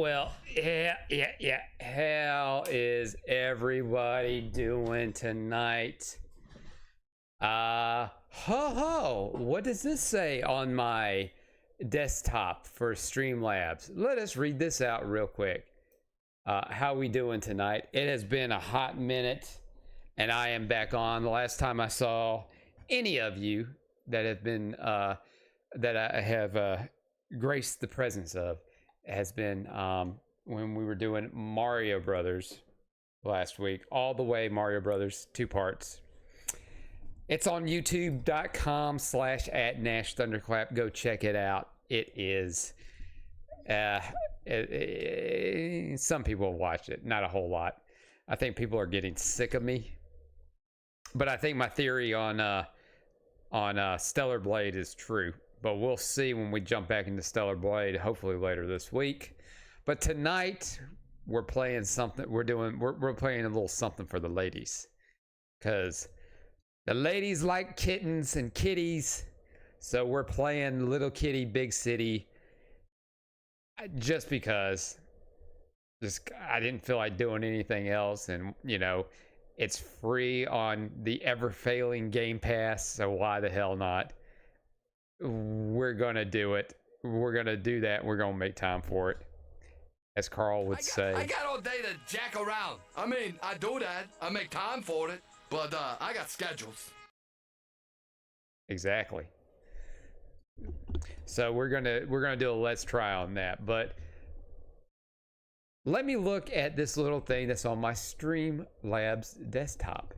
Well, yeah. How is everybody doing tonight? Ho. What does this say on my desktop for Streamlabs? Let us read this out real quick. How we doing tonight? It has been a hot minute, and I am back on. The last time I saw any of you that have been that I have graced the presence of has been when we were doing Mario Brothers last week, all the way Mario Brothers 2 parts. It's on youtube.com/@NashThunderclap. Go check it out. It is some people have watched it, not a whole lot. I think people are getting sick of me, but I think my theory on Stellar Blade is true. But we'll see when we jump back into Stellar Blade, hopefully later this week. But tonight we're playing something. We're playing a little something for the ladies, because the ladies like kittens and kitties. So we're playing Little Kitty Big City, just because I didn't feel like doing anything else, and it's free on the ever failing Game Pass. So why the hell not? We're gonna do it. We're gonna do that. We're gonna make time for it, as Carl would say. I got all day to jack around. I mean, I do that. I make time for it, but I got schedules. Exactly. So we're gonna do a let's try on that. But let me look at this little thing that's on my Streamlabs desktop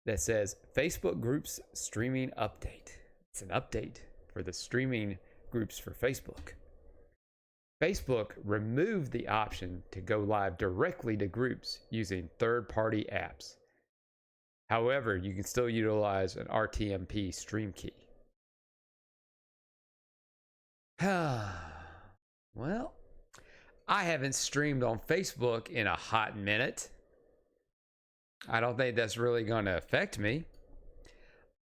that says Facebook Groups Streaming Update. It's an update for the streaming groups for Facebook. Facebook removed the option to go live directly to groups using third-party apps. However, you can still utilize an RTMP stream key. Well, I haven't streamed on Facebook in a hot minute. I don't think that's really going to affect me.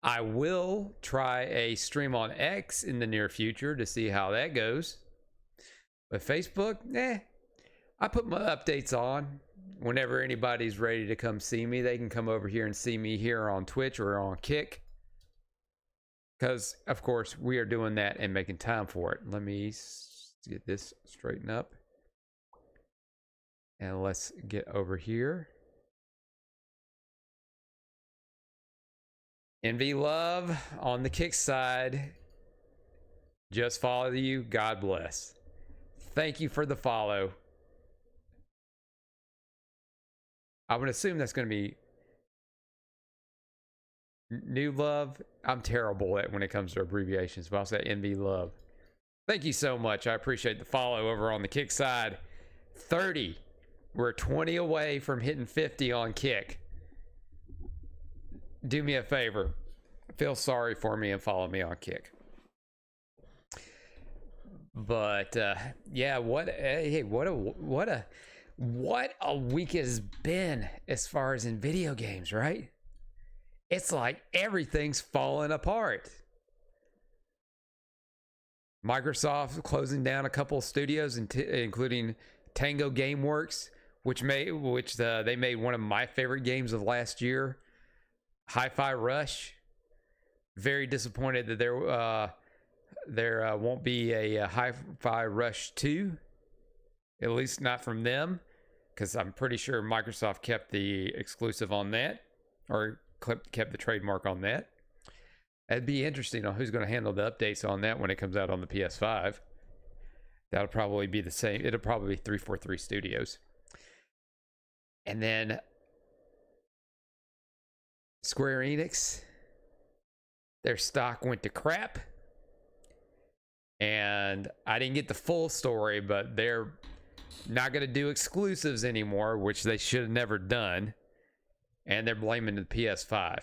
I will try a stream on X in the near future to see how that goes. But Facebook, I put my updates on. Whenever anybody's ready to come see me, they can come over here and see me here on Twitch or on Kick. Because, of course, we are doing that and making time for it. Let me get this straightened up. And let's get over here. Envy Love on the Kick side. Just follow you. God bless. Thank you for the follow. I would assume that's going to be New Love. I'm terrible at when it comes to abbreviations, but I'll say Envy Love. Thank you so much. I appreciate the follow over on the Kick side. 30. We're 20 away from hitting 50 on Kick. Do me a favor, feel sorry for me and follow me on Kick. But yeah, what a week has been as far as in video games, right? It's like everything's falling apart. Microsoft closing down a couple of studios, including Tango Gameworks, which they made one of my favorite games of last year. Hi-Fi Rush. Very disappointed that there won't be a Hi-Fi Rush 2, at least not from them, because I'm pretty sure Microsoft kept the exclusive on that, or kept the trademark on that. It'd be interesting on who's going to handle the updates on that when it comes out on the PS5. That'll probably be the same. It'll probably be 343 Studios. And then Square Enix, their stock went to crap, and I didn't get the full story, but they're not going to do exclusives anymore, which they should have never done, and they're blaming the PS5.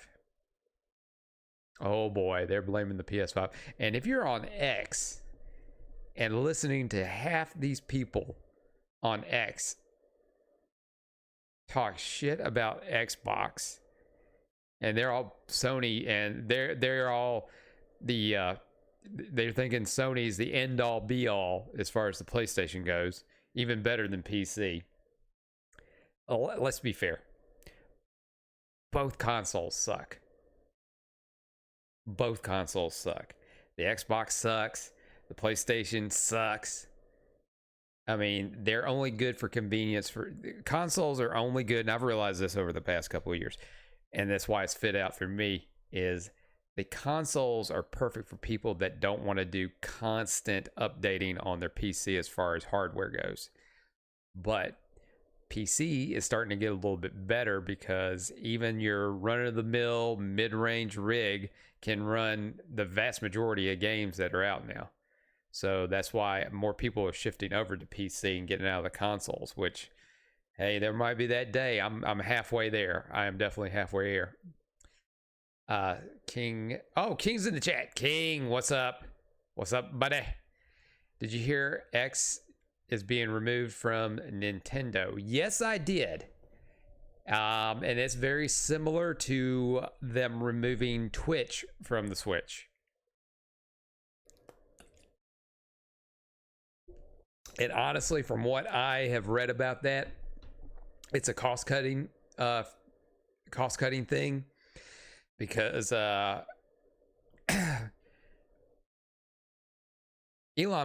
Oh boy, they're blaming the PS5. And if you're on X and listening to half these people on X talk shit about Xbox, and they're all Sony, and they're all the they're thinking Sony's the end all be all as far as the PlayStation goes, even better than PC. Let's be fair. Both consoles suck. Both consoles suck. The Xbox sucks. The PlayStation sucks. I mean, they're only good for convenience. For consoles are only good, and I've realized this over the past couple of years, and that's why it's fit out for me, is the consoles are perfect for people that don't want to do constant updating on their PC as far as hardware goes. But PC is starting to get a little bit better because even your run-of-the-mill mid-range rig can run the vast majority of games that are out now. So that's why more people are shifting over to PC and getting out of the consoles, which, hey, there might be that day. I'm halfway there. I am definitely halfway there. King's in the chat. King, what's up? What's up, buddy? Did you hear X is being removed from Nintendo? Yes, I did. And it's very similar to them removing Twitch from the Switch. And honestly, from what I have read about that, it's a cost-cutting thing, because Elon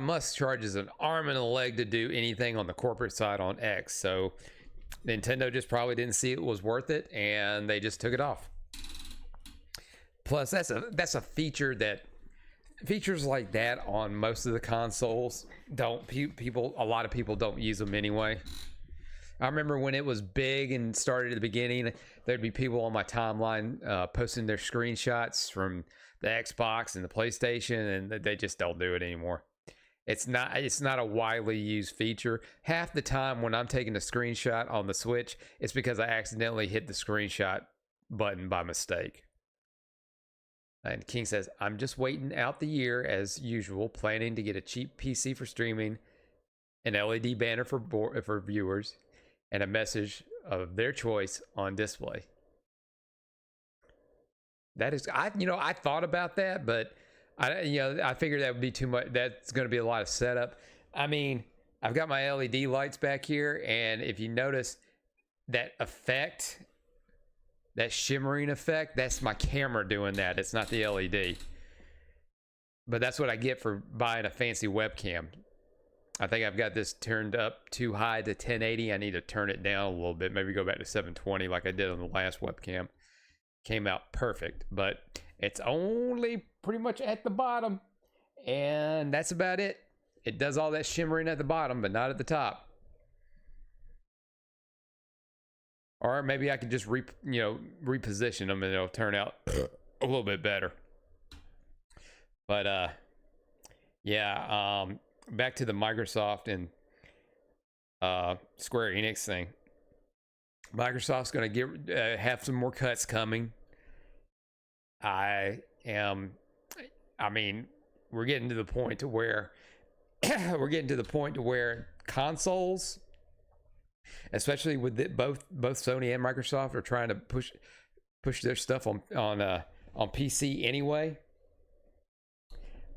Musk charges an arm and a leg to do anything on the corporate side on X. So Nintendo just probably didn't see it was worth it, and they just took it off. Plus, that's a feature that features like that on most of the consoles a lot of people don't use them anyway. I remember when it was big and started at the beginning, there'd be people on my timeline posting their screenshots from the Xbox and the PlayStation, and they just don't do it anymore. It's not a widely used feature. Half the time when I'm taking a screenshot on the Switch, it's because I accidentally hit the screenshot button by mistake. And King says, I'm just waiting out the year as usual, planning to get a cheap PC for streaming, an LED banner for viewers, and a message of their choice on display. That is, I thought about that, but I figured that would be too much. That's going to be a lot of setup. I mean, I've got my LED lights back here, and if you notice that effect, that shimmering effect, that's my camera doing that. It's not the LED. But that's what I get for buying a fancy webcam. I think I've got this turned up too high to 1080. I need to turn it down a little bit. Maybe go back to 720 like I did on the last webcam. Came out perfect, but it's only pretty much at the bottom, and that's about it. It does all that shimmering at the bottom, but not at the top. Or maybe I can just reposition them and it'll turn out a little bit better. But back to the Microsoft and Square Enix thing. Microsoft's going to have some more cuts coming. We're getting to the point to where consoles, especially with both Sony and Microsoft, are trying to push their stuff on PC anyway.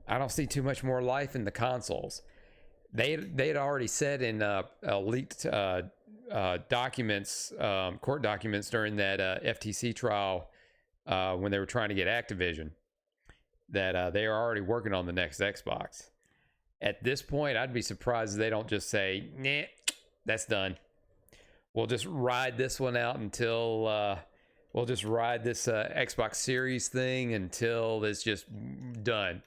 I don't see too much more life in the consoles. They had already said in leaked documents, court documents during that FTC trial when they were trying to get Activision, that they are already working on the next Xbox. At this point, I'd be surprised if they don't just say, nah, that's done. We'll just ride this one out until we'll just ride this Xbox Series thing until it's just done.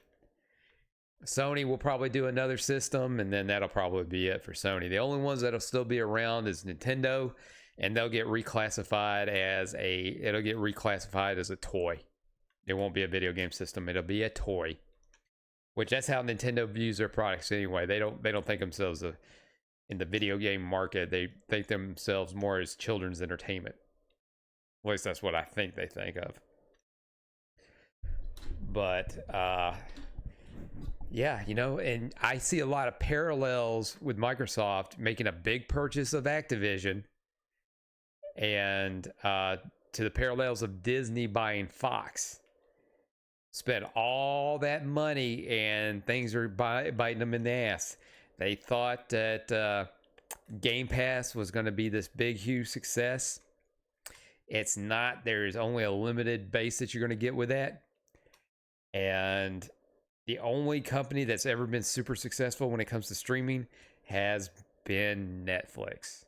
Sony will probably do another system, and then that'll probably be it for Sony. The only ones that'll still be around is Nintendo, and they'll get reclassified as a toy. It won't be a video game system. It'll be a toy, which that's how Nintendo views their products anyway. They don't think themselves in the video game market. They think themselves more as children's entertainment. At least that's what I think they think of. But yeah, and I see a lot of parallels with Microsoft making a big purchase of Activision, and to the parallels of Disney buying Fox. spent all that money and things are biting them in the ass. They thought that Game Pass was going to be this big, huge success. It's not. There's only a limited base that you're going to get with that. And the only company that's ever been super successful when it comes to streaming has been Netflix.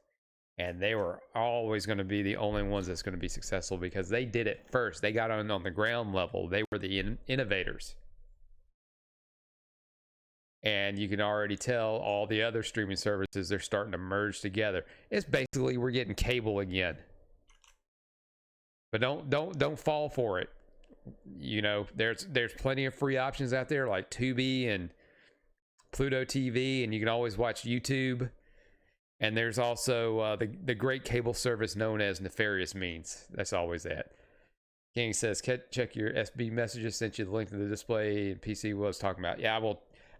And they were always going to be the only ones that's going to be successful because they did it first. They got on the ground level. They were the innovators. And you can already tell all the other streaming services, they're starting to merge together. It's basically we're getting cable again. But don't fall for it. You know, there's plenty of free options out there like Tubi and Pluto TV, and you can always watch YouTube. And there's also the great cable service known as Nefarious Means. That's always that. King says, check your SB messages. Sent you the link to the display and PC was talking about. Yeah,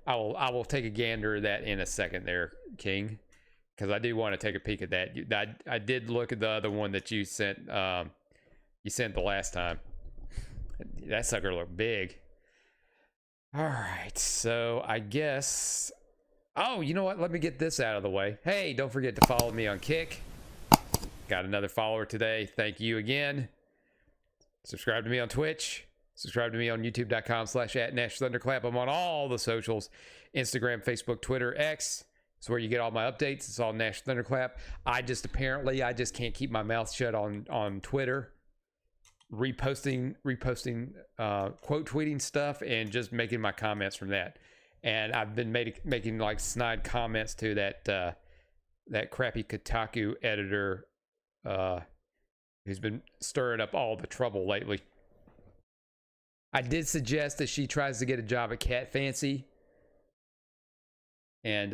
I will take a gander at that in a second there, King, because I do want to take a peek at that. I did look at the other one that you sent. You sent the last time. That sucker looked big. All right, so I guess. Oh, you know what? Let me get this out of the way. Hey, don't forget to follow me on Kick. Got another follower today. Thank you again. Subscribe to me on Twitch. Subscribe to me on youtube.com/@NashThunderClap. I'm on all the socials. Instagram, Facebook, Twitter, X. It's where you get all my updates. It's all Nash Thunderclap. I just can't keep my mouth shut on Twitter. Reposting, quote tweeting stuff and just making my comments from that. And I've been making like snide comments to that crappy Kotaku editor who's been stirring up all the trouble lately. I did suggest that she tries to get a job at Cat Fancy. And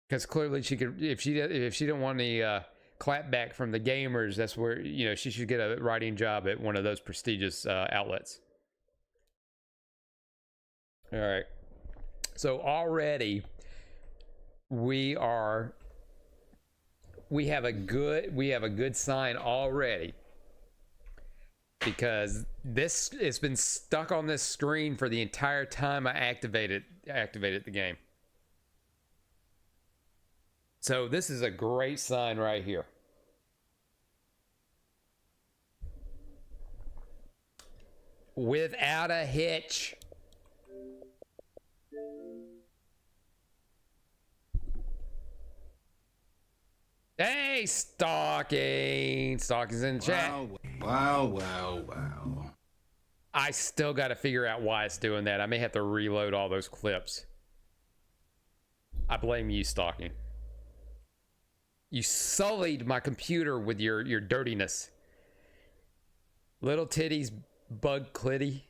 because clearly she could, if she didn't want any clapback from the gamers, that's where, you know, she should get a writing job at one of those prestigious outlets. All right. So already we have a good sign already, because it's been stuck on this screen for the entire time I activated the game. So this is a great sign right here. Without a hitch. Hey, Stalking's in the chat. Wow. I still got to figure out why it's doing that. I may have to reload all those clips. I blame you, Stalking. You sullied my computer with your dirtiness. Little titties, bug clitty,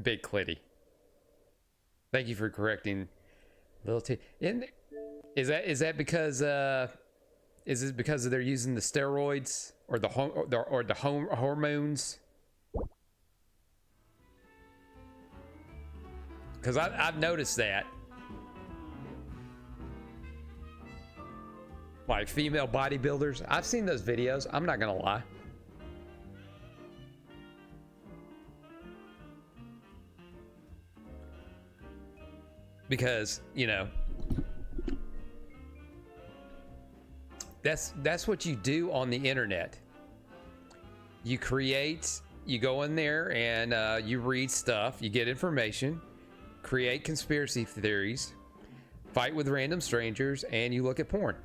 big clitty. Thank you for correcting little titty. Is that because is it because they're using the steroids or the hormones? Because I've noticed that. Like female bodybuilders. I've seen those videos. I'm not going to lie. Because, you know, that's what you do on the internet. You go in there and you read stuff, you get information, create conspiracy theories, fight with random strangers, and you look at porn.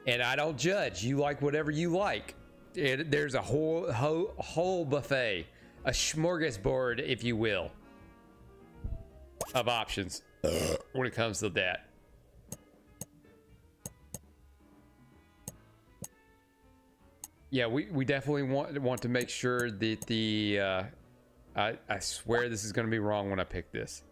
And I don't judge. You like whatever you like. There's a whole buffet, a smorgasbord, if you will, of options when it comes to that. Yeah, we definitely want to make sure that the I swear this is going to be wrong when I pick this,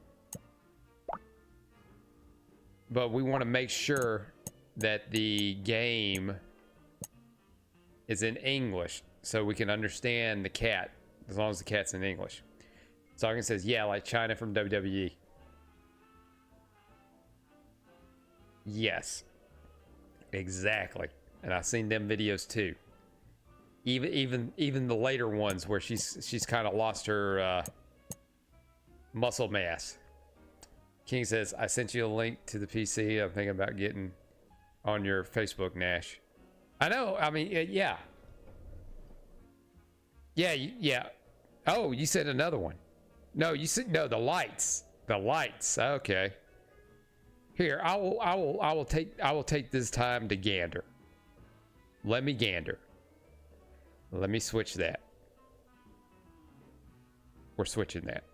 but we want to make sure that the game is in English so we can understand the cat, as long as the cat's in English. Sogin says, yeah, like China from WWE. Yes, Exactly. And I've seen them videos too. Even the later ones where she's kind of lost her muscle mass. King says, I sent you a link to the PC. I'm thinking about getting on your Facebook, Nash. I know. I mean, yeah. Yeah. Oh, you said another one. No, you said no, the lights. The lights. Okay. Here, I will take this time to gander. Let me gander. Let me switch that. We're switching that.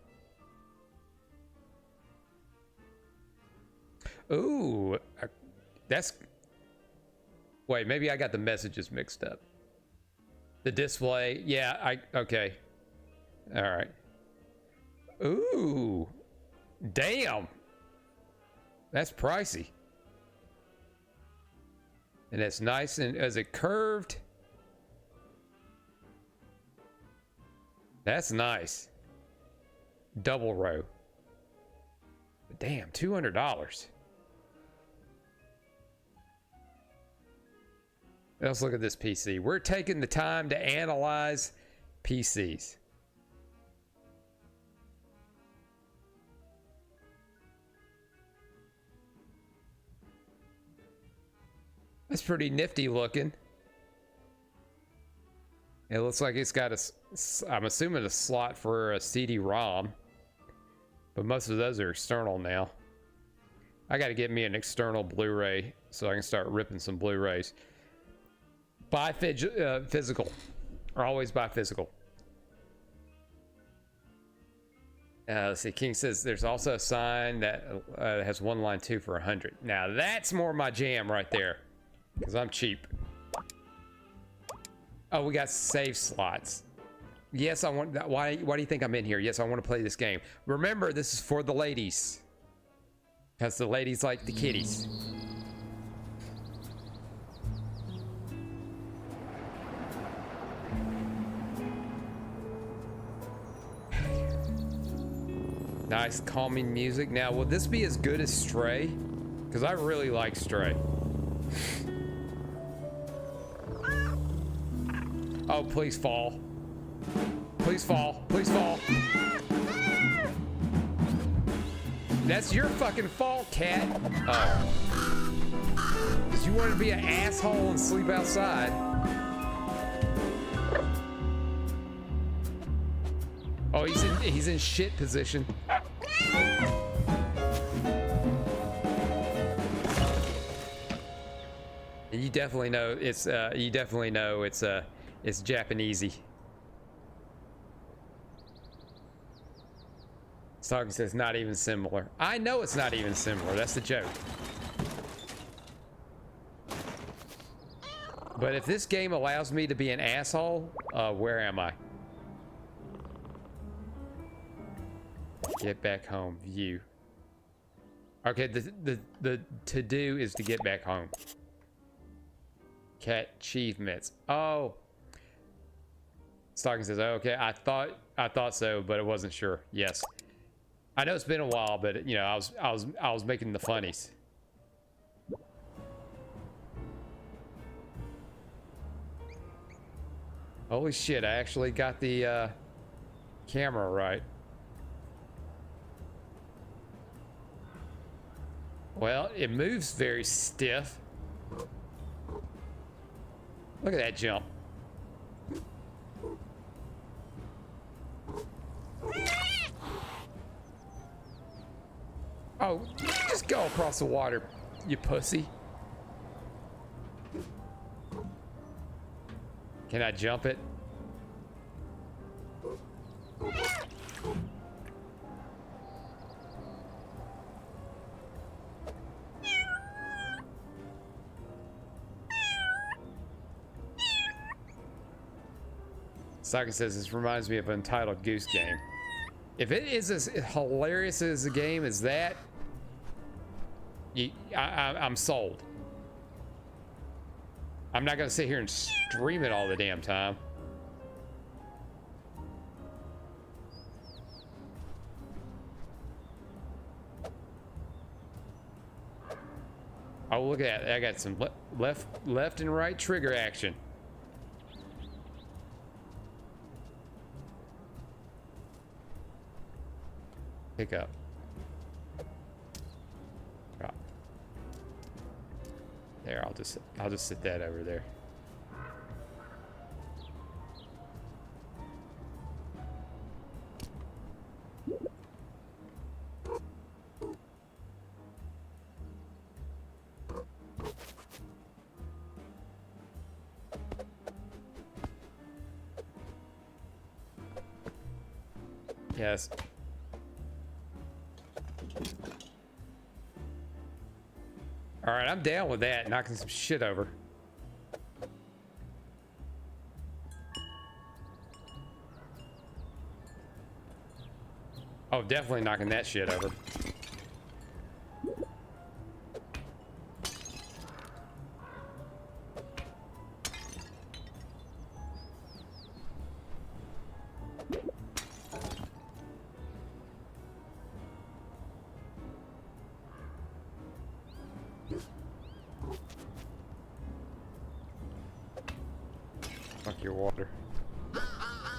Ooh, that's... Wait, maybe I got the messages mixed up. The display, yeah, okay. All right. Ooh, damn. That's pricey. And it's nice, and is it curved? That's nice. Double row. But damn, $200. Let's look at this PC. We're taking the time to analyze PCs. That's pretty nifty looking. It looks like it's got I'm assuming a slot for a CD-ROM, but most of those are external now. I got to get me an external Blu-ray so I can start ripping some Blu-rays. Buy physical, or always buy physical. Let's see, King says there's also a sign that has one line 2 for 100. Now that's more my jam right there, because I'm cheap. Oh, we got save slots. Yes, I want that. Why do you think I'm in here? Yes, I want to play this game. Remember, this is for the ladies, because the ladies like the kitties. Nice calming music. Now, will this be as good as Stray? Because I really like Stray. Oh, please fall. Please fall. Please fall. That's your fucking fault, cat. Oh. Because you wanted to be an asshole and sleep outside. Oh, he's in shit position. You definitely know it's it's Japanesey. Talking says not even similar. I know it's not even similar. That's the joke. But if this game allows me to be an asshole, where am I? Get back home. View. Okay, the to do is to get back home. Cat achievements. Oh. Stocking says, oh, okay, I thought so, but I wasn't sure. Yes. I know it's been a while, but you know, I was making the funnies. Holy shit, I actually got the camera right. Well, it moves very stiff. Look at that jump. Oh, just go across the water, you pussy. Can I jump it? Saka says this reminds me of an Untitled Goose Game. If it is as hilarious as a game as that, I'm sold. I'm not gonna sit here and stream it all the damn time. Oh, look at that. I got some left and right trigger action. Pick up. Drop. There, I'll just sit that over there. Yes. All right, I'm down with that. Knocking some shit over. Oh, definitely knocking that shit over. Fuck your water.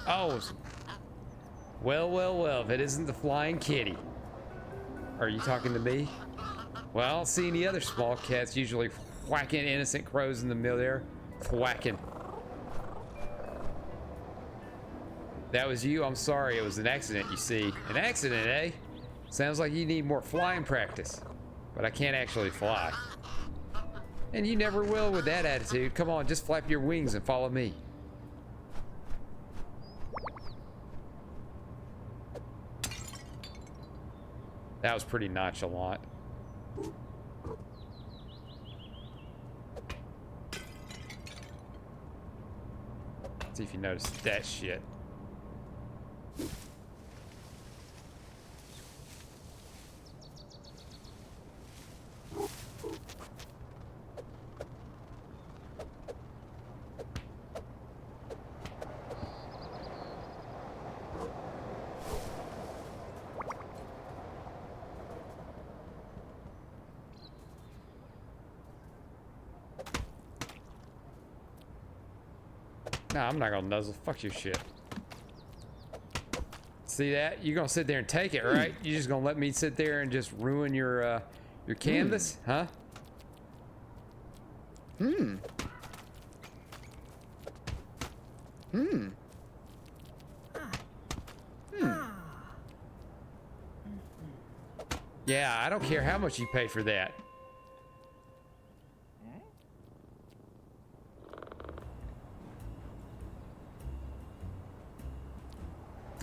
Oh, well, if it isn't the flying kitty. Are you talking to me? Well, I don't see any other small cats usually whacking innocent crows in the middle there. Whacking. That was you? I'm sorry, it was an accident, you see. An accident, eh? Sounds like you need more flying practice. But I can't actually fly. And you never will with that attitude. Come on, just flap your wings and follow me. That was pretty nonchalant. See if you notice that shit. Nah, I'm not gonna nuzzle. Fuck your shit. See that? You're gonna sit there and take it, right? You're just gonna let me sit there and just ruin your canvas, huh? Yeah, I don't care how much you pay for that.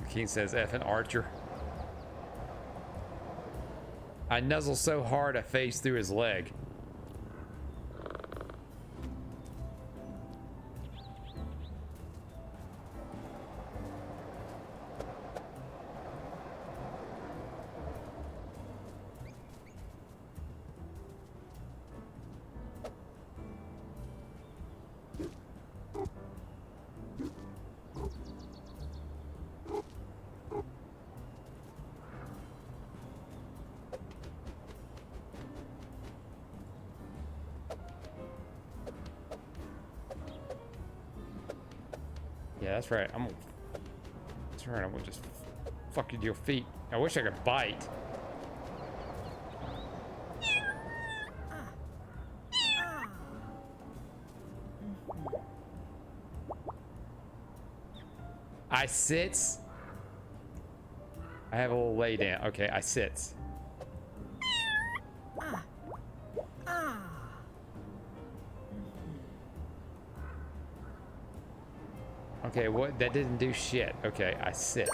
King says effing Archer. I nuzzle so hard I phased through his leg. Yeah, that's right. That's right. I'm gonna just fuck with your feet. I wish I could bite. I sits. I have a little lay down. Okay, I sits. Okay, what? That didn't do shit. Okay, I sit.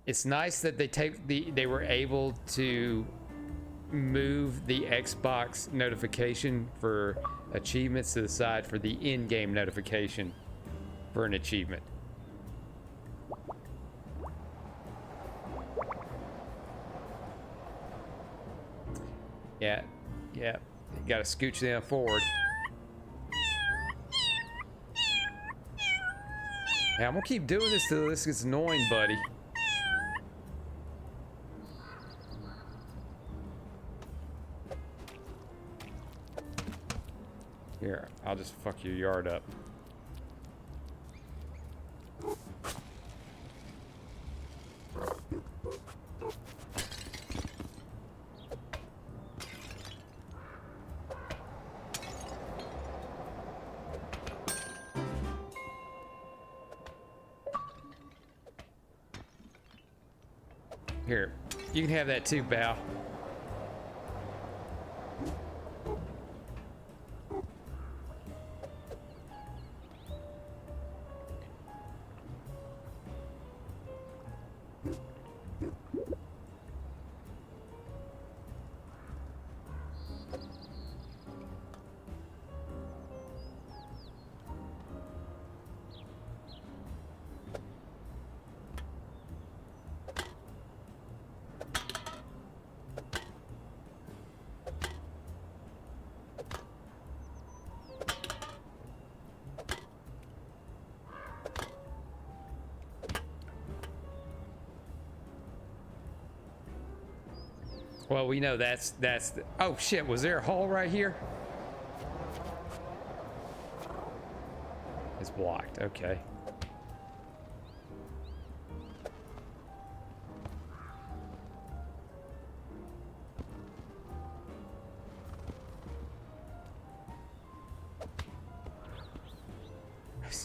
It's nice that they were able to move the Xbox notification for achievements to the side for the in-game notification for an achievement. Yeah, you gotta scooch them forward. Yeah, I'm gonna keep doing this till this gets annoying, buddy. Here, I'll just fuck your yard up. Here, you can have that too, Bao. Well, we know that's the, oh shit, was there a hole right here? It's blocked, okay.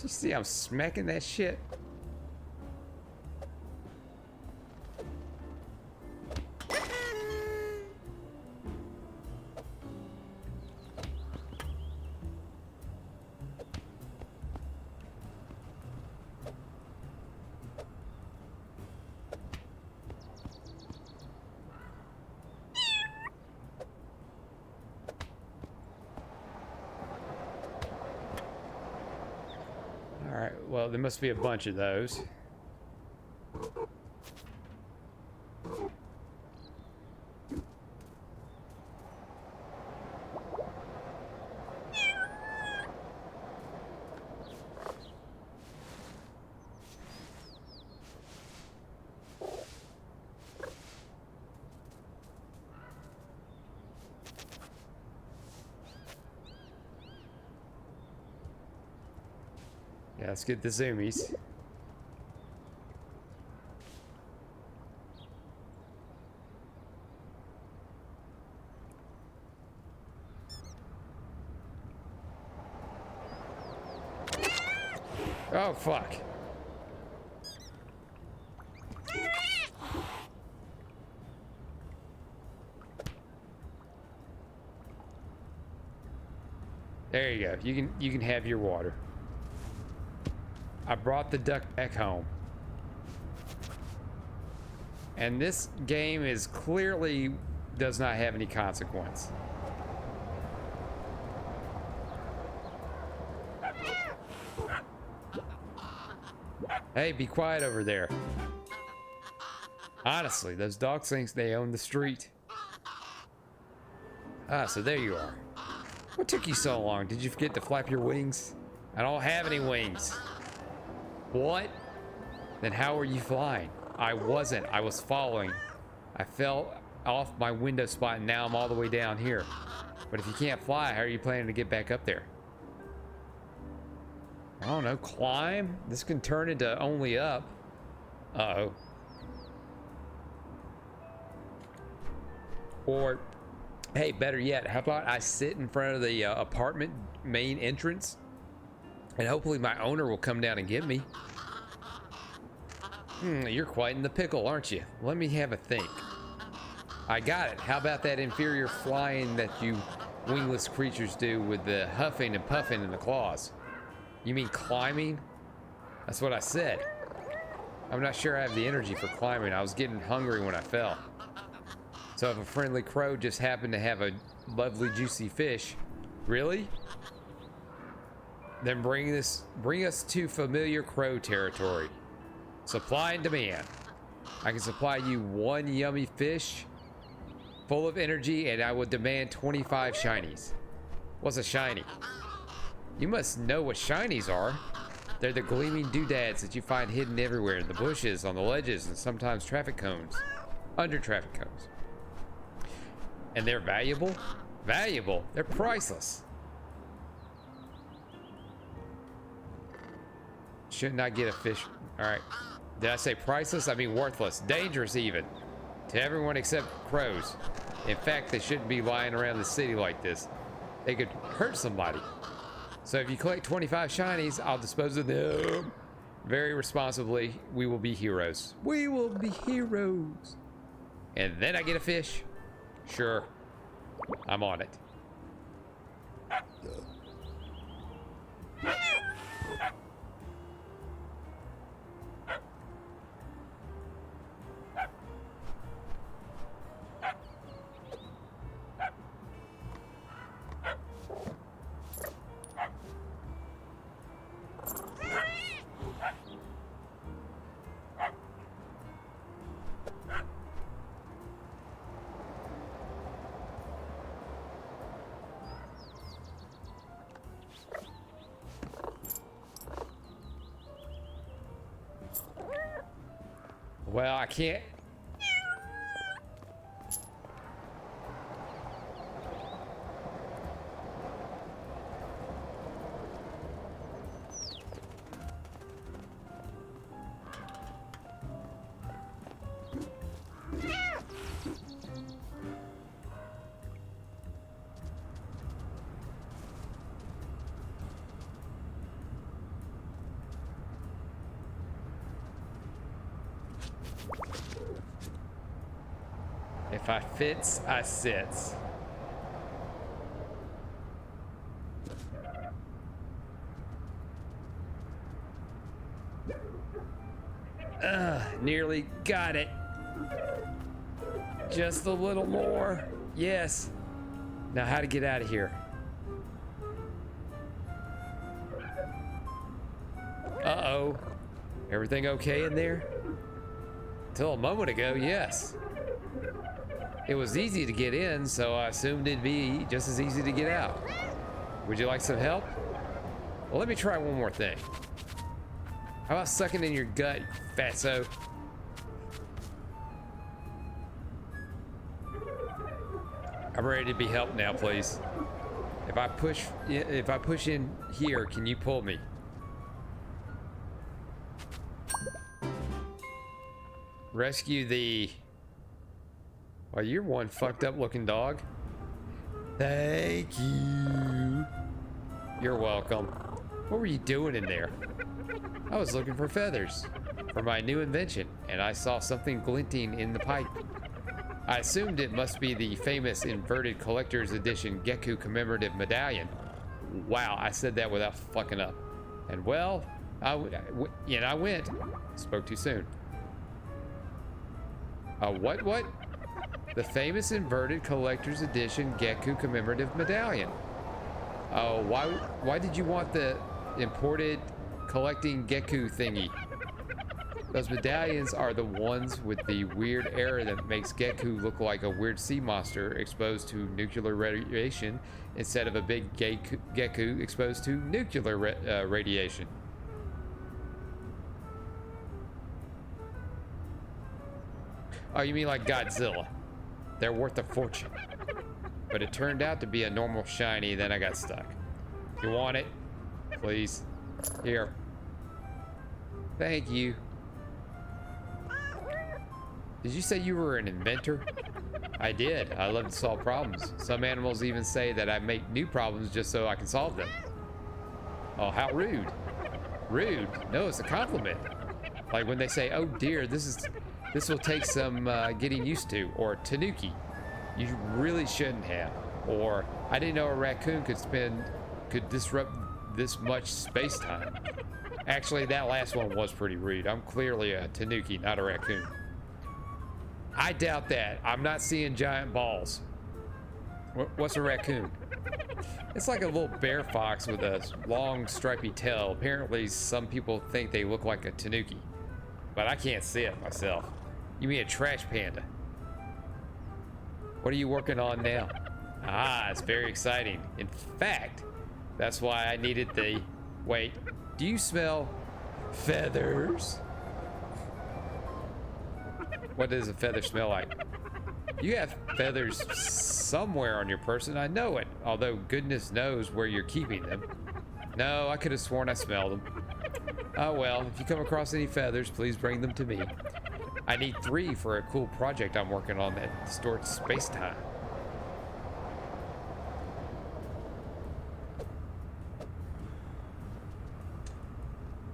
You see I'm smacking that shit? Alright, well, there must be a bunch of those. Yeah, let's get the zoomies. Oh, fuck. There you go. You can have your water. I brought the duck back home. And this game is clearly does not have any consequence. Hey, be quiet over there. Honestly, those dogs think they own the street. Ah, so there you are. What took you so long? Did you forget to flap your wings? I don't have any wings. What? Then how were you flying? I wasn't. I was following. I fell off my window spot and now I'm all the way down here. But if you can't fly, how are you planning to get back up there? I don't know. Climb? This can turn into only up. Uh-oh. Or, hey, better yet, how about I sit in front of the apartment main entrance? And hopefully my owner will come down and get me. You're quite in the pickle, aren't you? Let me have a think. I got it. How about that inferior flying that you wingless creatures do with the huffing and puffing in the claws? You mean climbing? That's what I said. I'm not sure I have the energy for climbing. I was getting hungry when I fell. So if a friendly crow just happened to have a lovely juicy fish, really? Then bring us to familiar crow territory. Supply and demand. I can supply you one yummy fish full of energy and I will demand 25 shinies. What's a shiny? You must know what shinies are. They're the gleaming doodads that you find hidden everywhere in the bushes, on the ledges, and sometimes traffic cones. Under traffic cones. And they're valuable? Valuable? They're priceless. shouldn't I get a fish? All right. Did I say priceless? I mean worthless. Dangerous even. To everyone except crows. In fact, they shouldn't be lying around the city like this. They could hurt somebody. So if you collect 25 shinies, I'll dispose of them very responsibly. We will be heroes. We will be heroes. And then I get a fish. Sure. I'm on it. Well, I can't. If I fits, I sits. Nearly got it. Just a little more. Yes. Now how to get out of here? Uh-oh. Everything okay in there? Until a moment ago, yes. It was easy to get in, so I assumed it'd be just as easy to get out. Would you like some help? Well, let me try one more thing. How about sucking in your gut, fatso? I'm ready to be helped now, please. If I push in here, can you pull me? Rescue the... Well, you're one fucked up looking dog. Thank you. You're welcome. What were you doing in there? I was looking for feathers for my new invention, and I saw something glinting in the pipe. I assumed it must be the famous inverted collector's edition Geku commemorative medallion. Wow, I said that without fucking up. And well, I went. Spoke too soon. What? The famous inverted collector's edition Geku commemorative medallion. Oh, why did you want the imported collecting Geku thingy? Those medallions are the ones with the weird error that makes Geku look like a weird sea monster exposed to nuclear radiation instead of a big Geku exposed to nuclear radiation. Oh, you mean like Godzilla? They're worth a fortune. But it turned out to be a normal shiny, then I got stuck. You want it? Please. Here. Thank you. Did you say you were an inventor? I did. I love to solve problems. Some animals even say that I make new problems just so I can solve them. Oh, how rude. Rude? No, it's a compliment. Like when they say, oh dear, this will take some getting used to, or tanuki. You really shouldn't have. Or I didn't know a raccoon could disrupt this much space-time. Actually, that last one was pretty rude. I'm clearly a tanuki, not a raccoon. I doubt that. I'm not seeing giant balls. What's a raccoon? It's like a little bear fox with a long stripy tail. Apparently, some people think they look like a tanuki, but I can't see it myself. You mean a trash panda? What are you working on now? Ah, it's very exciting. In fact, that's why I needed the... Wait, do you smell feathers? What does a feather smell like? You have feathers somewhere on your person, I know it. Although goodness knows where you're keeping them. No, I could have sworn I smelled them. Oh well, if you come across any feathers, please bring them to me. I need 3 for a cool project I'm working on that distorts space-time.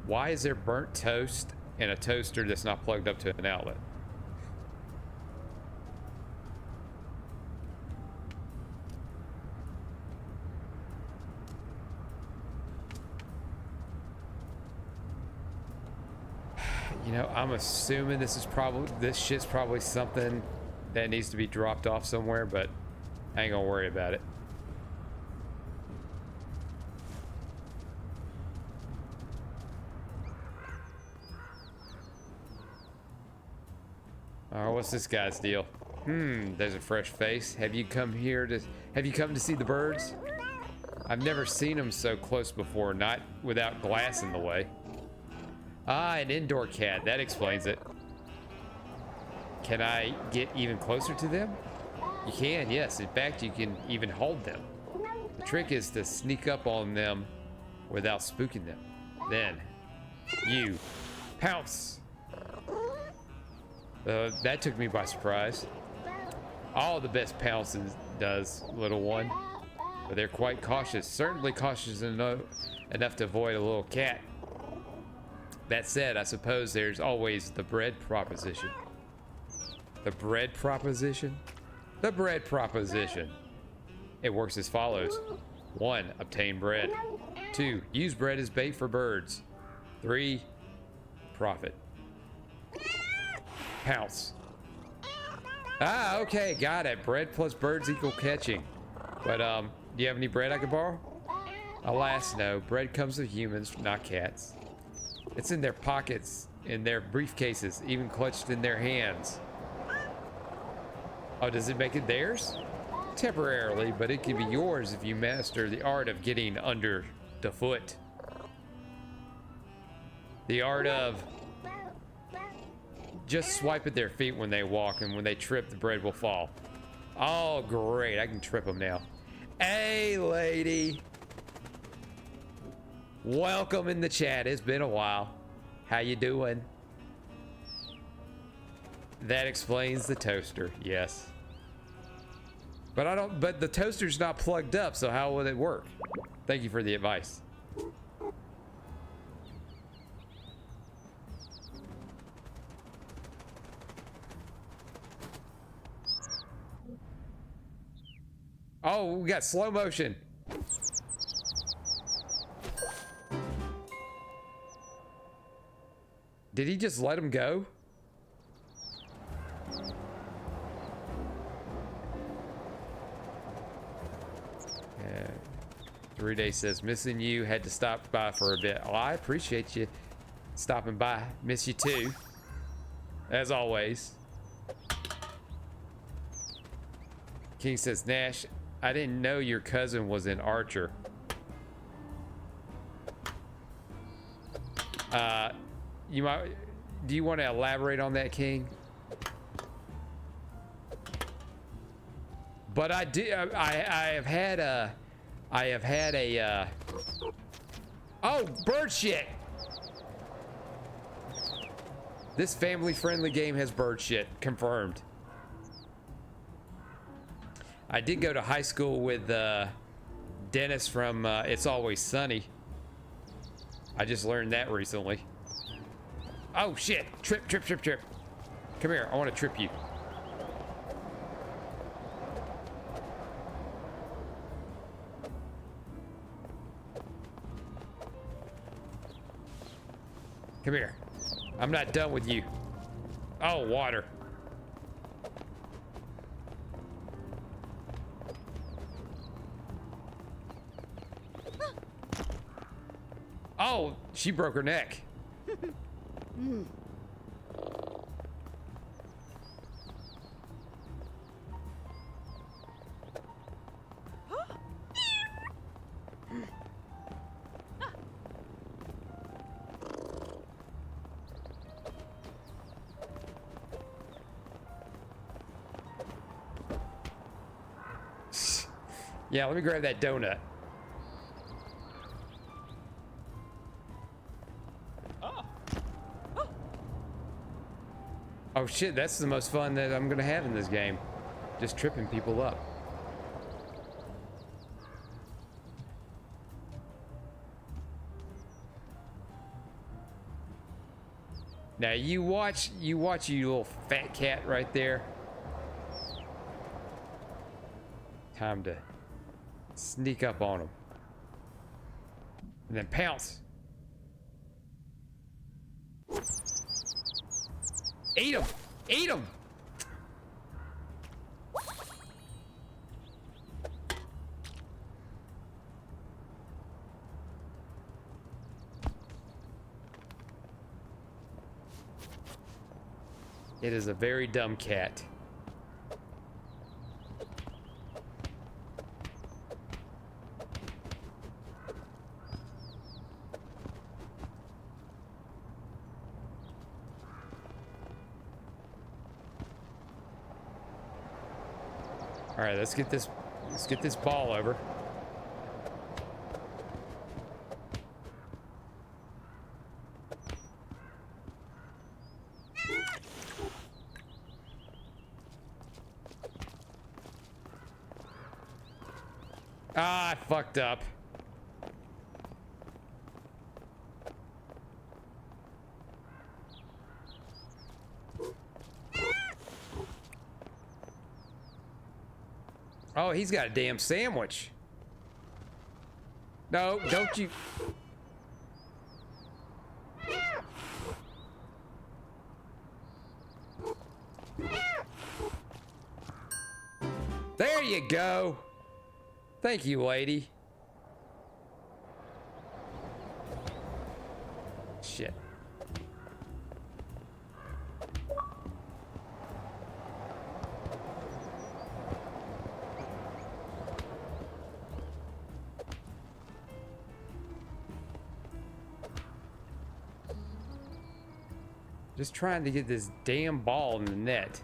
Why is there burnt toast in a toaster that's not plugged up to an outlet? You know, I'm assuming this shit's probably something that needs to be dropped off somewhere, but I ain't gonna worry about it. Alright, what's this guy's deal? There's a fresh face. Have you come to see the birds? I've never seen them so close before, not without glass in the way. Ah, an indoor cat. That explains it. Can I get even closer to them? You can, yes. In fact, you can even hold them. The trick is to sneak up on them without spooking them. Then, you pounce. That took me by surprise. All the best pounces does, little one. But they're quite cautious. Certainly cautious enough to avoid a little cat. That said, I suppose there's always the bread proposition. The bread proposition? The bread proposition. It works as follows. 1. Obtain bread. 2. Use bread as bait for birds. 3. Profit. Pounce. Ah, okay, got it. Bread plus birds equal catching. But, do you have any bread I could borrow? Alas, no. Bread comes with humans, not cats. It's in their pockets, in their briefcases, even clutched in their hands. Oh, does it make it theirs? Temporarily, but it can be yours if you master the art of getting under the foot. The art of just swipe at their feet when they walk, and when they trip, the bread will fall. Oh, great. I can trip them now. Hey, lady. Welcome in the chat. It's been a while. How you doing? That explains the toaster. Yes. But the toaster's not plugged up, so how will it work? Thank you for the advice. Oh, we got slow motion. Did he just let him go? Yeah. 3 Day says, missing you, had to stop by for a bit. Oh, I appreciate you stopping by. Miss you too. As always. King says, Nash, I didn't know your cousin was an archer. Do you want to elaborate on that, King? But I have had a oh, bird shit. This family-friendly game has bird shit, confirmed. I did go to high school with Dennis from It's Always Sunny. I just learned that recently. Oh shit! Trip, trip, trip, trip. Come here, I want to trip you. Come here. I'm not done with you. Oh, water. Oh, she broke her neck. Yeah, let me grab that donut. Oh shit, that's the most fun that I'm gonna have in this game. Just tripping people up. Now you watch, you little fat cat right there. Time to sneak up on him. And then pounce. Eat him! Eat him! It is a very dumb cat. All right, let's get this ball over. Ah, I fucked up. Oh, he's got a damn sandwich. No, don't you. There you go. Thank you, lady. Shit. Just trying to get this damn ball in the net.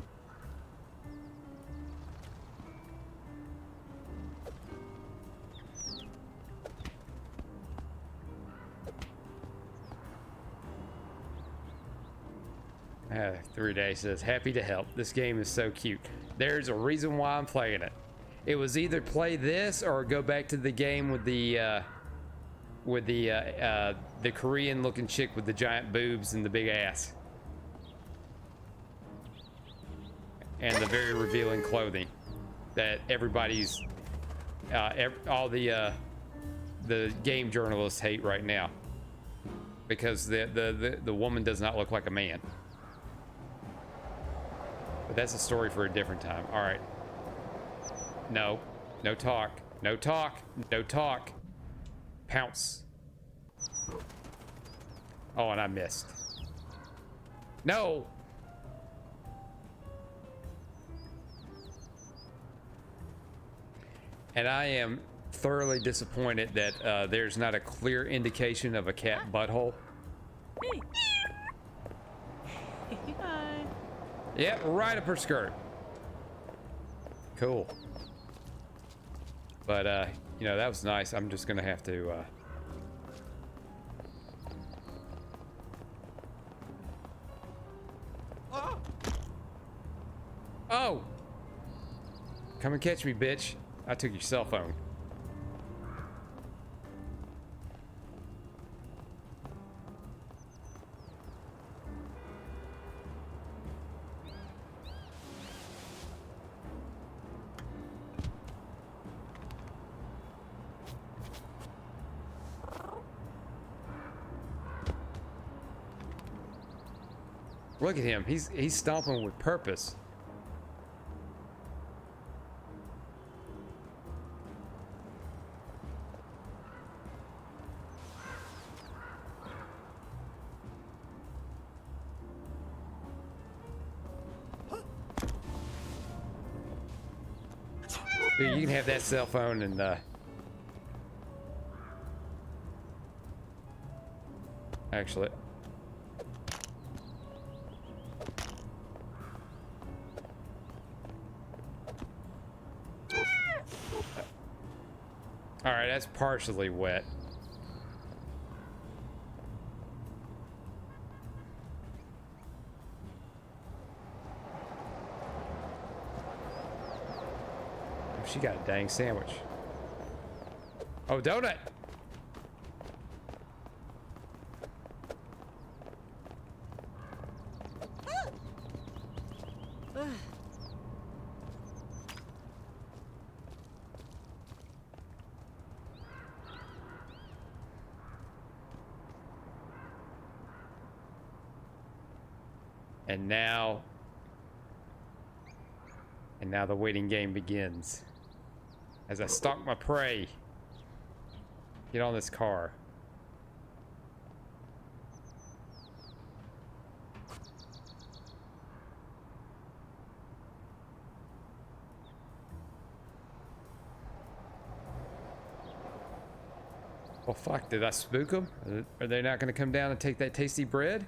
Ah, 3 Days says, happy to help. This game is so cute. There's a reason why I'm playing it. It was either play this or go back to the game with the Korean looking chick with the giant boobs and the big ass. And the very revealing clothing that everybody's, all the game journalists hate right now, because the woman does not look like a man. But that's a story for a different time. All right. No, no talk, no talk, no talk. Pounce. Oh, and I missed. No. And I am thoroughly disappointed that there's not a clear indication of a cat butthole. Hi. Yep, right up her skirt. Cool. But, you know, that was nice. I'm just gonna have to, Oh! Come and catch me, bitch. I took your cell phone. Look at him. He's stomping with purpose. Here, you can have that cell phone and actually, all right, that's partially wet. she got a dang sandwich. Oh, donut! And now the waiting game begins. As I stalk my prey. Get on this car. Well, fuck, did I spook them? Are they not going to come down and take that tasty bread?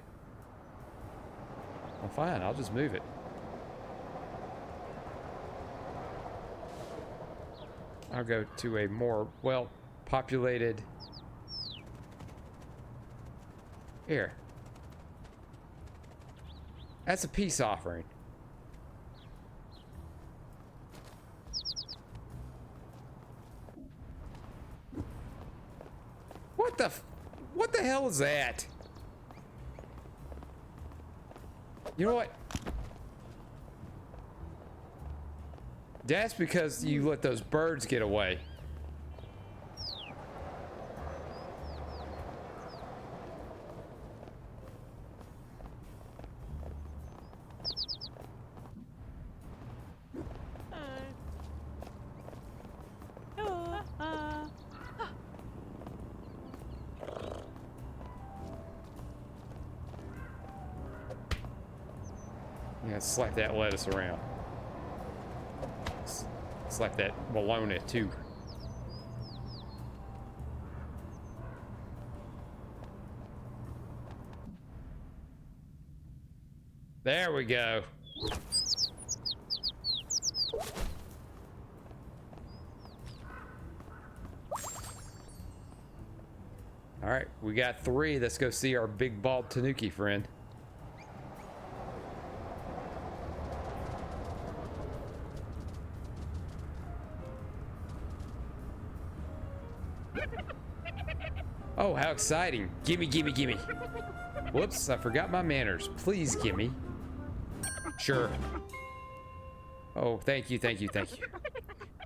Well, fine, I'll just move it. I'll go to a more well-populated... Here. That's a peace offering. What the hell is that? You know what? That's because you let those birds get away. Yeah, slap that lettuce around. Slap that bologna too. There we go. All right, we got 3. Let's go see our big bald Tanuki friend. Oh, how exciting. Gimme, gimme, gimme. Whoops, I forgot my manners. Please gimme. Sure. Oh, thank you, thank you, thank you.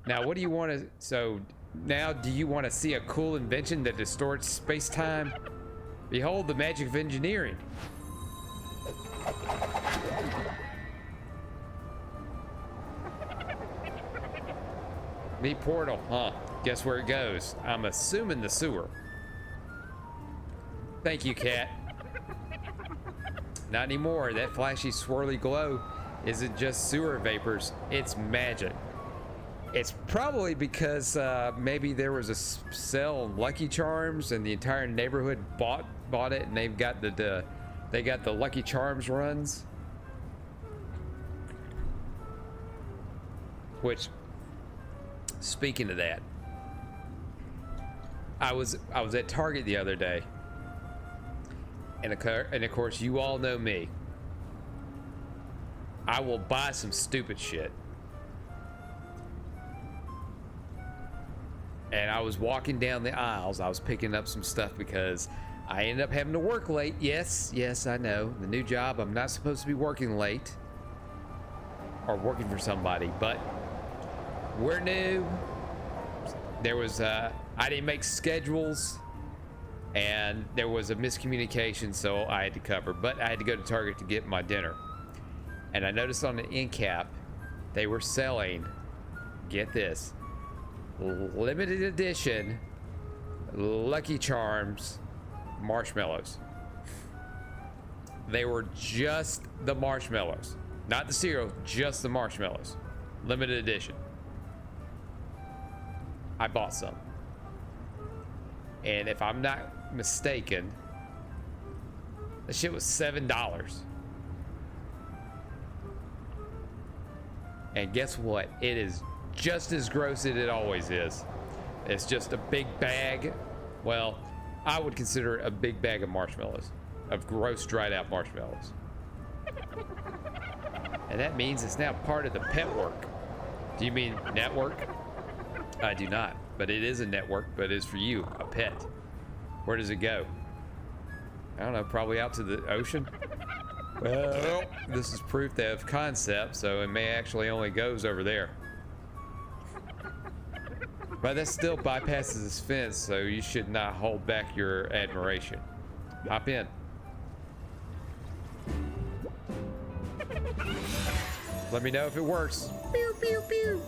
Now, what do you want to... So, now, do you want to see a cool invention that distorts space-time? Behold the magic of engineering. Neat portal, huh? Guess where it goes? I'm assuming the sewer. Thank you, cat. Not anymore. That flashy, swirly glow isn't just sewer vapors. It's magic. It's probably because maybe there was a sale on Lucky Charms and the entire neighborhood bought it, and they've got they got the Lucky Charms runs. Which, speaking of that, I was at Target the other day, and of course you all know me. I will buy some stupid shit. And I was walking down the aisles. I was picking up some stuff because I ended up having to work late. Yes, I know. The new job, I'm not supposed to be working late or working for somebody, but we're new. There was I didn't make schedules, and there was a miscommunication, so I had to cover. But I had to go to Target to get my dinner, and I noticed on the end cap they were selling, get this, limited edition Lucky Charms marshmallows. They were just the marshmallows, not the cereal, just the marshmallows, limited edition. I bought some, and if I'm not mistaken, the shit was $7. And guess what? It is just as gross as it always is. It's just a big bag. Well, I would consider it a big bag of marshmallows, of gross dried out marshmallows. And that means it's now part of the pet work. Do you mean network? I do not, but it is a network, but it is for you, a pet. Where does it go? I don't know, probably out to the ocean? Well, this is proof of concept, so it may actually only goes over there. But that still bypasses this fence, so you should not hold back your admiration. Hop in. Let me know if it works. Pew, pew, pew.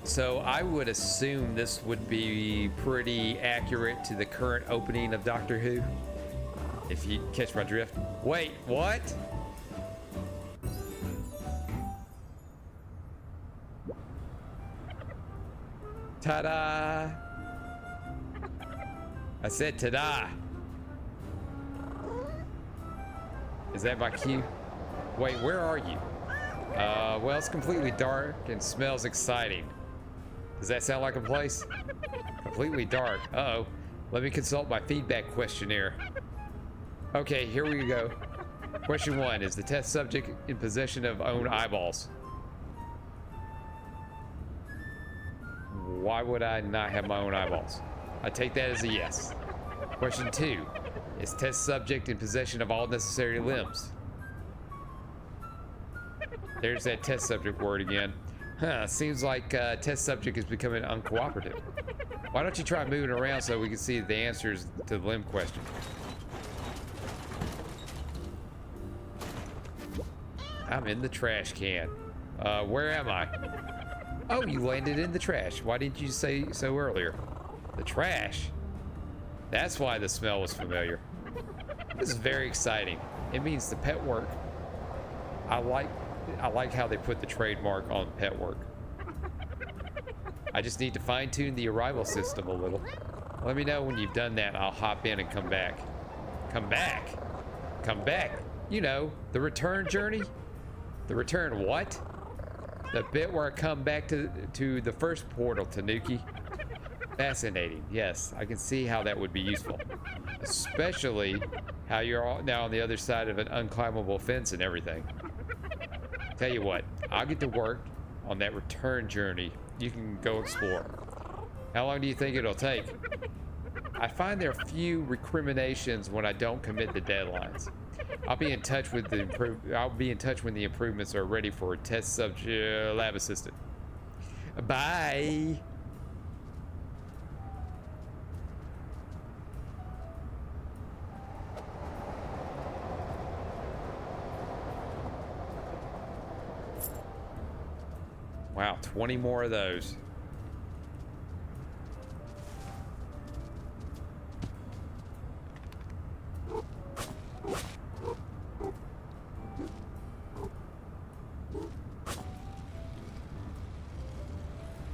So I would assume this would be pretty accurate to the current opening of Doctor Who. If you catch my drift. Wait, what? Ta-da! I said ta-da! Is that my cue? Wait, where are you? Well, it's completely dark and smells exciting. Does that sound like a place? Completely dark. Uh-oh. Let me consult my feedback questionnaire. Okay, here we go. Question 1. Is the test subject in possession of own eyeballs? Why would I not have my own eyeballs? I take that as a yes. Question 2. Is test subject in possession of all necessary limbs? There's that test subject word again. Huh, seems like test subject is becoming uncooperative. Why don't you try moving around so we can see the answers to the limb question? I'm in the trash can. Where am I? Oh, you landed in the trash. Why didn't you say so earlier? The trash? That's why the smell was familiar. This is very exciting. It means the pet work. I like how they put the trademark on pet work. I just need to fine-tune the arrival system a little. Let me know when you've done that and I'll hop in and come back. Come back? Come back. You know, the return journey? The return what? The bit where I come back to the first portal, Tanuki. Fascinating. Yes, I can see how that would be useful. Especially how you're all now on the other side of an unclimbable fence and everything. Tell you what, I'll get to work on that return journey. You can go explore. How long do you think it'll take? I find there are few recriminations when I don't commit the deadlines. I'll be in touch when the improvements are ready for a test subject lab assistant. Bye. Wow, 20 more of those.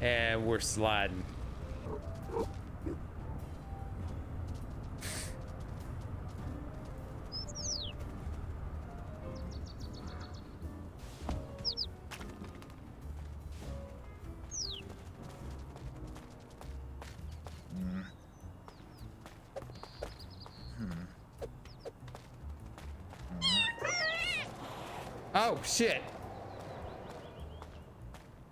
And we're sliding. Oh, shit.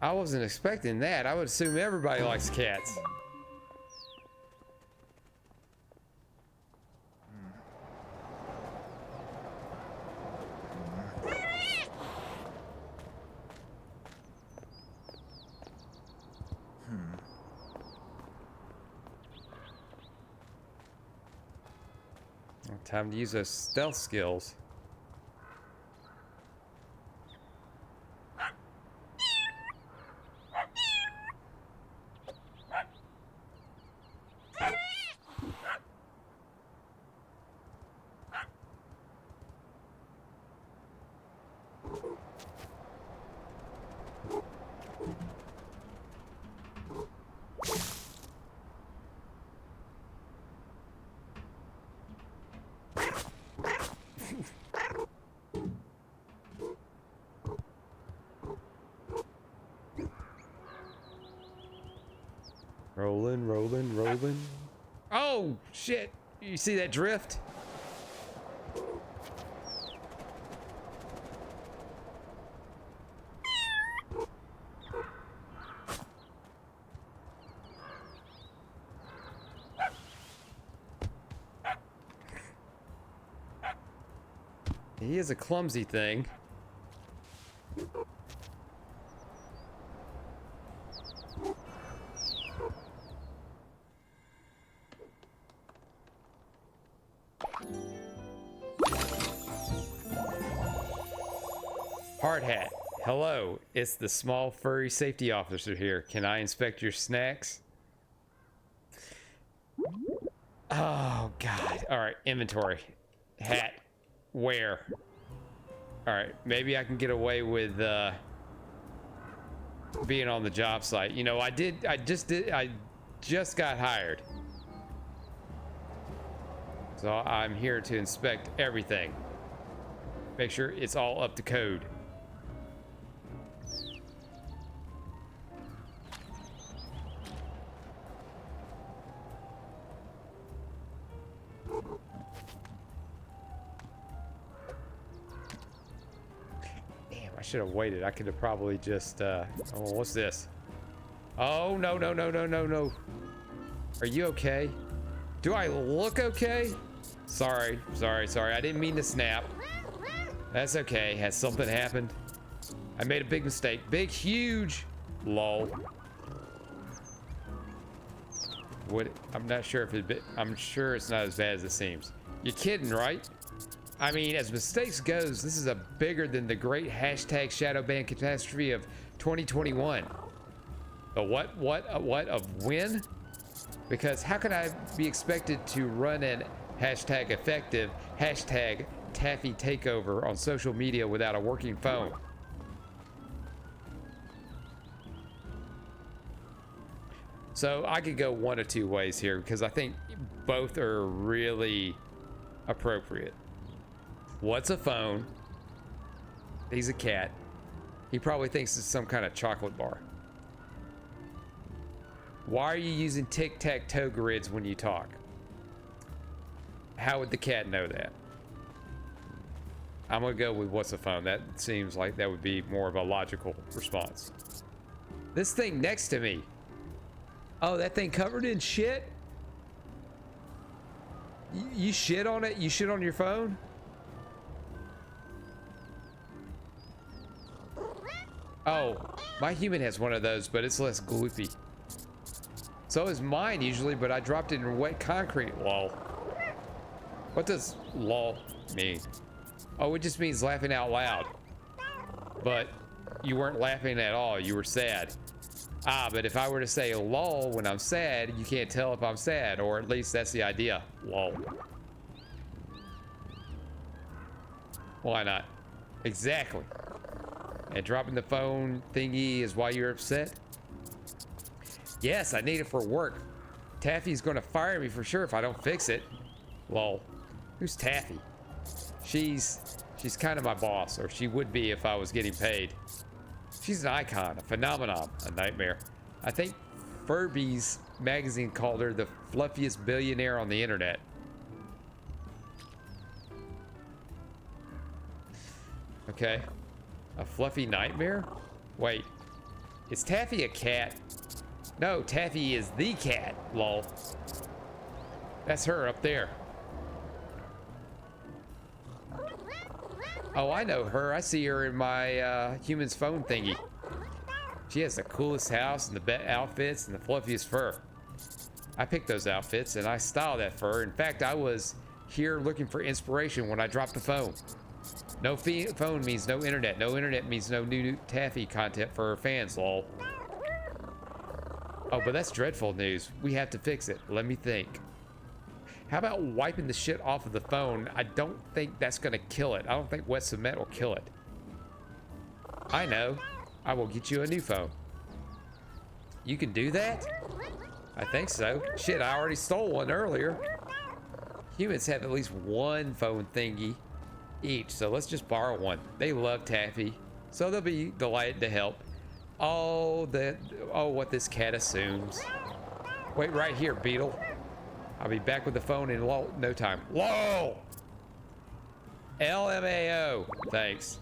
I wasn't expecting that. I would assume everybody likes cats. Time to use those stealth skills. Rolling, rolling, rolling. Oh, shit. You see that drift? He is a clumsy thing. Hard hat. Hello, it's the small furry safety officer here. Can I inspect your snacks? Oh god. Alright, inventory. Hat. Where? Alright, maybe I can get away with being on the job site. You know, I just got hired. So I'm here to inspect everything. Make sure it's all up to code. I should have waited. I could have probably just oh, what's this? Oh, no, no, no, no, no, no. Are you okay? Do I look okay? Sorry. I didn't mean to snap. That's okay. Has something happened? I made a big mistake. Big, huge. Lol. What? I'm not sure if I'm sure it's not as bad as it seems. You're kidding, right? I mean, as mistakes goes, this is a bigger than the great hashtag Shadowban catastrophe of 2021. The what of when? Because how can I be expected to run an hashtag effective hashtag taffy takeover on social media without a working phone? So I could go one of two ways here because I think both are really appropriate. What's a phone? He's a cat. He probably thinks it's some kind of chocolate bar. Why are you using tic-tac-toe grids when you talk? How would the cat know that? I'm gonna go with what's a phone. That seems like that would be more of a logical response. This thing next to me. Oh, that thing covered in shit? You shit on it? You shit on your phone? Oh, my human has one of those, but it's less gloopy. So is mine usually, but I dropped it in wet concrete, lol. What does lol mean? Oh, it just means laughing out loud. But you weren't laughing at all, you were sad. Ah, but if I were to say lol when I'm sad, you can't tell if I'm sad, or at least that's the idea, lol. Why not? Exactly. And dropping the phone thingy is why you're upset? Yes, I need it for work. Taffy's gonna fire me for sure if I don't fix it. Lol. Who's Taffy? She's kind of my boss, or she would be if I was getting paid. She's an icon, a phenomenon, a nightmare. I think Furby's magazine called her the fluffiest billionaire on the internet. Okay. A fluffy nightmare? Wait. Is Taffy a cat? No, Taffy is the cat, lol. That's her up there. Oh, I know her. I see her in my human's phone thingy. She has the coolest house and the best outfits and the fluffiest fur. I picked those outfits and I styled that fur. In fact, I was here looking for inspiration when I dropped the phone. No phone means no internet. No internet means no new Taffy content for her fans, lol. Oh, but that's dreadful news. We have to fix it. Let me think. How about wiping the shit off of the phone? I don't think that's gonna kill it. I don't think wet cement will kill it. I know. I will get you a new phone. You can do that? I think so. Shit, I already stole one earlier. Humans have at least one phone thingy each, so let's just borrow one. They love Taffy, so they'll be delighted to help. Oh, what this cat assumes. Wait right here, Beetle. I'll be back with the phone in no time. LOL! LMAO. Thanks.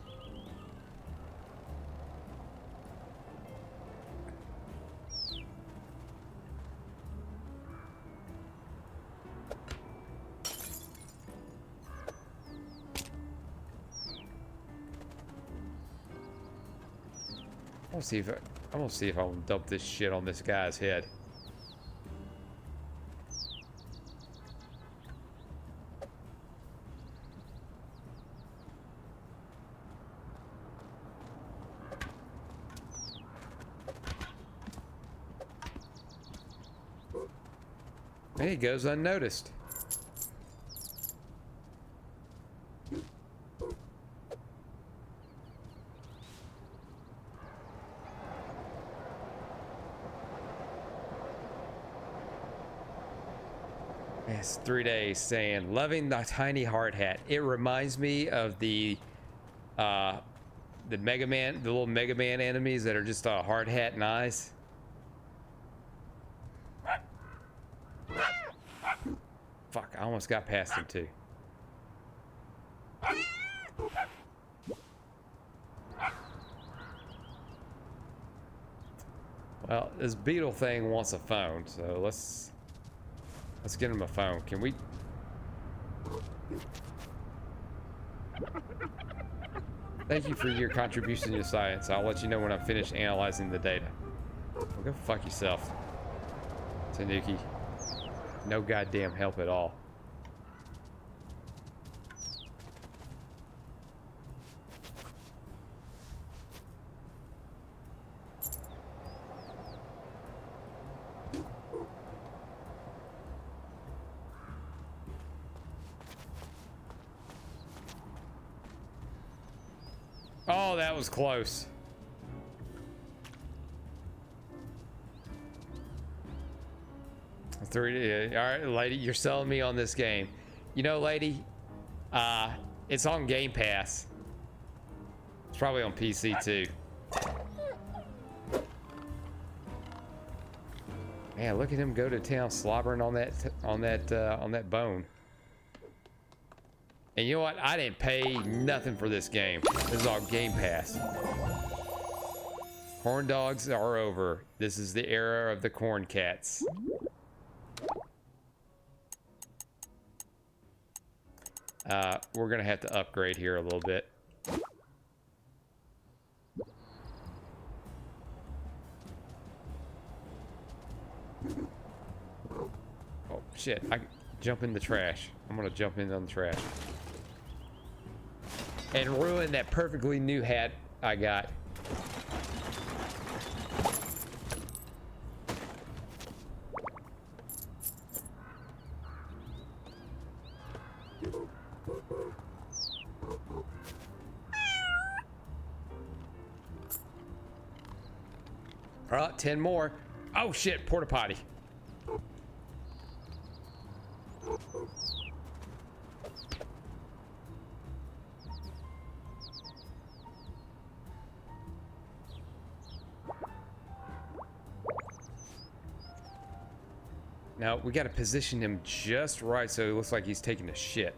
gonna see if I'm gonna see if I can dump this shit on this guy's head. Hey, he goes unnoticed. Yes, 3 days saying, loving the tiny hard hat. It reminds me of the Mega Man, the little Mega Man enemies that are just a hard hat and eyes. Fuck, I almost got past him too. Well, this beetle thing wants a phone, so let's get him a phone. Can we? Thank you for your contribution to science. I'll let you know when I'm finished analyzing the data. Well, go fuck yourself, Tanuki. No goddamn help at all. Oh, that was close. All right, lady, you're selling me on this game. You know, lady, it's on Game Pass. It's probably on PC too. Man, look at him go to town slobbering on that bone. And you know what? I didn't pay nothing for this game. This is all Game Pass. Corn dogs are over. This is the era of the corn cats. We're gonna have to upgrade here a little bit. Oh shit, I jump in the trash. I'm gonna jump in on the trash. And ruin that perfectly new hat I got. All right, 10 more. Oh shit, porta potty. Now we got to position him just right so it looks like he's taking a shit.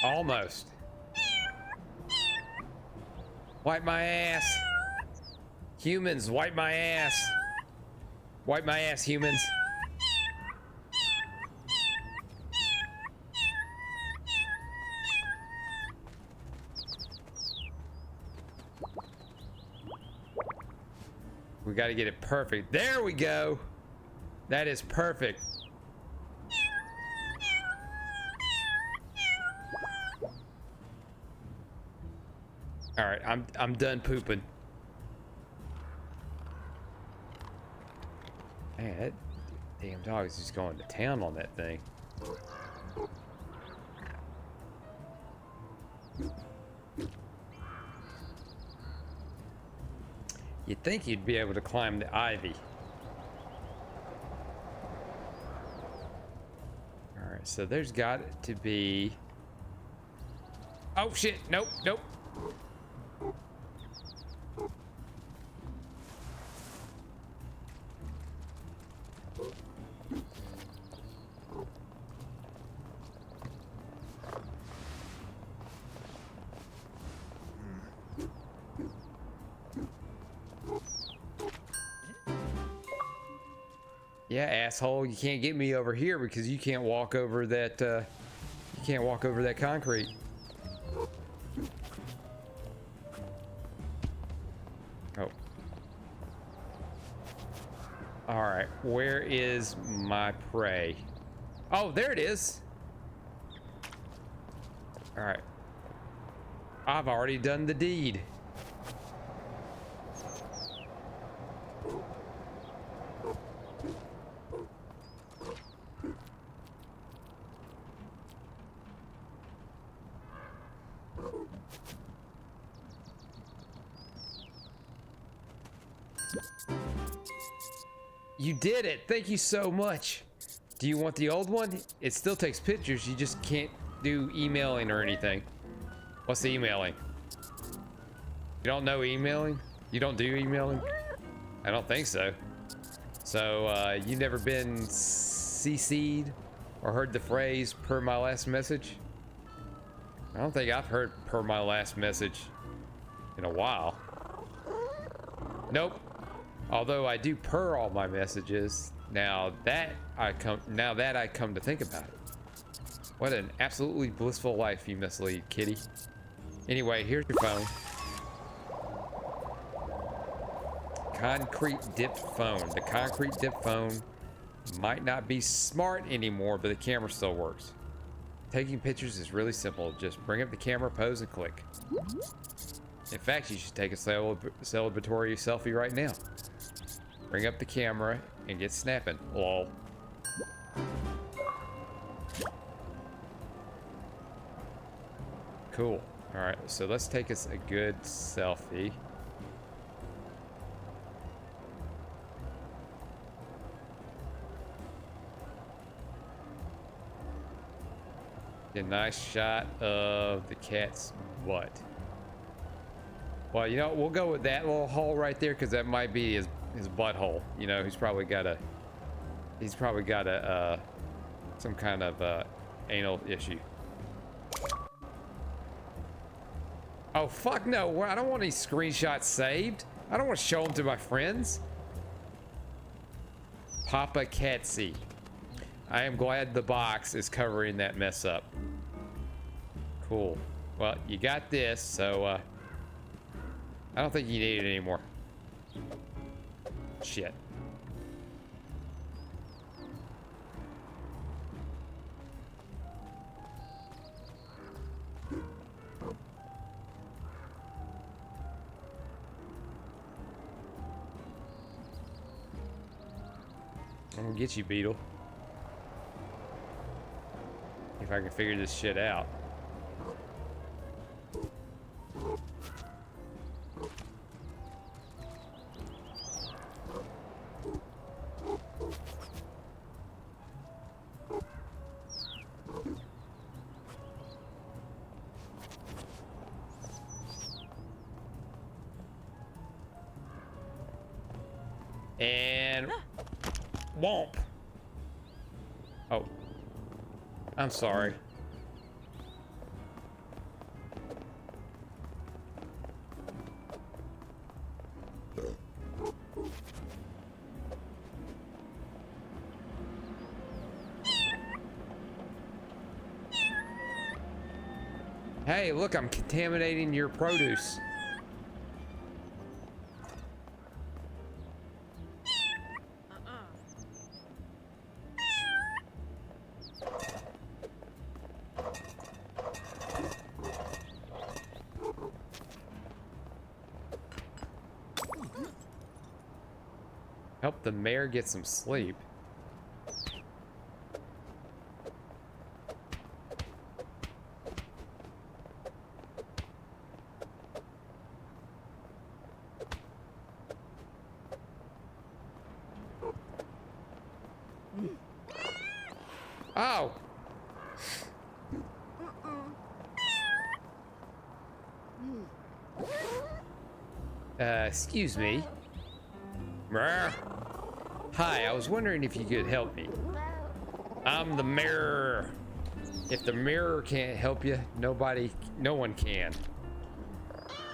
Almost. Wipe my ass. Humans, wipe my ass. Wipe my ass, humans. We got to get it perfect. There we go. That is perfect. All right, I'm done pooping. Man, that damn dog is just going to town on that thing. You'd think you'd be able to climb the ivy. All right, so there's got to be... Oh shit, nope, nope. Yeah, asshole, you can't get me over here because you can't walk over that, you can't walk over that concrete. Oh. Alright, where is my prey? Oh, there it is! Alright. I've already done the deed. You did it! Thank you so much! Do you want the old one? It still takes pictures, you just can't do emailing or anything. What's the emailing? You don't know emailing? You don't do emailing? I don't think so. So, you never been CC'd or heard the phrase per my last message? I don't think I've heard per my last message in a while. Nope. Although I do per all my messages. Now that I come to think about it. What an absolutely blissful life you must lead, kitty. Anyway, here's your phone. Concrete dipped phone. The concrete dipped phone might not be smart anymore, but the camera still works. Taking pictures is really simple. Just bring up the camera, pose, and click. In fact, you should take a celebratory selfie right now. Bring up the camera and get snapping. Lol. Cool. All right, so let's take us a good selfie. A nice shot of the cat's butt. Well, you know, we'll go with that little hole right there because that might be his butthole. You know, he's probably got a some kind of anal issue. Oh fuck no! I don't want any screenshots saved. I don't want to show them to my friends. Papa Catsy. I am glad the box is covering that mess up. Cool. Well, you got this, so I don't think you need it anymore. Shit. I'm gonna get you, Beetle. If I can figure this shit out. And womp. Oh, I'm sorry. Hey, look, I'm contaminating your produce. Help the mayor get some sleep. Oh! Excuse me. Hi, I was wondering if you could help me. I'm the mirror. If the mirror can't help you, no one can.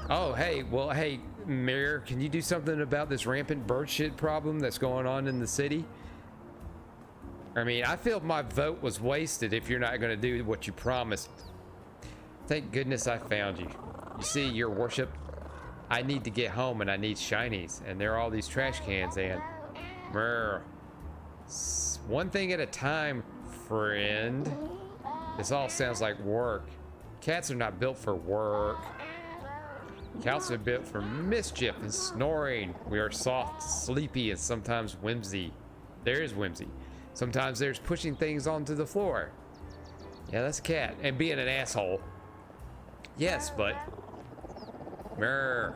Oh, hey, well, hey, mirror, can you do something about this rampant bird shit problem that's going on in the city? I mean, I feel my vote was wasted if you're not going to do what you promised. Thank goodness I found you. You see, your worship, I need to get home and I need shinies. And there are all these trash cans and... Brr. One thing at a time, friend. This all sounds like work. Cats are not built for work. Cats are built for mischief and snoring. We are soft, sleepy, and sometimes whimsy. There is whimsy. Sometimes there's pushing things onto the floor. Yeah, that's a cat. And being an asshole. Yes, but... Brr.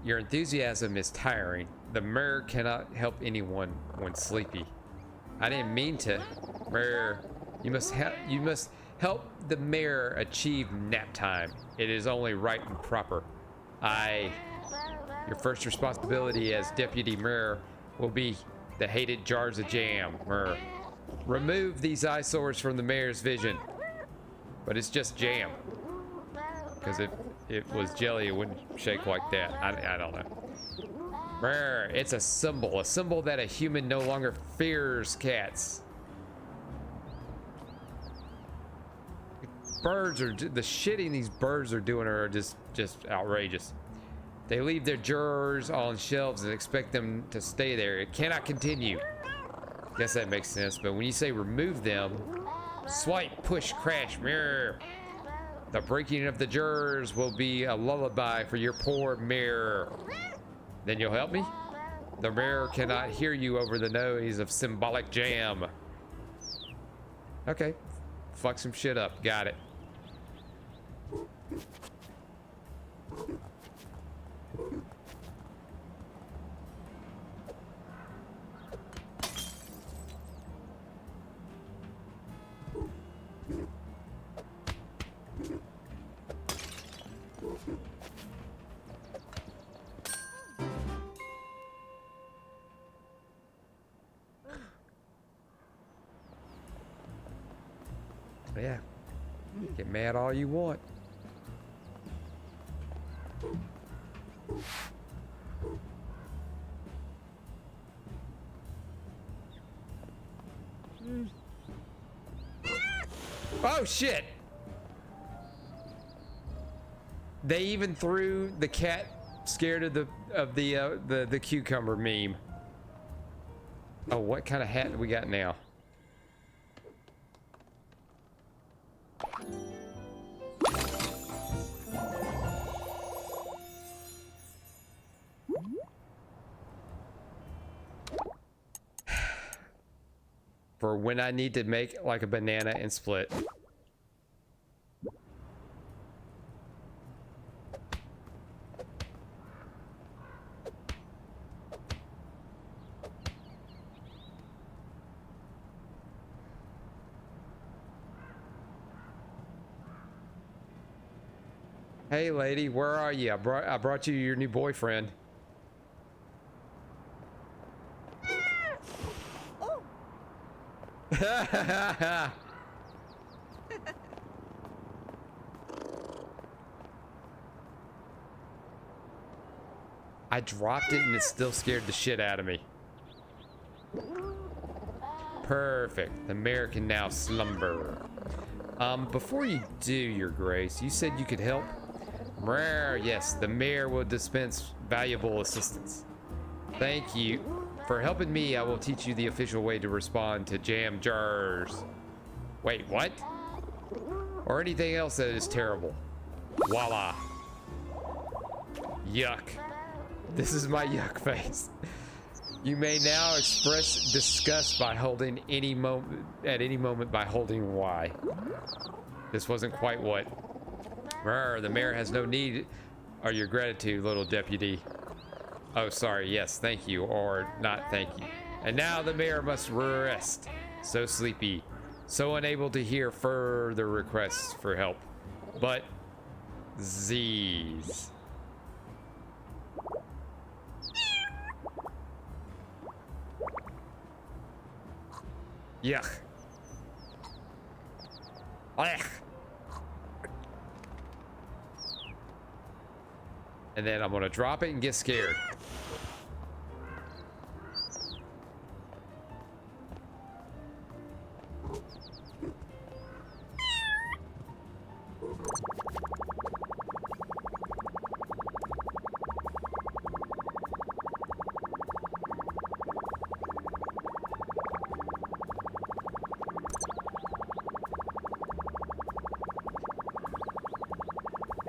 Your enthusiasm is tiring. The mirror cannot help anyone when sleepy. I didn't mean to. Brr. You must help the mirror achieve nap time. It is only right and proper. Your first responsibility as deputy mirror will be the hated jars of jam. Brr. Remove these eyesores from the mayor's vision. But it's just jam. Because if it was jelly, it wouldn't shake like that. I don't know. Brr, it's a symbol that a human no longer fears cats. Birds are, the shitting these birds are doing are just outrageous. They leave their jars on shelves and expect them to stay there. It cannot continue. Guess that makes sense, but when you say remove them, swipe, push, crash, mirror. The breaking of the jars will be a lullaby for your poor mirror. Then you'll help me? The mirror cannot hear you over the noise of symbolic jam. Okay. Fuck some shit up. Got it. Yeah. Get mad all you want. Oh shit! They even threw the cat scared of the cucumber meme. Oh, what kind of hat do we got now? For when I need to make like a banana and split. Hey lady, where are you? I brought you your new boyfriend. I dropped it and it still scared the shit out of me. Perfect. The mayor can now slumber. Before you do, Your Grace, you said you could help? Yes, the mayor will dispense valuable assistance. Thank you. For helping me, I will teach you the official way to respond to jam jars. Wait, what? Or anything else that is terrible. Voila. Yuck. This is my yuck face. You may now express disgust by holding at any moment by holding Y. This wasn't quite what. The mayor has no need of your gratitude, little deputy. Oh, sorry. Yes, thank you, or not thank you. And now the mayor must rest. So sleepy, so unable to hear further requests for help. But Z's. Yuck. Ugh. And then I'm gonna drop it and get scared.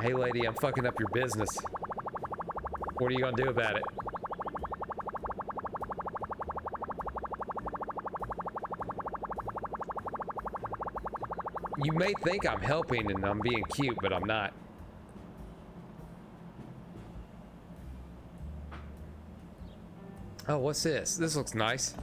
Hey lady, I'm fucking up your business. What are you gonna do about it? You may think I'm helping and I'm being cute, but I'm not. Oh, what's this? This looks nice.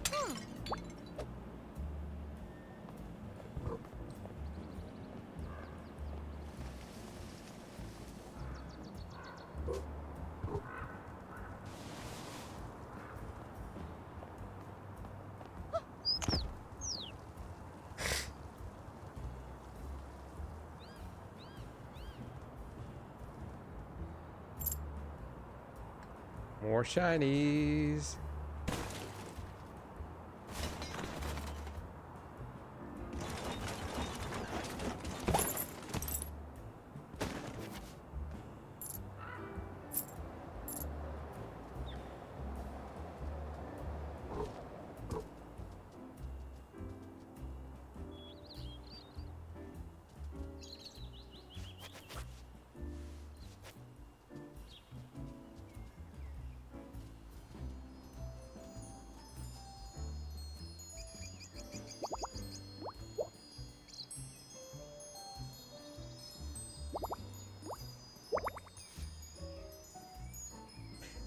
More shinies.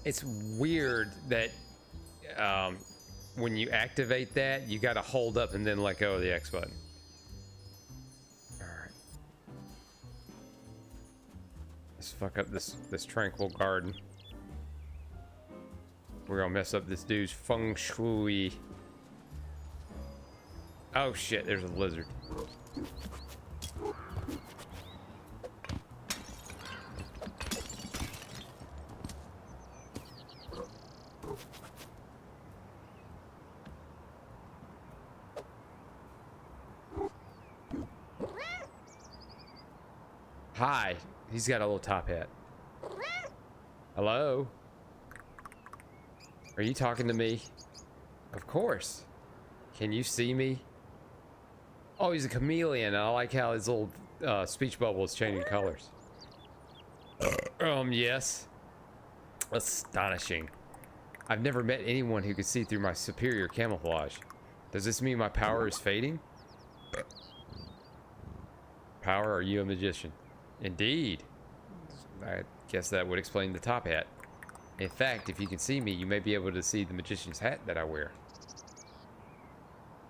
It's weird that when you activate that, you got to hold up and then let go of the X button. All right. Let's fuck up this tranquil garden. We're gonna mess up this dude's feng shui. Oh shit, there's a lizard. Hi. He's got a little top hat. Hello? Are you talking to me? Of course. Can you see me? Oh, he's a chameleon. I like how his little speech bubble is changing colors. Yes. Astonishing. I've never met anyone who could see through my superior camouflage. Does this mean my power is fading? Power, are you a magician? Indeed. I guess that would explain the top hat. In fact, if you can see me, you may be able to see the magician's hat that I wear.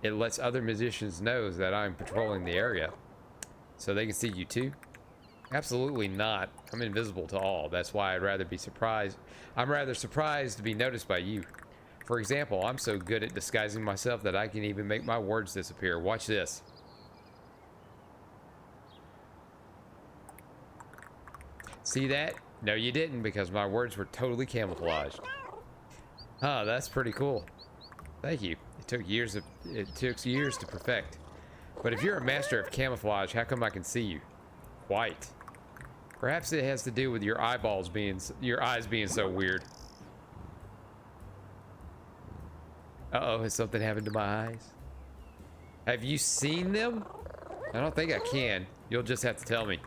It lets other magicians know that I'm patrolling the area. So they can see you too? Absolutely not. I'm invisible to all. That's why I'd rather be surprised. I'm rather surprised to be noticed by you. For example, I'm so good at disguising myself that I can even make my words disappear. Watch this. See that? No, you didn't, because my words were totally camouflaged. Huh, that's pretty cool. Thank you. It took years to perfect. But if you're a master of camouflage, how come I can see you? Quite. Perhaps it has to do with your eyes being so weird. Uh-oh, has something happened to my eyes? Have you seen them? I don't think I can. You'll just have to tell me.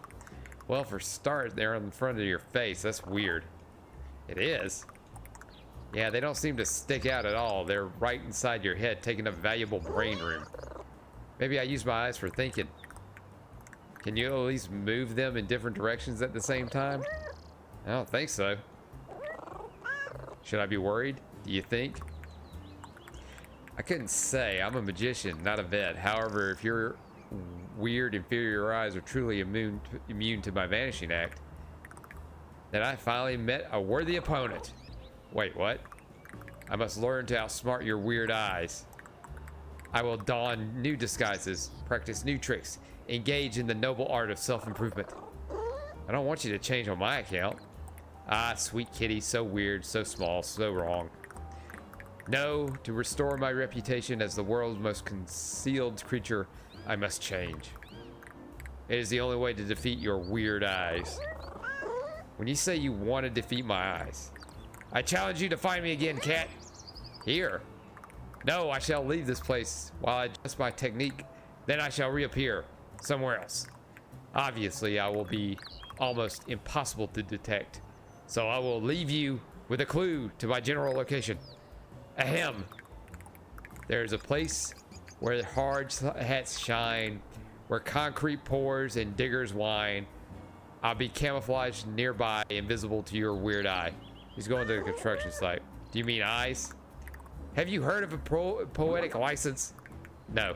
Well, for start, they're in front of your face. That's weird. It is? Yeah, they don't seem to stick out at all. They're right inside your head, taking up valuable brain room. Maybe I use my eyes for thinking. Can you at least move them in different directions at the same time? I don't think so. Should I be worried? Do you think? I couldn't say. I'm a magician, not a vet. However, if your weird inferior eyes are truly immune to my vanishing act, then I finally met a worthy opponent. Wait, what? I must learn to outsmart your weird eyes. I will don new disguises, practice new tricks, engage in the noble art of self-improvement. I don't want you to change on my account. Ah, sweet kitty, so weird, so small, so wrong. No, to restore my reputation as the world's most concealed creature, I must change. It is the only way to defeat your weird eyes. When you say you want to defeat my eyes, I challenge you to find me again, cat. Here. No, I shall leave this place while I adjust my technique. Then I shall reappear somewhere else. Obviously, I will be almost impossible to detect. So I will leave you with a clue to my general location. Ahem. There's a place where hard hats shine, where concrete pours and diggers whine. I'll be camouflaged nearby, invisible to your weird eye. He's going to the construction site. Do you mean eyes? Have you heard of a poetic license? No.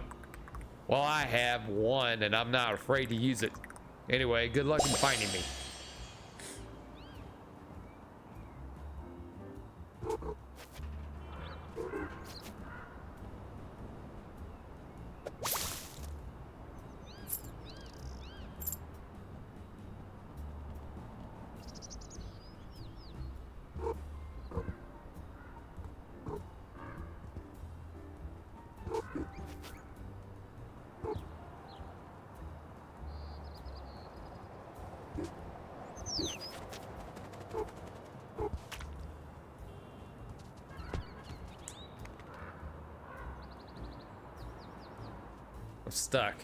Well, I have one, and I'm not afraid to use it. Anyway, good luck in finding me. I'm stuck.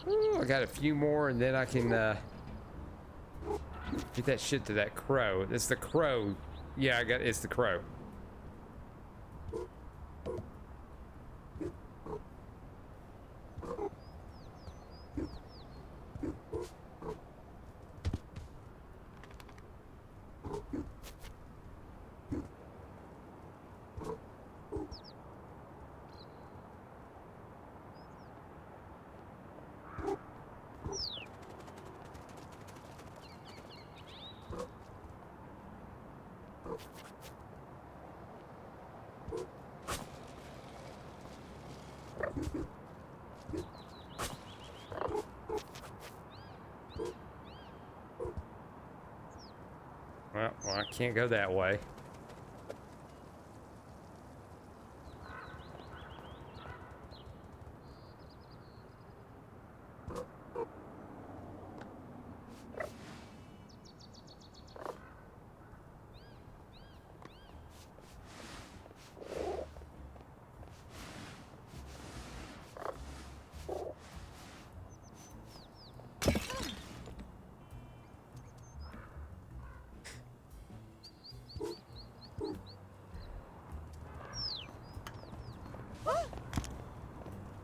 Ooh, I got a few more, and then I can get that shit to that crow. It's the crow. Yeah, it's the crow. Well, I can't go that way.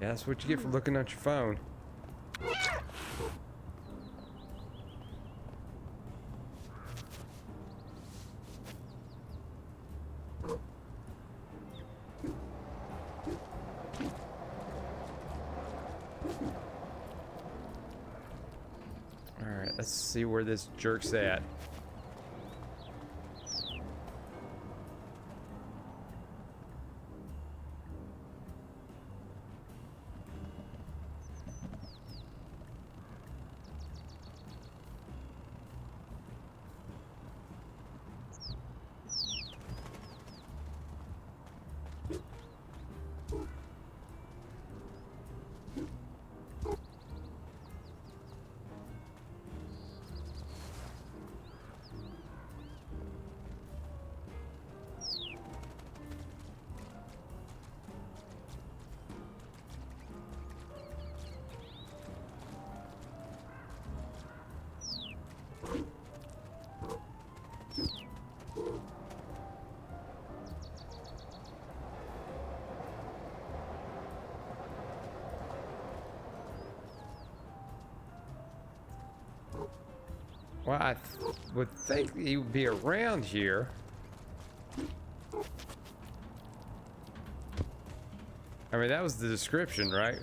Yeah, that's what you get for looking at your phone. Alright, let's see where this jerk's at. Well, I would think he would be around here. I mean, that was the description, right?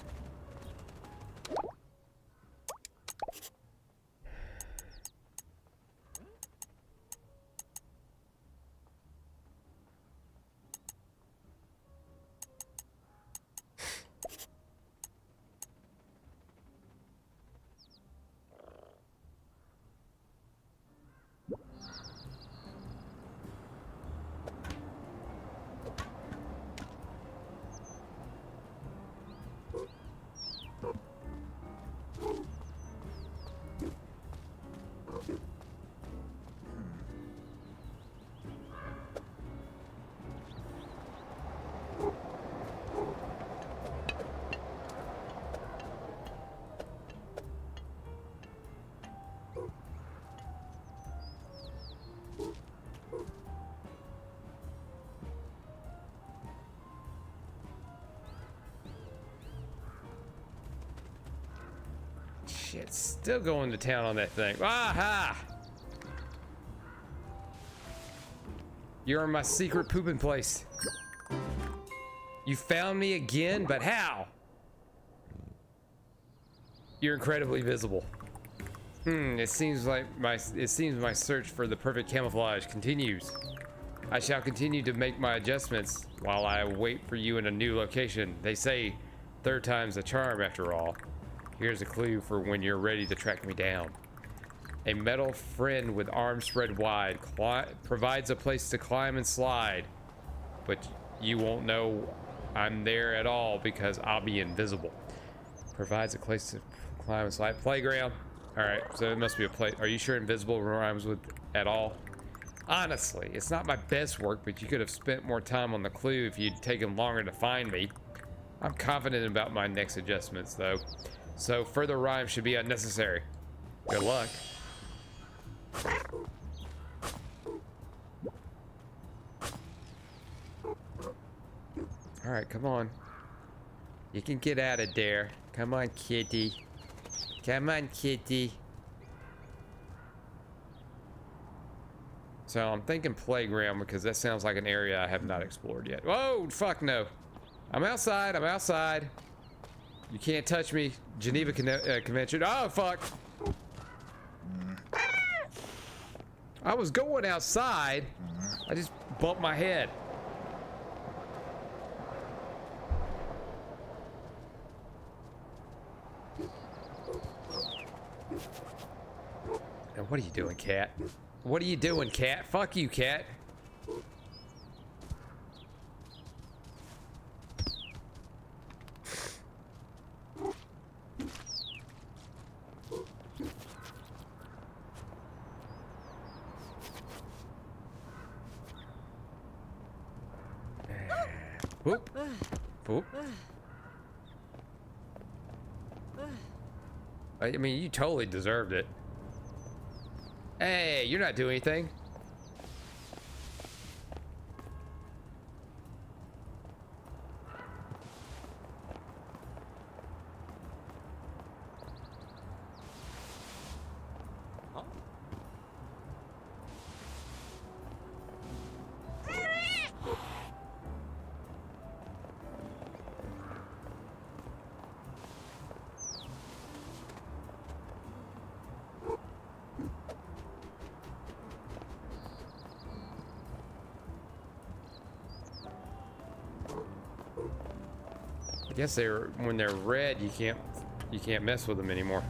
Shit, still going to town on that thing. Aha! You're in my secret pooping place. You found me again, but how? You're incredibly visible. It seems my search for the perfect camouflage continues. I shall continue to make my adjustments while I wait for you in a new location. They say third time's a charm after all. Here's a clue for when you're ready to track me down. A metal friend with arms spread wide provides a place to climb and slide, but you won't know I'm there at all because I'll be invisible. Provides a place to climb and slide. Playground. All right, so it must be a place. Are you sure invisible rhymes with at all? Honestly, it's not my best work, but you could have spent more time on the clue if you'd taken longer to find me. I'm confident about my next adjustments, though, so further rhymes should be unnecessary. Good luck. All right, come on. You can get out of there. Come on, kitty. Come on, kitty. So I'm thinking playground because that sounds like an area I have not explored yet. Whoa, fuck no. I'm outside, I'm outside. You can't touch me. Geneva Convention. Oh, fuck. I was going outside. I just bumped my head. Now, what are you doing, cat? What are you doing, cat? Fuck you, cat. Whoop. Whoop. I mean, you totally deserved it. Hey, you're not doing anything. I guess when they're red, you can't mess with them anymore.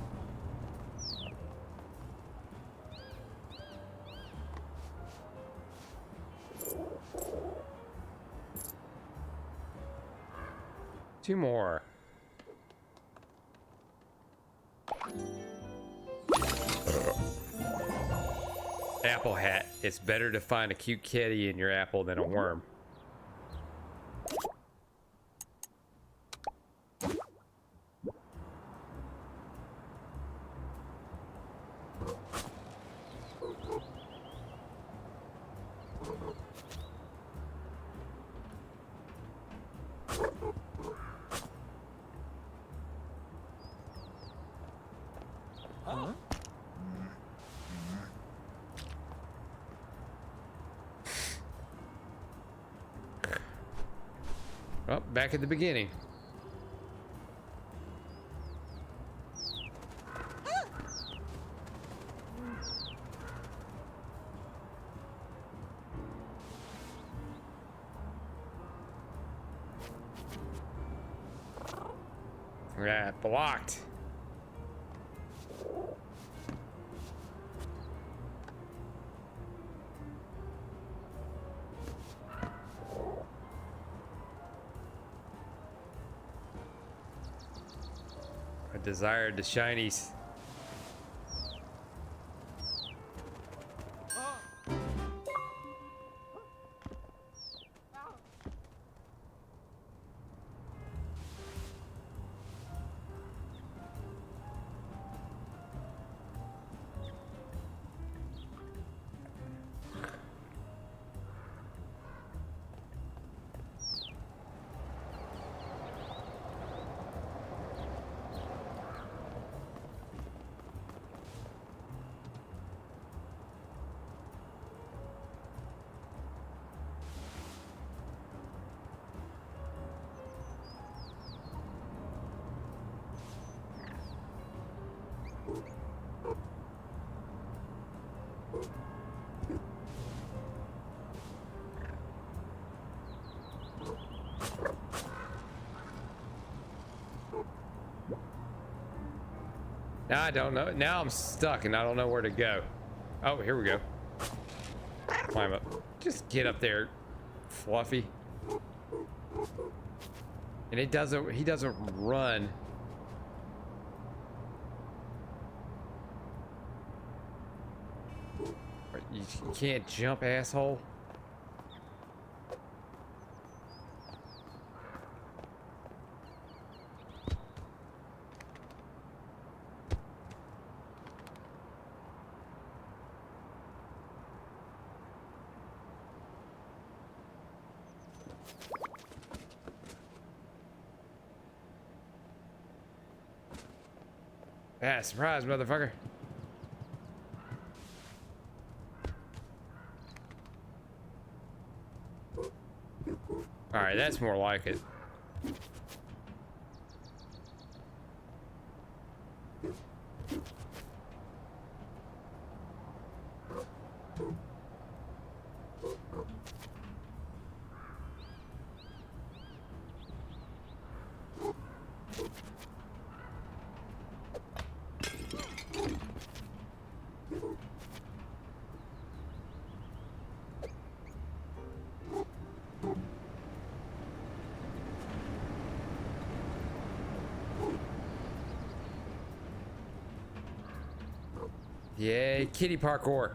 Two more. Apple hat. It's better to find a cute kitty in your apple than a worm. Well, back at the beginning. Yeah, blocked. I desired the shinies. Now I don't know. Now I'm stuck and I don't know where to go. Oh, here we go. Climb up. Just get up there, Fluffy. And he doesn't run. You can't jump, asshole. Ah, surprise, motherfucker. Alright, that's more like it. Yay, kitty parkour.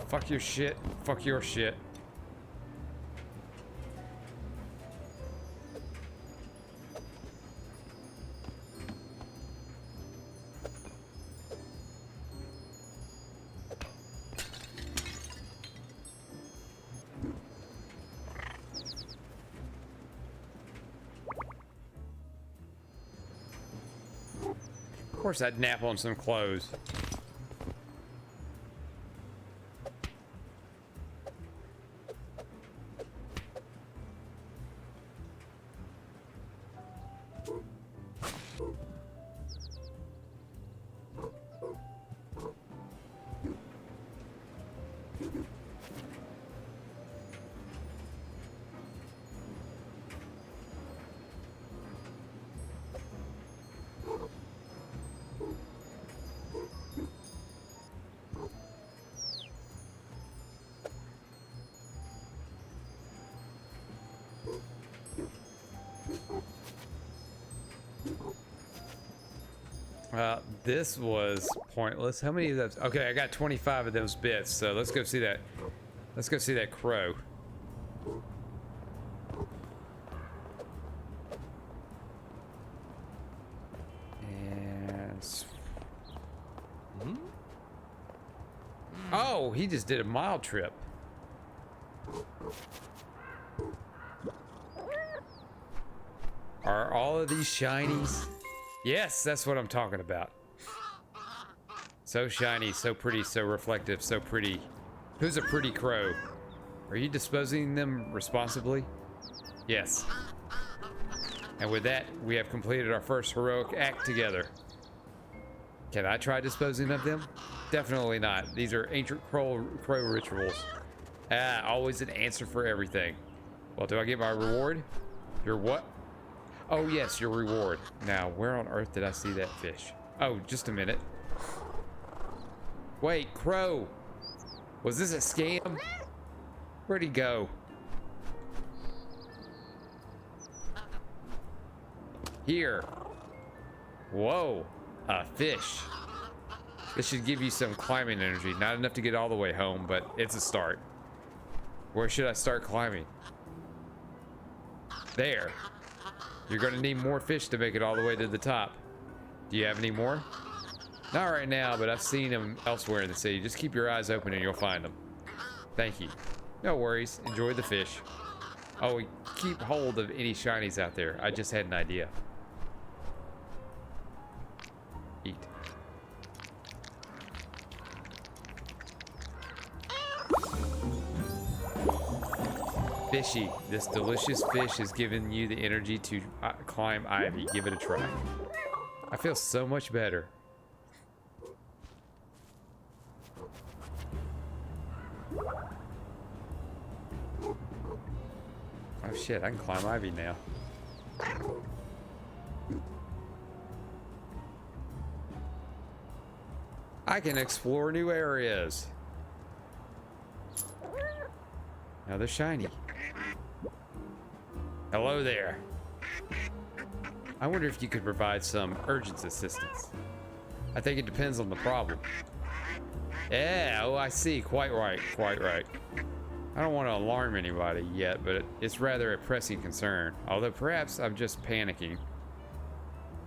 Fuck your shit. Fuck your shit. Of course I'd nap on some clothes. This was pointless. How many of those? Okay, I got 25 of those bits, so let's go see that. Let's go see that crow. And... Oh, he just did a mile trip. Are all of these shinies? Yes, that's what I'm talking about. So shiny, so pretty, so reflective, so pretty. Who's a pretty crow? Are you disposing them responsibly? Yes. And with that, we have completed our first heroic act together. Can I try disposing of them? Definitely not. These are ancient crow rituals. Always an answer for everything. Well, do I get my reward? Your what? Oh yes, your reward. Now, where on earth did I see that fish? Oh, just a minute. Wait, crow. Was this a scam? Where'd he go? Here. Whoa, a fish. This should give you some climbing energy. Not enough to get all the way home, but it's a start. Where should I start climbing? There. You're gonna need more fish to make it all the way to the top. Do you have any more? Not right now, but I've seen them elsewhere in the city. Just keep your eyes open and you'll find them. Thank you. No worries. Enjoy the fish. Oh, keep hold of any shinies out there. I just had an idea. Eat. Fishy. This delicious fish has given you the energy to climb Ivy. Give it a try. I feel so much better. Oh shit, I can climb Ivy now. I can explore new areas. Now they're shiny. Hello there. I wonder if you could provide some urgent assistance. I think it depends on the problem. Yeah, oh, I see. Quite right, quite right. I don't want to alarm anybody yet, but it's rather a pressing concern. Although perhaps I'm just panicking.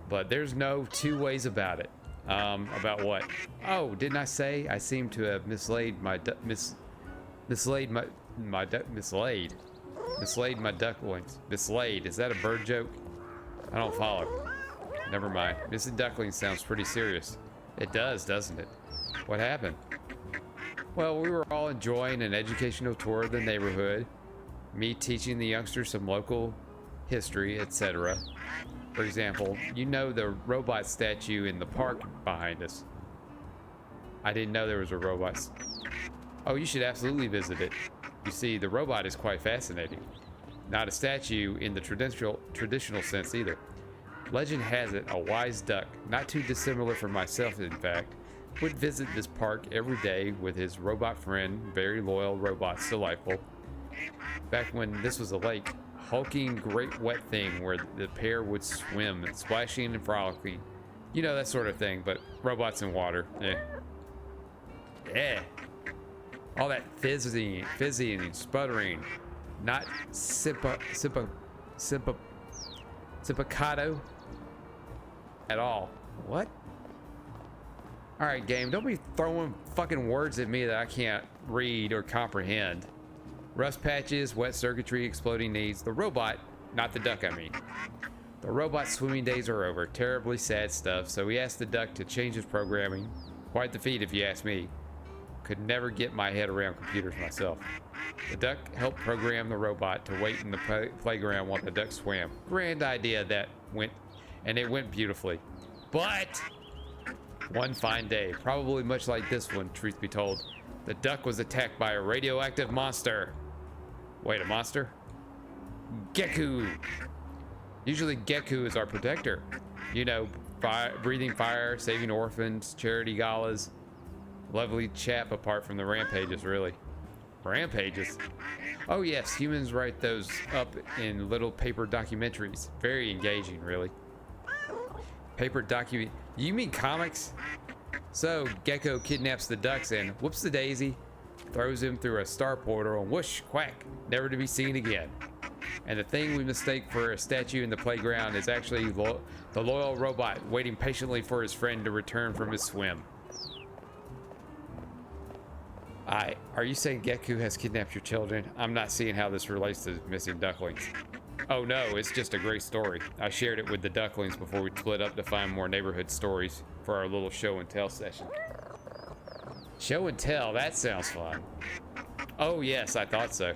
But there's no two ways about it. About what? Oh, didn't I say I seem to have mislaid my ducklings? Mislaid. Is that a bird joke? I don't follow. Never mind. Missing ducklings sounds pretty serious. It does, doesn't it? What happened? Well, we were all enjoying an educational tour of the neighborhood. Me teaching the youngsters some local history, etc. For example, you know the robot statue in the park behind us. I didn't know there was a robot. Oh, you should absolutely visit it. You see, the robot is quite fascinating. Not a statue in the traditional sense either. Legend has it a wise duck, not too dissimilar from myself in fact, would visit this park every day with his robot friend, very loyal robots, delightful. Back when this was a lake, hulking great wet thing where the pair would swim, splashing and frolicking. You know, that sort of thing, but robots in water, eh. Yeah. All that fizzing and sputtering. Not sippicado at all. What? Alright, game, don't be throwing fucking words at me that I can't read or comprehend. Rust patches, wet circuitry, exploding needs. The robot, not the duck, I mean. The robot's swimming days are over. Terribly sad stuff, so we asked the duck to change his programming. Quite the feat, if you ask me. Could never get my head around computers myself. The duck helped program the robot to wait in the playground while the duck swam. Grand idea that went, and it went beautifully. But one fine day, probably much like this one, truth be told, the duck was attacked by a radioactive monster. Wait, a monster? Geku. Usually Geku is our protector. You know, breathing fire, saving orphans, charity galas. Lovely chap apart from the rampages, really. Rampages? Oh yes, humans write those up in little paper documentaries. Very engaging, really. paper docu. You mean comics? So Gecko kidnaps the ducks and whoops the daisy, throws him through a star portal and whoosh, quack, never to be seen again. And the thing we mistake for a statue in the playground is actually the loyal robot waiting patiently for his friend to return from his swim. Are you saying Gecko has kidnapped your children? I'm not seeing how this relates to missing ducklings. Oh no, it's just a great story. I shared it with the ducklings before we split up to find more neighborhood stories for our little show and tell session. Show and tell, that sounds fun. Oh yes, I thought so.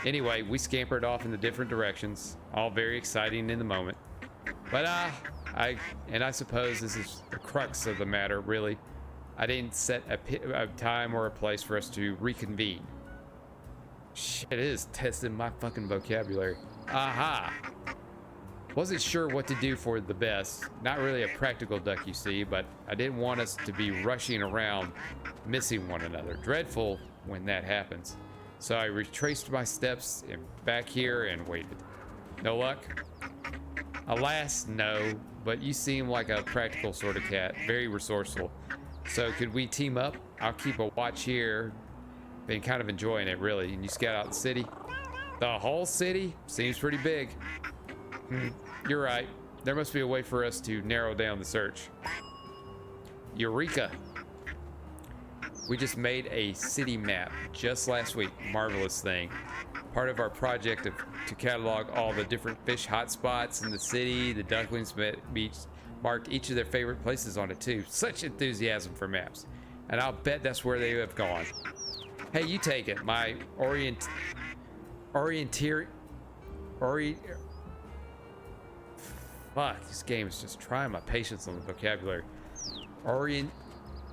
Anyway, we scampered off in the different directions, all very exciting in the moment. But I suppose this is the crux of the matter, really. I didn't set a time or a place for us to reconvene. Shit, it is testing my fucking vocabulary. Aha! Wasn't sure what to do for the best. Not really a practical duck, you see, but I didn't want us to be rushing around, missing one another. Dreadful when that happens. So I retraced my steps and back here and waited. No luck? Alas, no, but you seem like a practical sort of cat, very resourceful. So could we team up? I'll keep a watch here. Been kind of enjoying it, really. And you scout out the city? The whole city? Seems pretty big. You're right. There must be a way for us to narrow down the search. Eureka! We just made a city map just last week. Marvelous thing. Part of our project to catalog all the different fish hotspots in the city. The ducklings marked each of their favorite places on it too. Such enthusiasm for maps. And I'll bet that's where they have gone. Hey, you take it. My fuck, this game is just trying my patience on the vocabulary.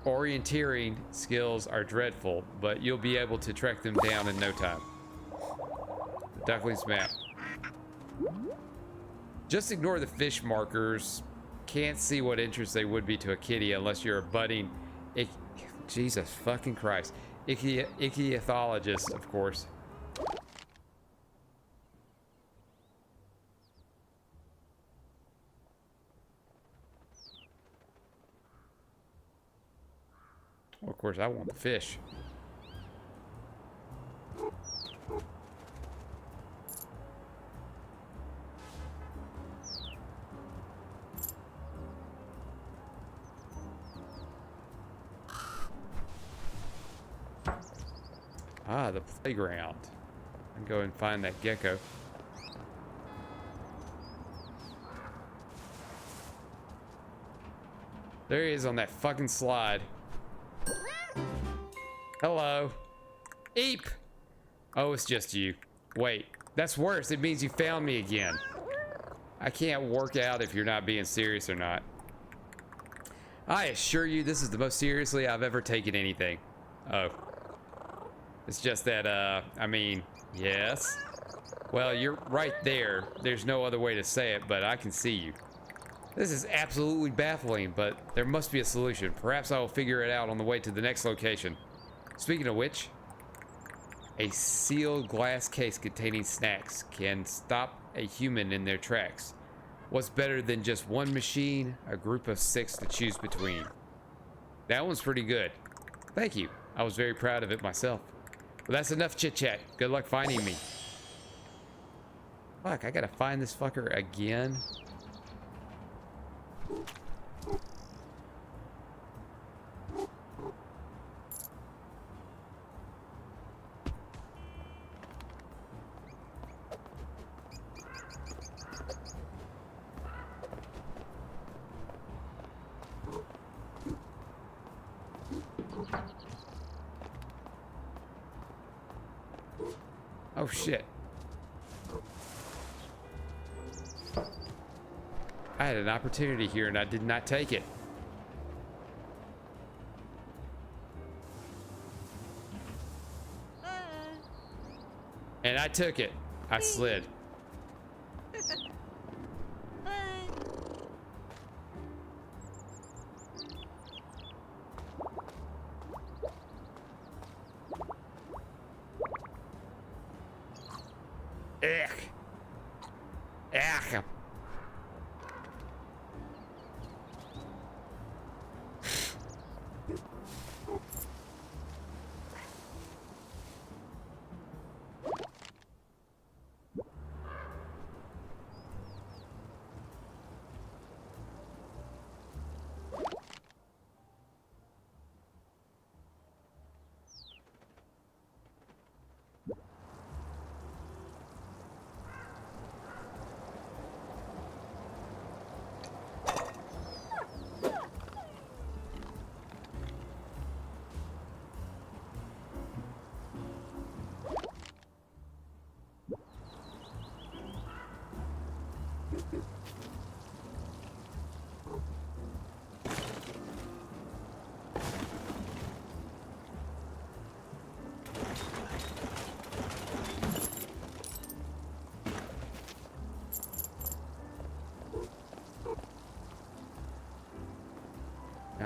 Orienteering skills are dreadful, but you'll be able to track them down in no time. The ducklings map. Just ignore the fish markers. Can't see what interest they would be to a kitty unless you're a budding Jesus fucking Christ. Ichthyologist, of course. Well, of course, I want the fish. Ah, the playground. I can go and find that gecko. There he is on that fucking slide. Hello. Eep! Oh, it's just you. Wait, that's worse. It means you found me again. I can't work out if you're not being serious or not. I assure you, this is the most seriously I've ever taken anything. Oh. It's just that, I mean, yes. Well, you're right there. There's no other way to say it, but I can see you. This is absolutely baffling, but there must be a solution. Perhaps I will figure it out on the way to the next location. Speaking of which, a sealed glass case containing snacks can stop a human in their tracks. What's better than just one machine, a group of 6 to choose between? That one's pretty good. Thank you. I was very proud of it myself. Well, that's enough chit-chat. Good luck finding me. Fuck, I gotta find this fucker again. Oh shit. I had an opportunity here and I did not take it. And I took it. I slid.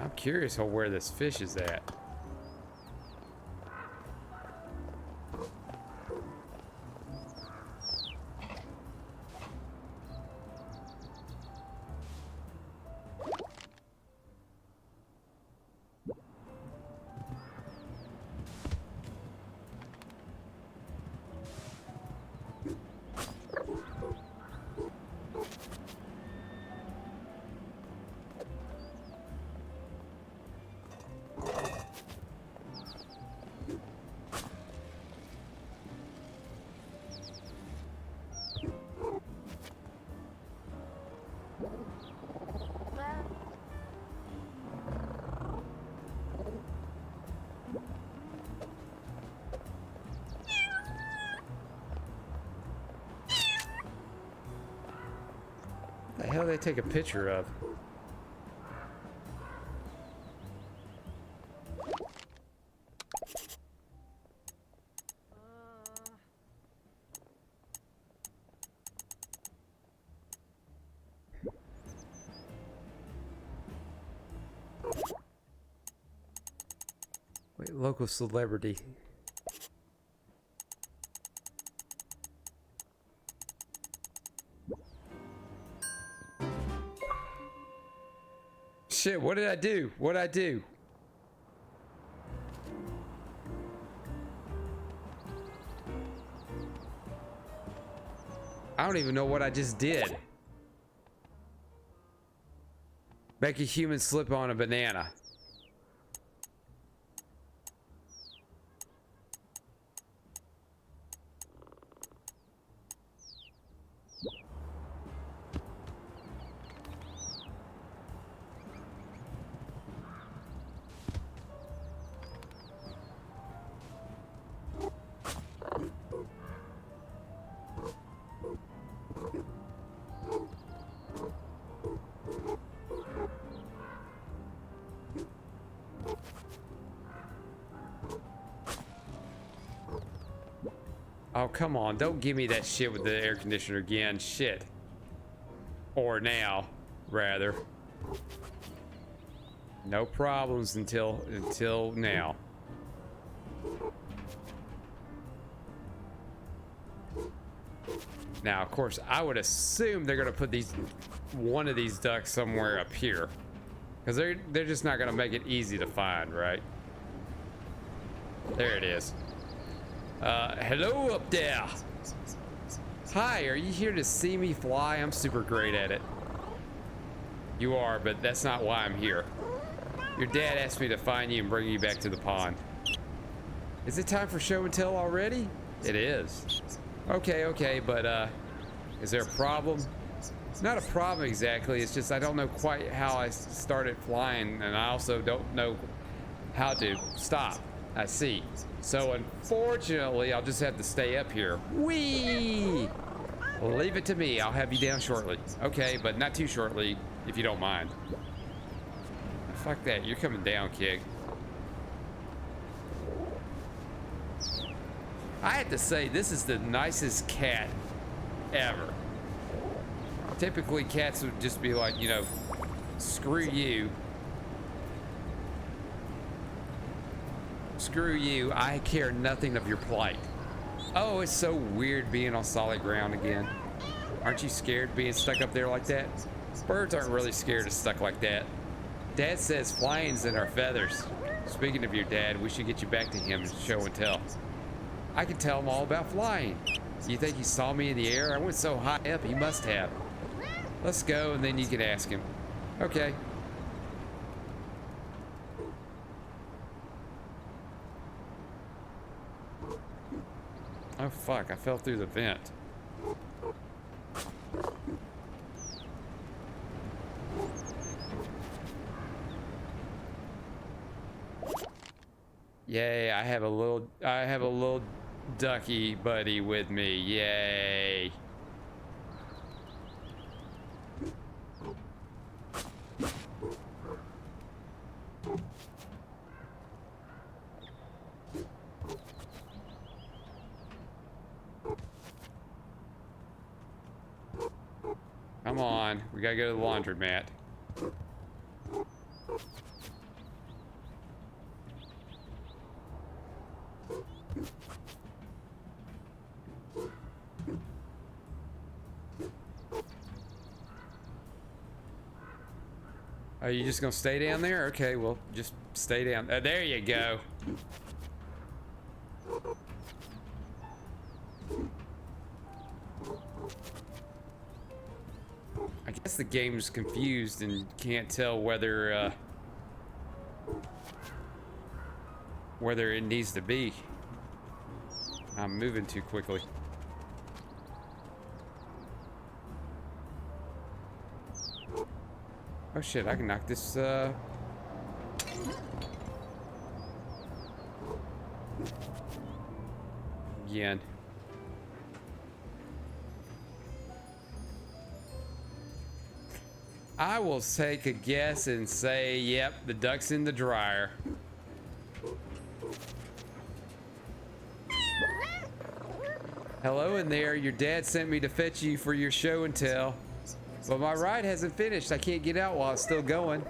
I'm curious on where this fish is at. The hell they take a picture of? Wait, local celebrity. Shit, what did I do? What did I do? I don't even know what I just did. Make a human slip on a banana. Oh, come on. Don't give me that shit with the air conditioner again. Shit. Or now, rather. No problems until now. Now, of course, I would assume they're gonna put one of these ducks somewhere up here, because they're just not gonna make it easy to find, right? There it is. Hello up there. Hi, are you here to see me fly? I'm super great at it. You are, but that's not why I'm here. Your dad asked me to find you and bring you back to the pond. Is it time for show and tell already? It is. Okay, but is there a problem? It's not a problem exactly, it's just I don't know quite how I started flying, and I also don't know how to stop. I see. So unfortunately, I'll just have to stay up here. Whee! Leave it to me, I'll have you down shortly. Okay, but not too shortly, if you don't mind. Fuck that, you're coming down, kid. I have to say, this is the nicest cat ever. Typically, cats would just be like, you know, screw you. Screw you, I care nothing of your plight. Oh, it's so weird being on solid ground again. Aren't you scared being stuck up there like that? Birds aren't really scared of stuck like that. Dad says flying's in our feathers. Speaking of your dad, we should get you back to him and show and tell. I can tell him all about flying. You think he saw me in the air? I went so high up, he must have. Let's go and then you can ask him. Okay. Oh fuck, I fell through the vent. Yay, I have a little ducky buddy with me. Yay. Come on, we gotta go to the laundromat. Are you just gonna stay down there? Okay, well, just stay down. There you go. I guess the game's confused and can't tell whether it needs to be. I'm moving too quickly. Oh shit, I can knock this again. I will take a guess and say, yep, the duck's in the dryer. Hello in there. Your dad sent me to fetch you for your show and tell. But my ride hasn't finished. I can't get out while it's still going.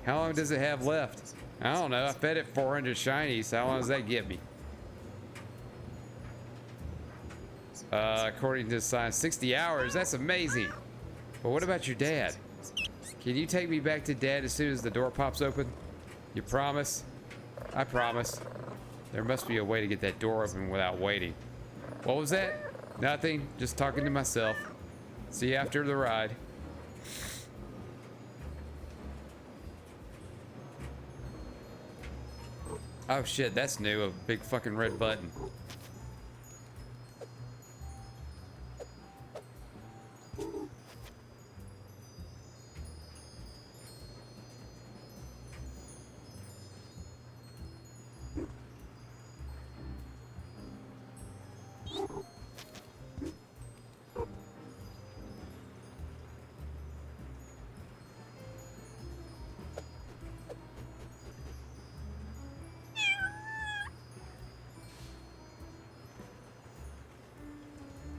How long does it have left? I don't know. I fed it 400 shinies. How long does that get me? According to the sign, 60 hours. That's amazing. But what about your dad? Can you take me back to Dad as soon as the door pops open? You promise? I promise. There must be a way to get that door open without waiting. What was that? Nothing. Just talking to myself. See you after the ride. Oh shit, that's new. A big fucking red button.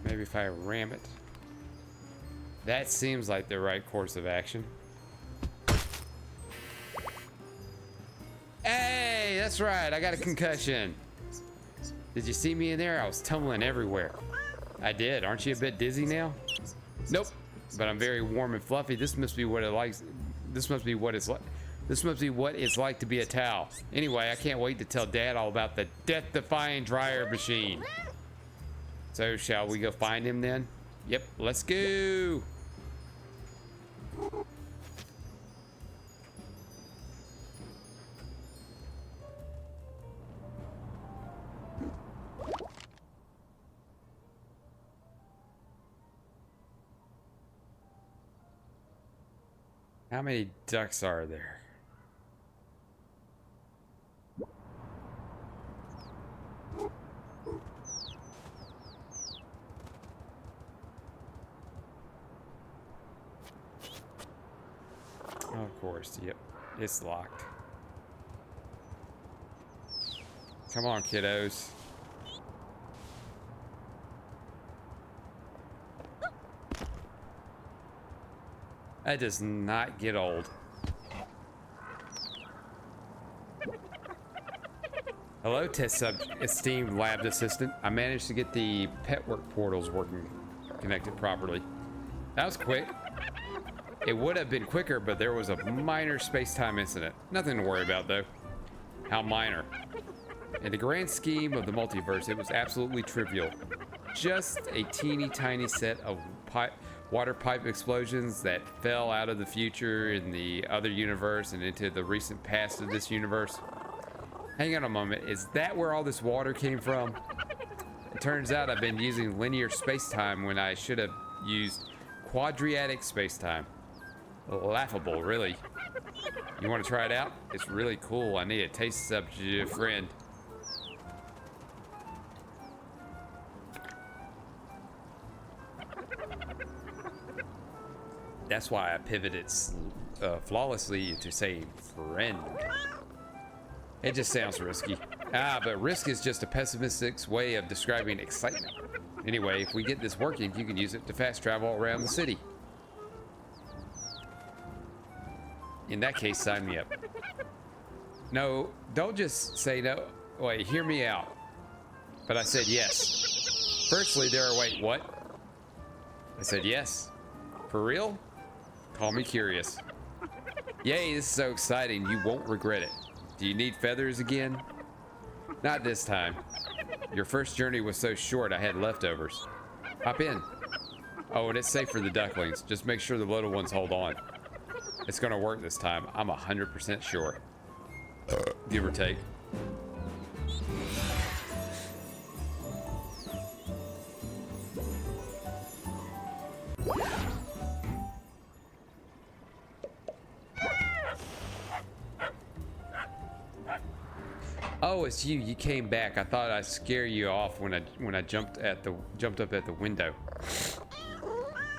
Maybe if I ram it. That seems like the right course of action. Hey, that's right. I got a concussion. Did you see me in there? I was tumbling everywhere. I did. Aren't you a bit dizzy now? Nope. But I'm very warm and fluffy. This must be what it likes. This must be what it's like. This must be what it's like to be a towel. Anyway, I can't wait to tell Dad all about the death-defying dryer machine. So, shall we go find him then? Yep, let's go. How many ducks are there? Of course, yep. It's locked. Come on, kiddos. That does not get old. Hello, test sub esteemed lab assistant. I managed to get the pet work portals working, connected properly. That was quick. It would have been quicker, but there was a minor space-time incident. Nothing to worry about, though. How minor? In the grand scheme of the multiverse, it was absolutely trivial. Just a teeny tiny set of water pipe explosions that fell out of the future in the other universe and into the recent past of this universe. Hang on a moment, is that where all this water came from? It turns out I've been using linear space-time when I should have used quadratic space-time. Laughable, really. You want to try it out? It's really cool. I need a taste subject friend. That's why I pivoted flawlessly to say friend. It just sounds risky. But risk is just a pessimistic way of describing excitement. Anyway, if we get this working, you can use it to fast travel around the city. In that case, sign me up. No, don't just say no. Wait, hear me out. But I said yes. Firstly, wait, what? I said yes. For real? Call me curious. Yay, this is so exciting. You won't regret it. Do you need feathers again? Not this time. Your first journey was so short, I had leftovers. Hop in. Oh, and it's safe for the ducklings. Just make sure the little ones hold on. It's gonna work this time. I'm 100% sure. Give or take. Oh, it's you. You came back. I thought I'd scare you off when I jumped up at the window.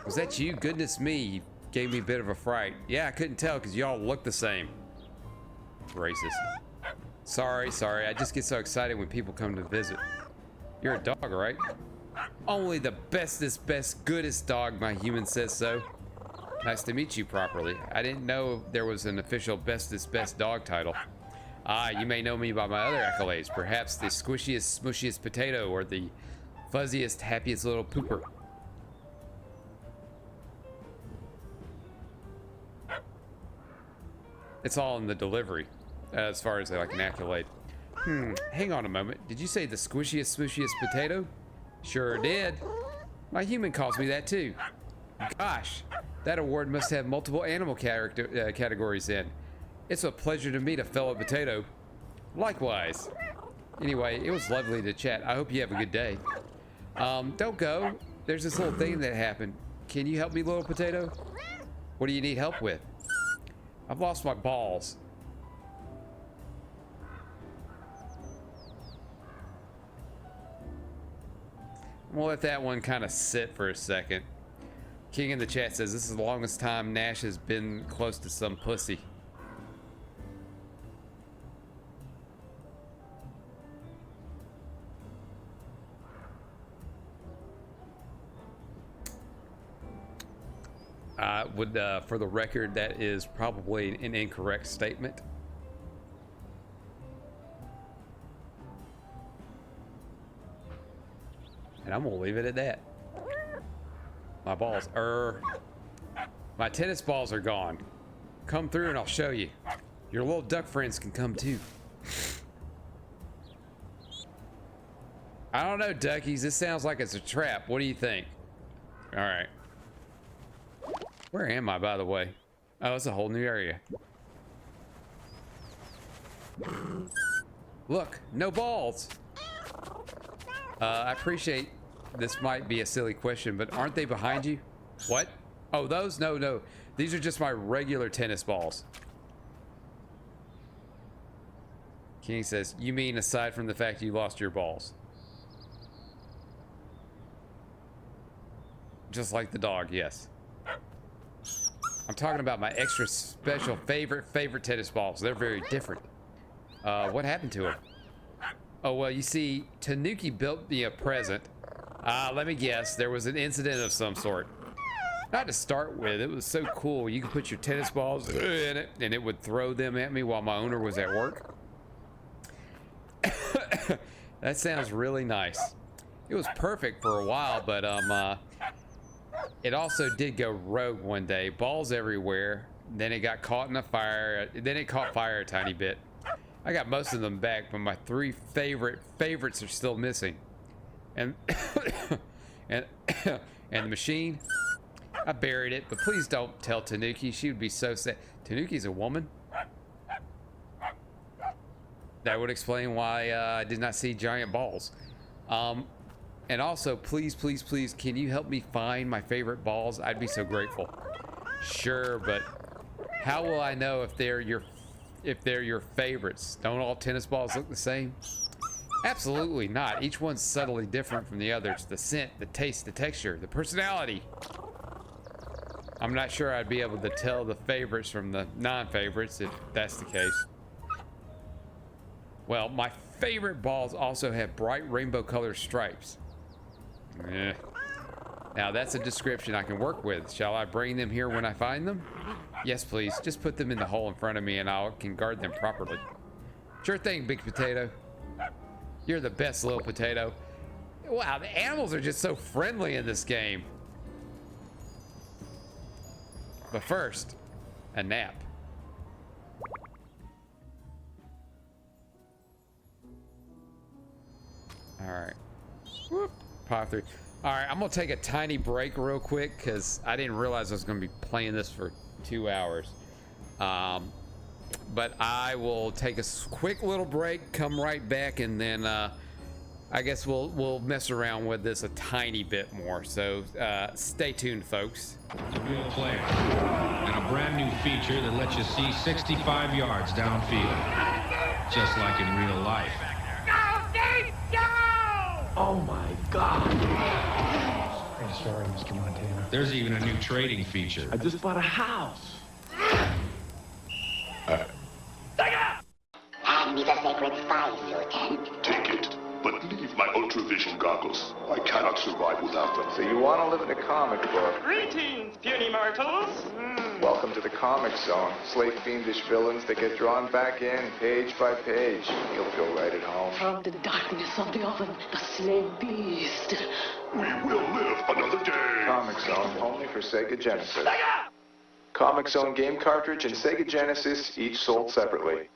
Was that you? Goodness me, you gave me a bit of a fright. Yeah, I couldn't tell because y'all look the same. Racist. Sorry. I just get so excited when people come to visit. You're a dog, right? Only the bestest, best, goodest dog, my human says so. Nice to meet you properly. I didn't know there was an official bestest, best dog title. Ah, you may know me by my other accolades. Perhaps the squishiest, smushiest potato or the fuzziest, happiest little pooper. It's all in the delivery, as far as like an accolade. Hang on a moment. Did you say the squishiest, smushiest potato? Sure did. My human calls me that too. Gosh, that award must have multiple animal categories in. It's a pleasure to meet a fellow potato. Likewise. Anyway, it was lovely to chat. I hope you have a good day. Don't go. There's this little thing that happened. Can you help me, little potato? What do you need help with? I've lost my balls. I'm gonna let that one kind of sit for a second. King in the chat says this is the longest time Nash has been close to some pussy. For the record, that is probably an incorrect statement. And I'm gonna leave it at that. My balls my tennis balls are gone. Come through and I'll show you. Your little duck friends can come too. I don't know, duckies. This sounds like it's a trap. What do you think? All right. Where am I, by the way? Oh, it's a whole new area. Look, no balls. I appreciate this might be a silly question, but aren't they behind you? What? Oh, those? No. These are just my regular tennis balls. King says, you mean aside from the fact you lost your balls? Just like the dog, yes. I'm talking about my extra special favorite tennis balls. They're very different. What happened to them? Oh, well, you see, Tanuki built me a present. Let me guess. There was an incident of some sort. Not to start with, it was so cool. You could put your tennis balls in it, and it would throw them at me while my owner was at work. That sounds really nice. It was perfect for a while, but it also did go rogue one day. Balls everywhere. Then it got caught in a fire. Then it caught fire a tiny bit. I got most of them back, but my three favorites are still missing. And and the machine, I buried it. But please don't tell Tanuki. She would be so sad. Tanuki's a woman. That would explain why I did not see giant balls. And also, please, can you help me find my favorite balls? I'd be so grateful. Sure, but how will I know if they're your favorites? Don't all tennis balls look the same? Absolutely not. Each one's subtly different from the others. The scent, the taste, the texture, the personality. I'm not sure I'd be able to tell the favorites from the non-favorites if that's the case. Well, my favorite balls also have bright rainbow colored stripes. Now that's a description I can work with. Shall I bring them here when I find them? Yes, please. Just put them in the hole in front of me and I can guard them properly. Sure thing, Big Potato. You're the best, little potato. Wow, the animals are just so friendly in this game. But first, a nap. All right. Whoop. Power through. All right, I'm gonna take a tiny break real quick because I didn't realize I was gonna be playing this for 2 hours. But I will take a quick little break, come right back, and then I guess we'll mess around with this a tiny bit more. So stay tuned, folks. It's a real player and a brand new feature that lets you see 65 yards downfield, just like in real life. Go, Dave, go! Oh my God! I'm sorry, Mr. Montana. There's even a new trading feature. I just bought a house. Hand me the sacred spice, Lieutenant. Take it, but leave my ultravision goggles. I cannot survive without them. So you want to live in a comic book? Greetings, puny mortals. Welcome to the Comic Zone. Slate fiendish villains that get drawn back in page by page. You'll feel right at home. From the darkness of the oven, the slain beast. We will live another day. Comic Zone, only for Sega Genesis. Comic Zone game cartridge and Sega Genesis, each sold separately.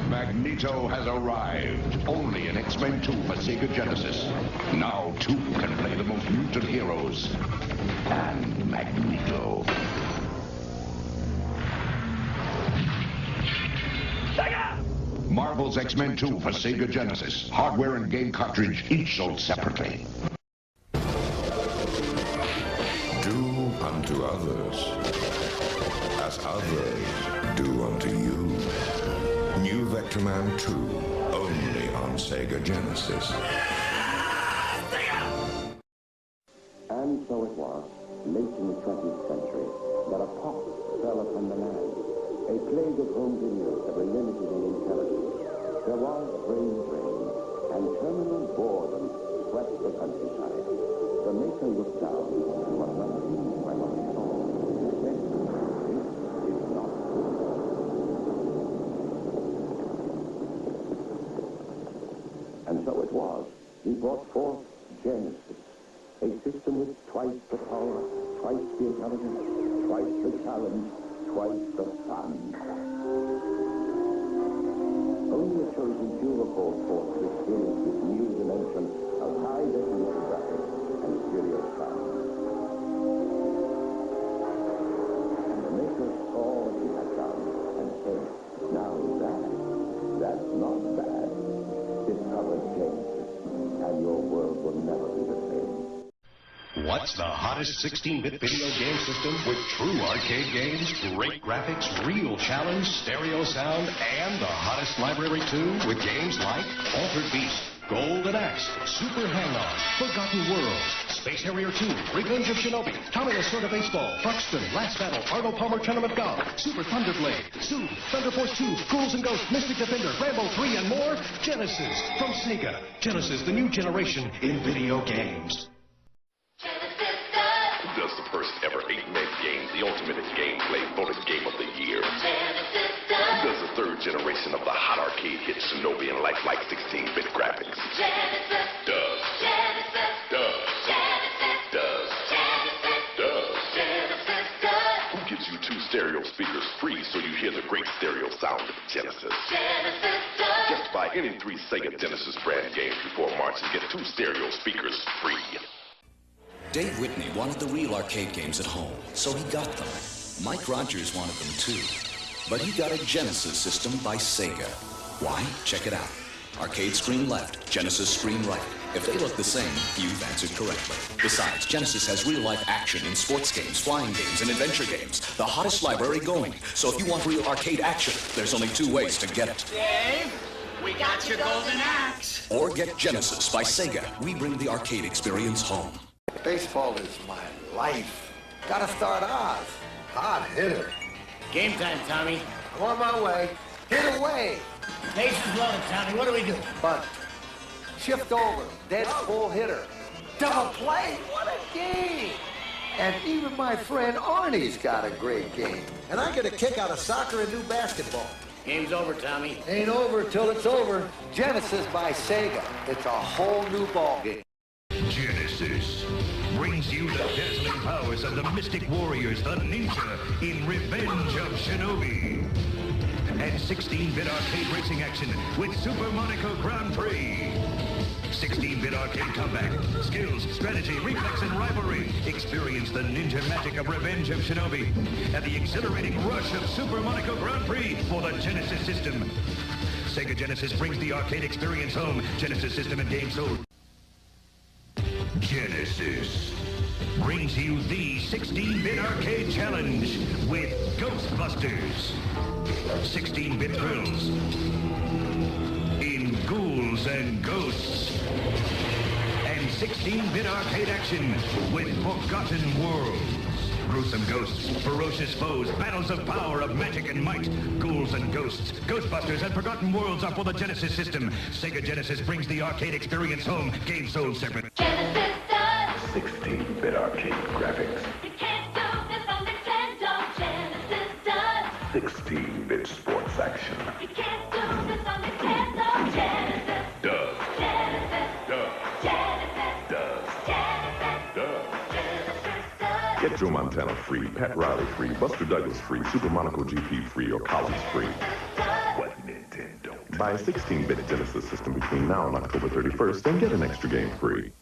Magneto has arrived. Only in X-Men 2 for Sega Genesis. Now 2 can play the most mutant heroes. And Magneto. Marvel's X-Men 2 for Sega Genesis. Hardware and game cartridge each sold separately. Do unto others as others do unto you. New Vectorman 2, only on Sega Genesis. And so it was, late in the 20th century, that a pox fell upon the land. A plague of home videos that were limited in intelligence. There was brain drain, and terminal boredom swept the countryside. The maker looked down and was wondering by what he saw. This is not good. And so it was. He brought forth Genesis, a system with twice the power, twice the intelligence, twice the challenge, twice the fun. Only a chosen few were called forth to experience this new dimension of high-definition graphics and serious sound. And the maker saw what he had done and said, now that's not bad. Discover Genesis, and your world will never be the same. What's the hottest 16-bit video game system with true arcade games, great graphics, real challenge, stereo sound, and the hottest library too with games like Altered Beast, Golden Axe, Super Hang-On, Forgotten Worlds, Space Harrier 2, Revenge of Shinobi, Tommy the Sword of Baseball, Buxton, Last Battle, Arnold Palmer Tournament Golf, Super Thunderblade, Soothe, Thunder Force 2, Ghouls and Ghosts, Mystic Defender, Rambo 3, and more. Genesis from Sega. Genesis, the new generation in video games. Does the first ever 8-meg game, the ultimate gameplay, voted game of the year? Does the third generation of the hot arcade hit Shinobi and lifelike 16-bit graphics? Does. Who gives you 2 stereo speakers free so you hear the great stereo sound of Genesis? Just buy any 3 Sega Genesis brand games before March and get 2 stereo speakers free. Dave Whitney wanted the real arcade games at home, so he got them. Mike Rogers wanted them too. But he got a Genesis system by Sega. Why? Check it out. Arcade screen left, Genesis screen right. If they look the same, you've answered correctly. Besides, Genesis has real-life action in sports games, flying games, and adventure games. The hottest library going. So if you want real arcade action, there's only 2 ways to get it. Dave, we got your golden axe. Or get Genesis by Sega. We bring the arcade experience home. Baseball is my life. Gotta start Oz. Hot hitter. Game time, Tommy. On my way. Hit away. Bases loaded, Tommy. What do we do? Bunt. Shift over. Dead full hitter. Double play. What a game. And even my friend Arnie's got a great game. And I get a kick out of soccer and new basketball. Game's over, Tommy. Ain't over till it's over. Genesis by Sega. It's a whole new ball game. Genesis. Genesis brings you the dazzling powers of the Mystic Warriors, the Ninja, in Revenge of Shinobi. And 16-bit arcade racing action with Super Monaco Grand Prix. 16-bit arcade combat, skills, strategy, reflex, and rivalry. Experience the ninja magic of Revenge of Shinobi and the exhilarating rush of Super Monaco Grand Prix for the Genesis system. Sega Genesis brings the arcade experience home. Genesis system and game sold. Genesis brings you the 16-bit arcade challenge with Ghostbusters. 16-bit thrills in Ghouls and Ghosts. And 16-bit arcade action with Forgotten Worlds. Gruesome ghosts, ferocious foes, battles of power, of magic and might. Ghouls and Ghosts, Ghostbusters, and Forgotten Worlds are for the Genesis system. Sega Genesis brings the arcade experience home. Game sold separate. Genesis does. 16-bit arcade graphics. You can't do this on Nintendo. Genesis does. 16-bit sports action. You can't do this on Nintendo. Genesis Does. Genesis Does. Genesis Does. Genesis Does. Genesis does. Get Joe Montana free, Pat Riley free, Buster Douglas free, Super Monaco GP free, or Collins free. What Nintendo? Buy a 16-bit Genesis system between now and October 31st and get an extra game free.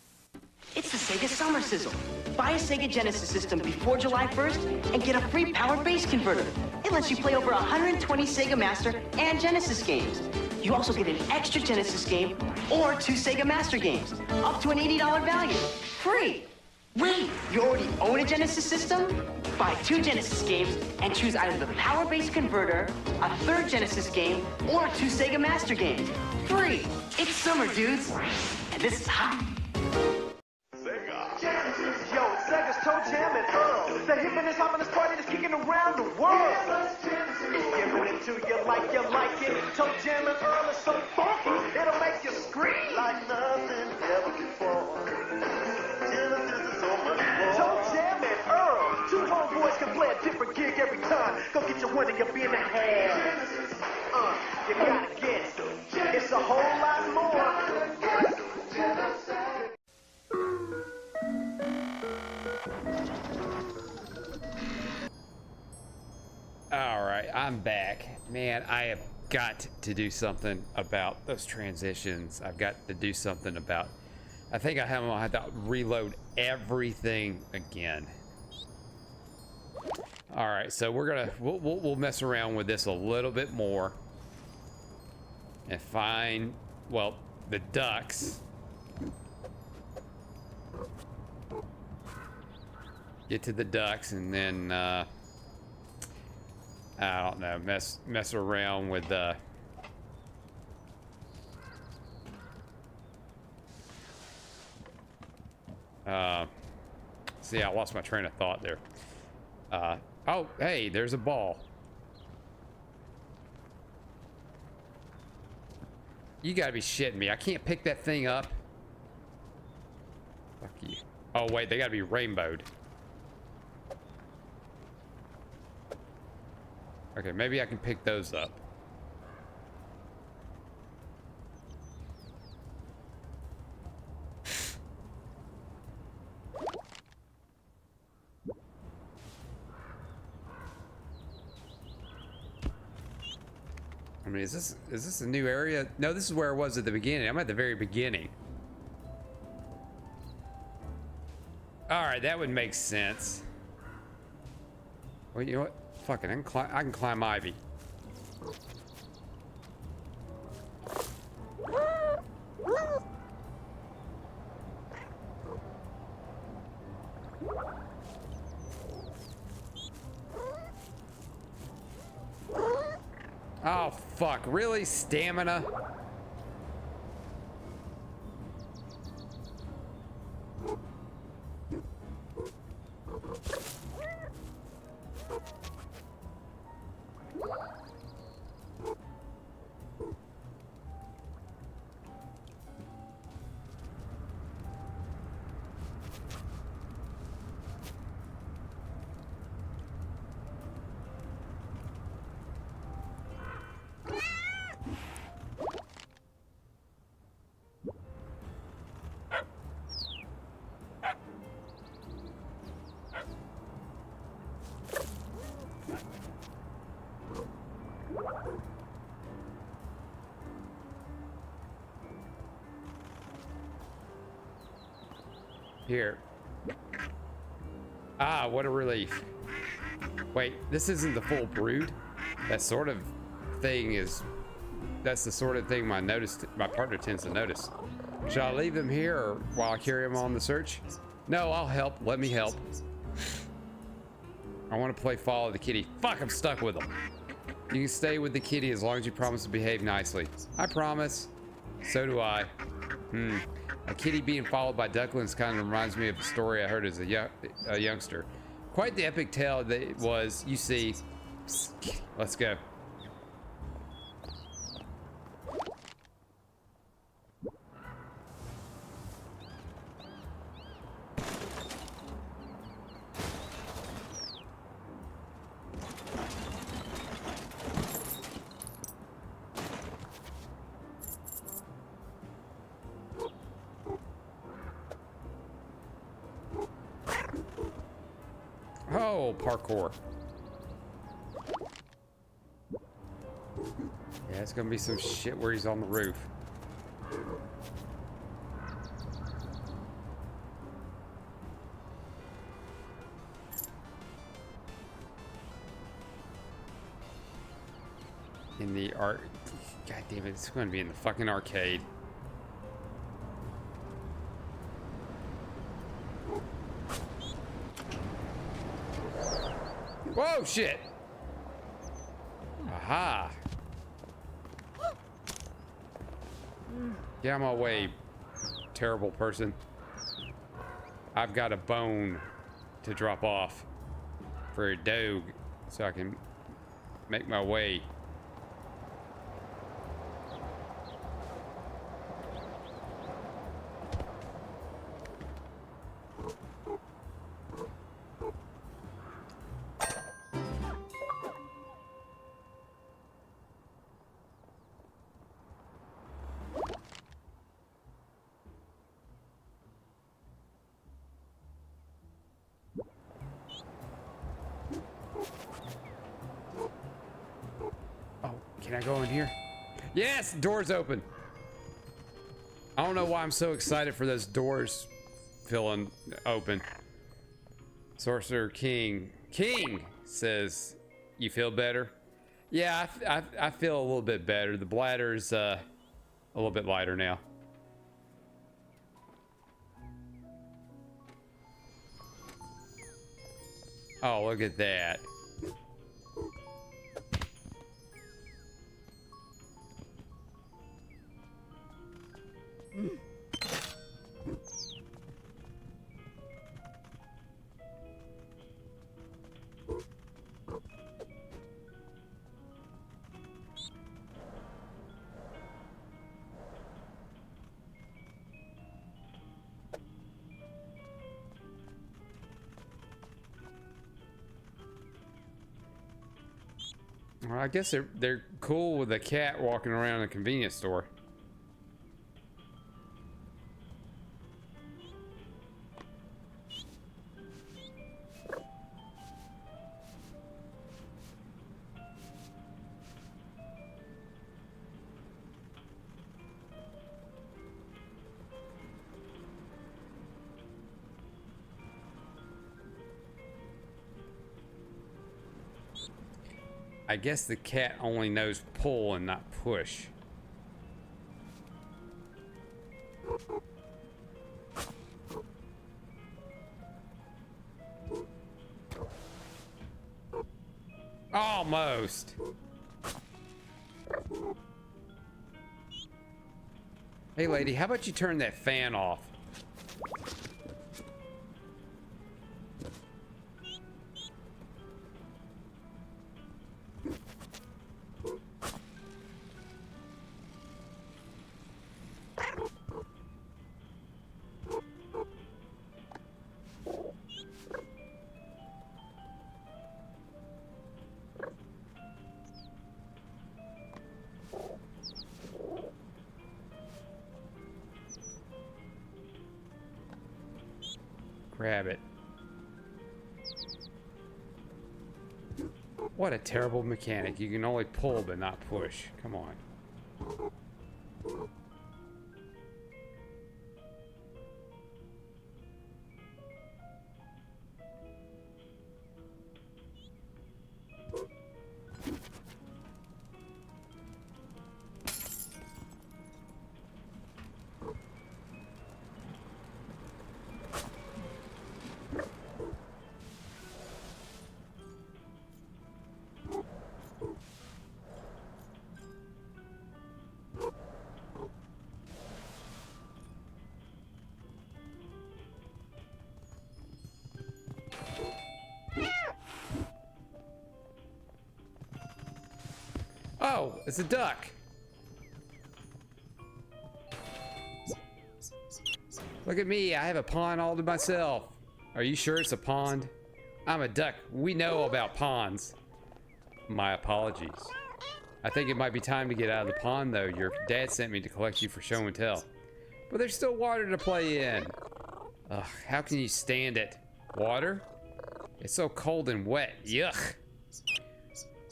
It's the Sega Summer Sizzle. Buy a Sega Genesis system before July 1st and get a free power base converter. It lets you play over 120 Sega Master and Genesis games. You also get an extra Genesis game or 2 Sega Master games, up to an $80 value, free. Wait, you already own a Genesis system? Buy 2 Genesis games and choose either the power base converter, a 3rd Genesis game, or 2 Sega Master games. Free. It's summer, dudes. And this is hot. Yo, it's Sega's Toe Jam and Earl. The hippiness, hoppiness party that's kicking around the world. It's giving it to you like it. Toe Jam and Earl is so funky, it'll make you scream like nothing ever before. Genesis is so much more. Toe Jam and Earl, 2 homeboys can play a different gig every time. Go get your one and you'll be in the hand. You gotta get it. It's a whole lot more. All right, I'm back. Man, I have got to do something about those transitions. I've got to do something about... I think I'm gonna have to reload everything again. All right, so we'll mess around with this a little bit more and find, well, the ducks. Get to the ducks and then I don't know, mess around with see, I lost my train of thought there. Oh, hey, there's a ball. You gotta be shitting me. I can't pick that thing up. Fuck you. Oh, wait, they gotta be rainbowed. Okay, maybe I can pick those up. I mean, is this a new area? No, this is where I was at the beginning. I'm at the very beginning. All right, that would make sense. Well, you know what? Fuck it, I can climb ivy. Oh, fuck. Really? Stamina? Here. Ah, what a relief. Wait, this isn't the full brood? That sort of thing is... That's the sort of thing my partner tends to notice. Should I leave him here or while I carry him on the search? No, I'll help. Let me help. I want to play follow the kitty. Fuck, I'm stuck with him. You can stay with the kitty as long as you promise to behave nicely. I promise. So do I. A kitty being followed by ducklings kind of reminds me of a story I heard as a youngster. Quite the epic tale that it was. You see. Let's go. Oh, parkour. Yeah, it's gonna be some shit where he's on the roof. In the art... God damn it, it's gonna be in the fucking arcade. Whoa, shit! Aha! Get out of my way, terrible person. I've got a bone to drop off for a dog so I can make my way. Can I go in here? Yes, door's open. I don't know why I'm so excited for those doors feeling open. Sorcerer King says, you feel better? Yeah, I feel a little bit better. The bladder's a little bit lighter now. Oh, look at that. Well, I guess they're cool with a cat walking around a convenience store. I guess the cat only knows pull and not push. Almost. Hey lady, how about you turn that fan off? Grab it. What a terrible mechanic. You can only pull but not push. Come on. It's a duck. Look at me, I have a pond all to myself. Are you sure it's a pond? I'm a duck. We know about ponds. My apologies. I think it might be time to get out of the pond though. Your dad sent me to collect you for show and tell. But there's still water to play in. Ugh, how can you stand it? Water? It's so cold and wet. Yuck.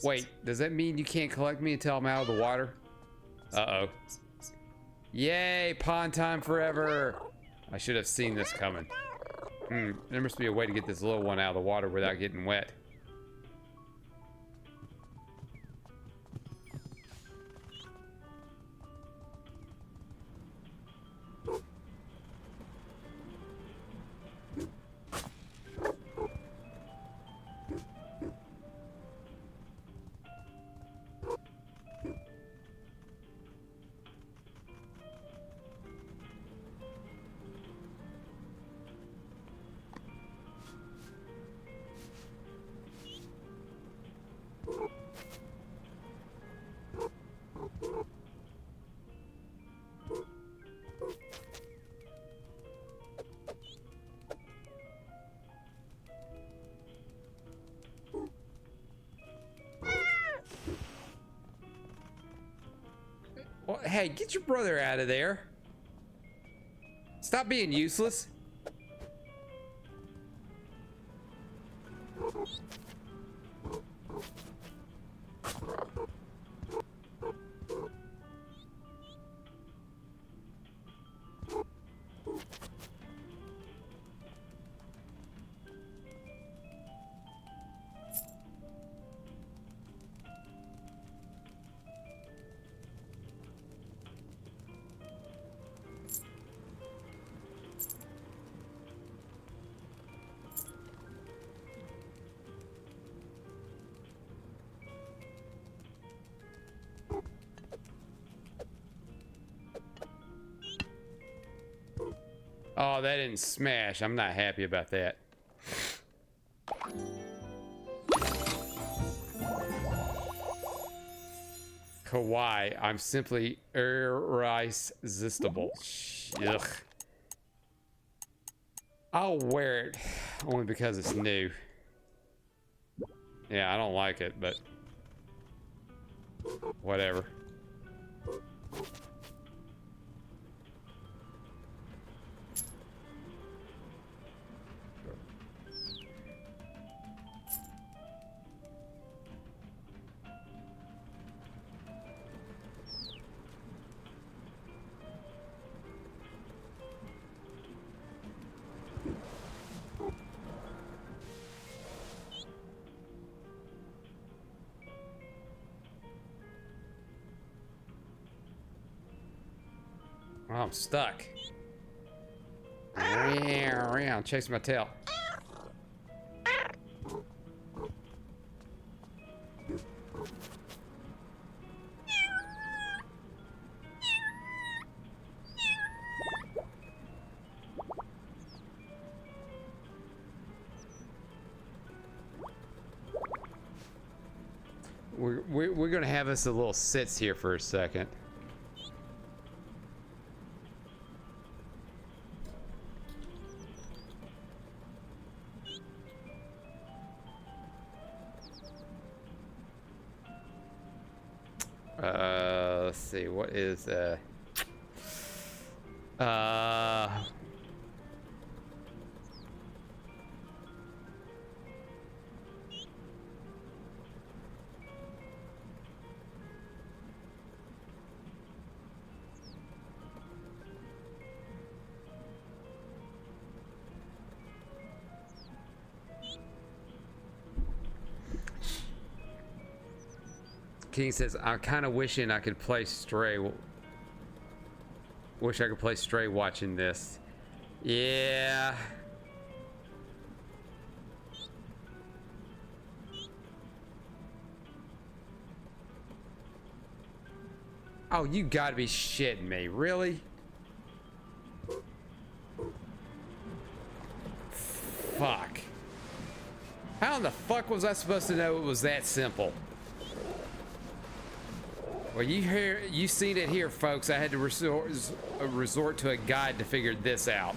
Wait, does that mean you can't collect me until I'm out of the water? Uh-oh. Yay, pond time forever. I should have seen this coming. There must be a way to get this little one out of the water without getting wet. Well, hey, get your brother out of there. Stop being useless. Oh, that didn't smash. I'm not happy about that. Kawaii, I'm simply irresistible. Ugh. I'll wear it only because it's new. Yeah, I don't like it, but whatever. Oh, I'm stuck. Around, chasing my tail. We're gonna have us a little sits here for a second. Let's see, what is King says, I'm kind of wishing I could play Stray. Wish I could play Stray watching this. Yeah. Oh, you gotta be shitting me. Really? Fuck. How in the fuck was I supposed to know it was that simple? Well, you seen it here, folks. I had to resort to a guide to figure this out.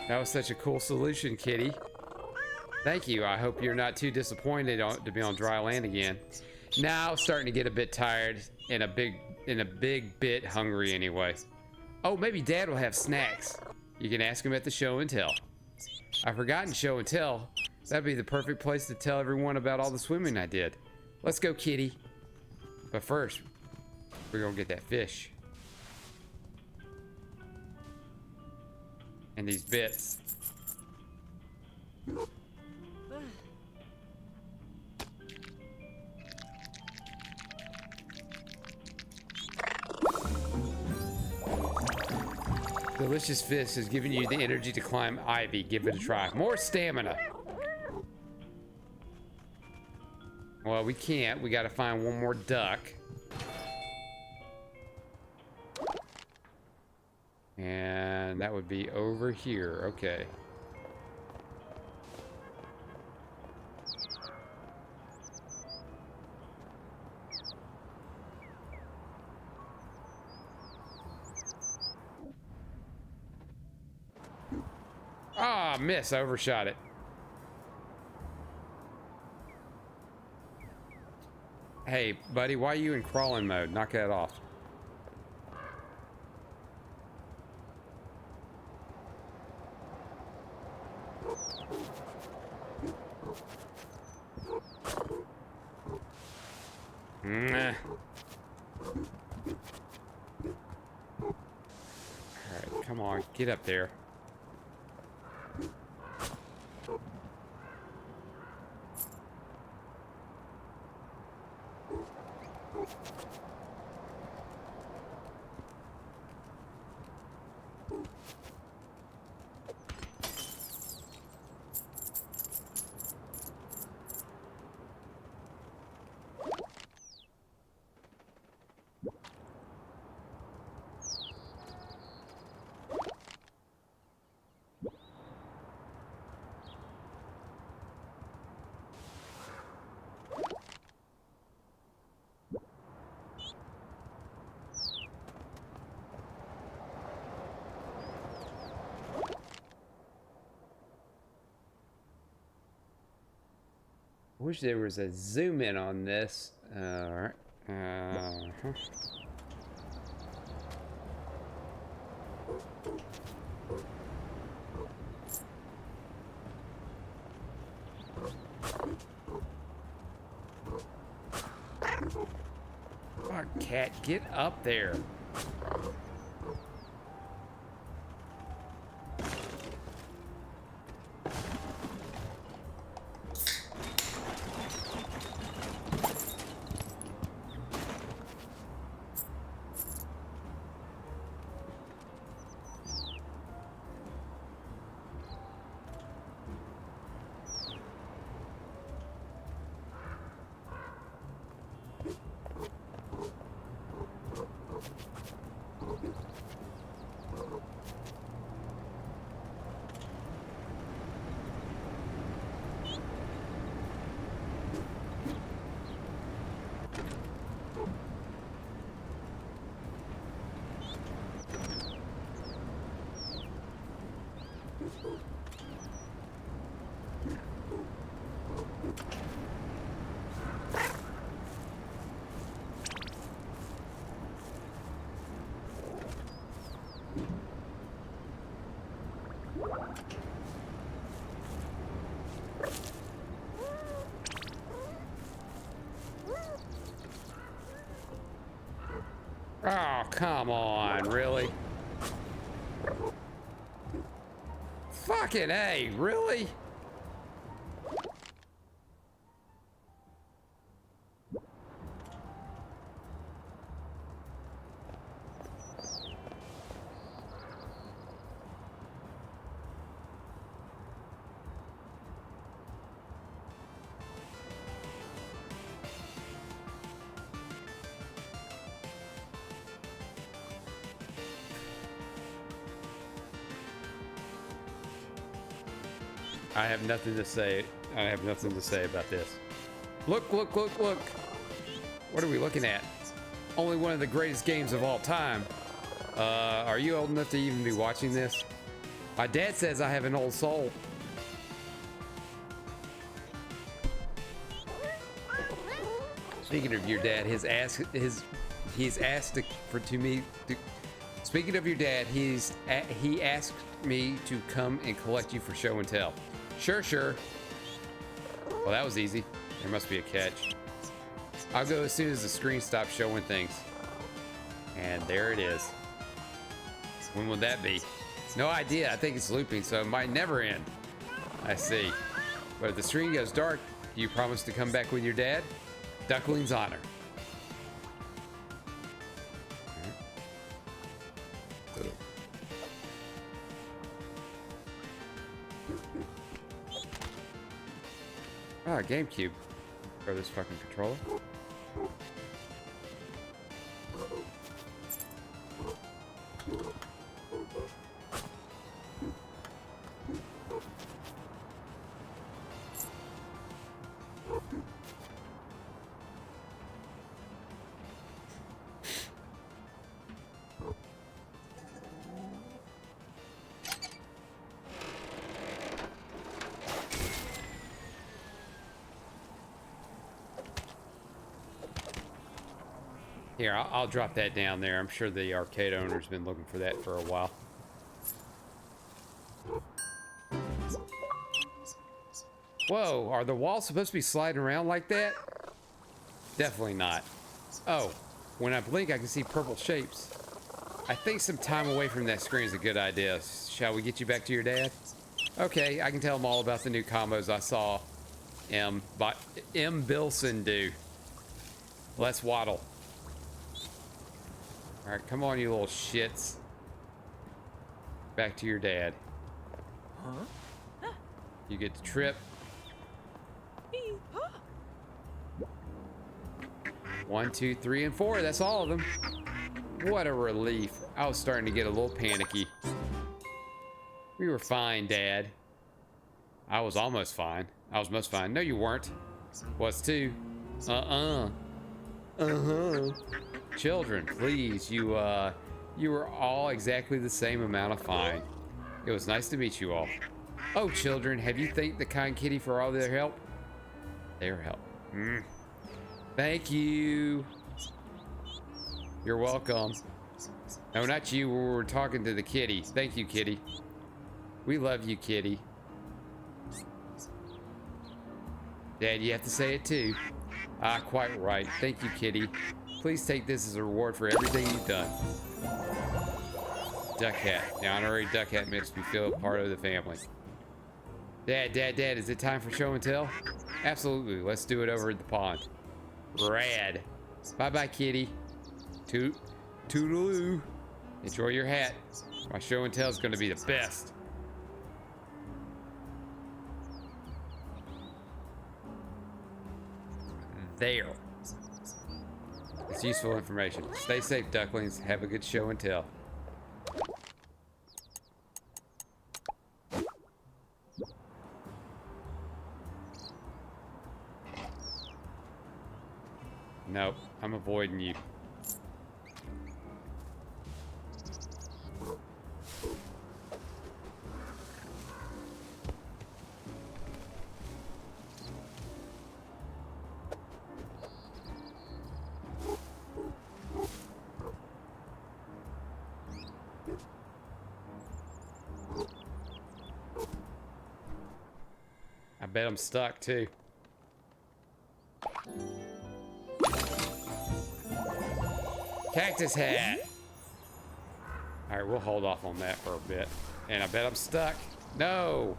That was such a cool solution, kitty. Thank you. I hope you're not too disappointed to be on dry land again. Now, starting to get a bit tired and a big bit hungry anyway. Oh, maybe Dad will have snacks. You can ask him at the show and tell. I've forgotten show and tell. That'd be the perfect place to tell everyone about all the swimming I did. Let's go, kitty. But first, we're gonna get that fish. And these bits. Delicious fish has given you the energy to climb Ivy. Give it a try. More stamina. Well, we can't. We got to find one more duck. And that would be over here. Okay. Ah, miss. I overshot it. Hey, buddy, why are you in crawling mode? Knock that off. Nah. Alright, come on, get up there. I wish there was a zoom in on this. Alright. Fuck, cat, get up there. Oh, come on, really? Fucking A, really? I have nothing to say. I have nothing to say about this. Look, look, look, look. What are we looking at? Only one of the greatest games of all time. Are you old enough to even be watching this? My dad says I have an old soul. Speaking of your dad, he's asked speaking of your dad, he asked me to come and collect you for show and tell. Sure, sure. Well, that was easy. There must be a catch. I'll go as soon as the screen stops showing things. And there it is. When will that be? No idea. I think it's looping, so it might never end. I see. But if the screen goes dark, do you promise to come back with your dad? Duckling's honor. Ah, GameCube. Throw this fucking controller. Here, I'll drop that down there. I'm sure the arcade owner's been looking for that for a while. Whoa, are the walls supposed to be sliding around like that? Definitely not. Oh, when I blink, I can see purple shapes. I think some time away from that screen is a good idea. Shall we get you back to your dad? Okay, I can tell him all about the new combos I saw M. Bilson do. Let's waddle. All right, come on, you little shits. Back to your dad. Huh? You get to trip. 1, 2, 3, and 4. That's all of them. What a relief. I was starting to get a little panicky. We were fine, Dad. I was almost fine. I was most fine. No, you weren't. Was too. Children, please. You were all exactly the same amount of fine. It was nice to meet you all. Oh, children, have you thanked the kind kitty for all their help? Their help. Thank you. You're welcome. No, not you. We were talking to the kitty. Thank you, kitty. We love you, kitty. Dad, you have to say it too. Ah, quite right. Thank you, kitty. Please take this as a reward for everything you've done. Duck hat. The honorary duck hat makes me feel a part of the family. Dad, is it time for show and tell? Absolutely. Let's do it over at the pond. Rad. Bye-bye, kitty. Toodaloo. Enjoy your hat. My show and tell is going to be the best. There. It's useful information. Stay safe, ducklings. Have a good show and tell. Nope, I'm avoiding you. I bet I'm stuck too. Cactus hat. All right, we'll hold off on that for a bit. And I bet I'm stuck. No.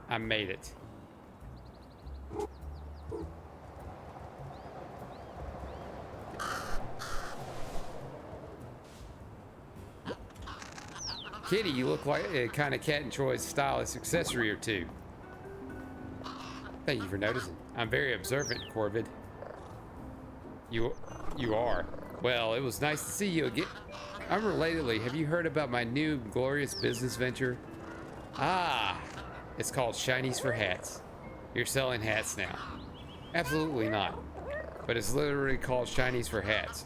I made it. Kitty, you look like a kind of cat enjoys stylish accessory or two. Thank you for noticing. I'm very observant, Corvid. You are. Well, it was nice to see you again. Unrelatedly, have you heard about my new glorious business venture? Ah, It's called Shinies for Hats. You're selling hats now. Absolutely not. But it's literally called Shinies for Hats.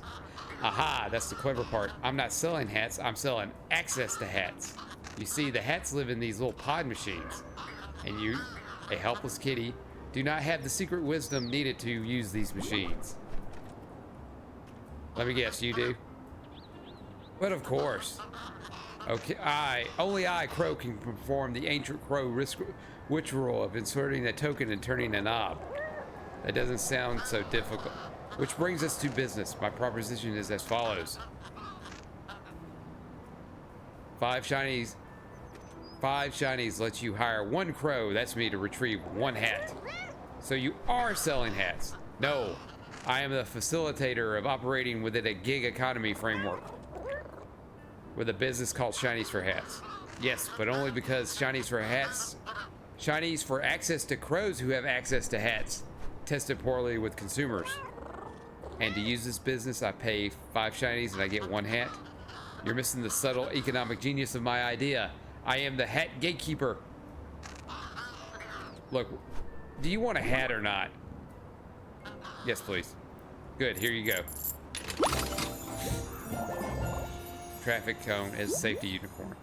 Aha, that's the clever part. I'm not selling hats, I'm selling access to hats. You see, the hats live in these little pod machines. And you, a helpless kitty, do not have the secret wisdom needed to use these machines. Let me guess, you do? But of course. Okay, only I, Crow, can perform the ancient Crow ritual of inserting a token and turning a knob. That doesn't sound so difficult. Which brings us to business. My proposition is as follows. 5 shinies lets you hire 1 crow, that's me, to retrieve 1 hat. So you are selling hats. No, I am the facilitator of operating within a gig economy framework with a business called Shinies for Hats. Yes, but only because Shinies for access to crows who have access to hats tested poorly with consumers. And to use this business, I pay 5 shinies and I get 1 hat. You're missing the subtle economic genius of my idea. I am the hat gatekeeper. Look, do you want a hat or not? Yes, please. Good, here you go. Traffic cone as safety unicorn.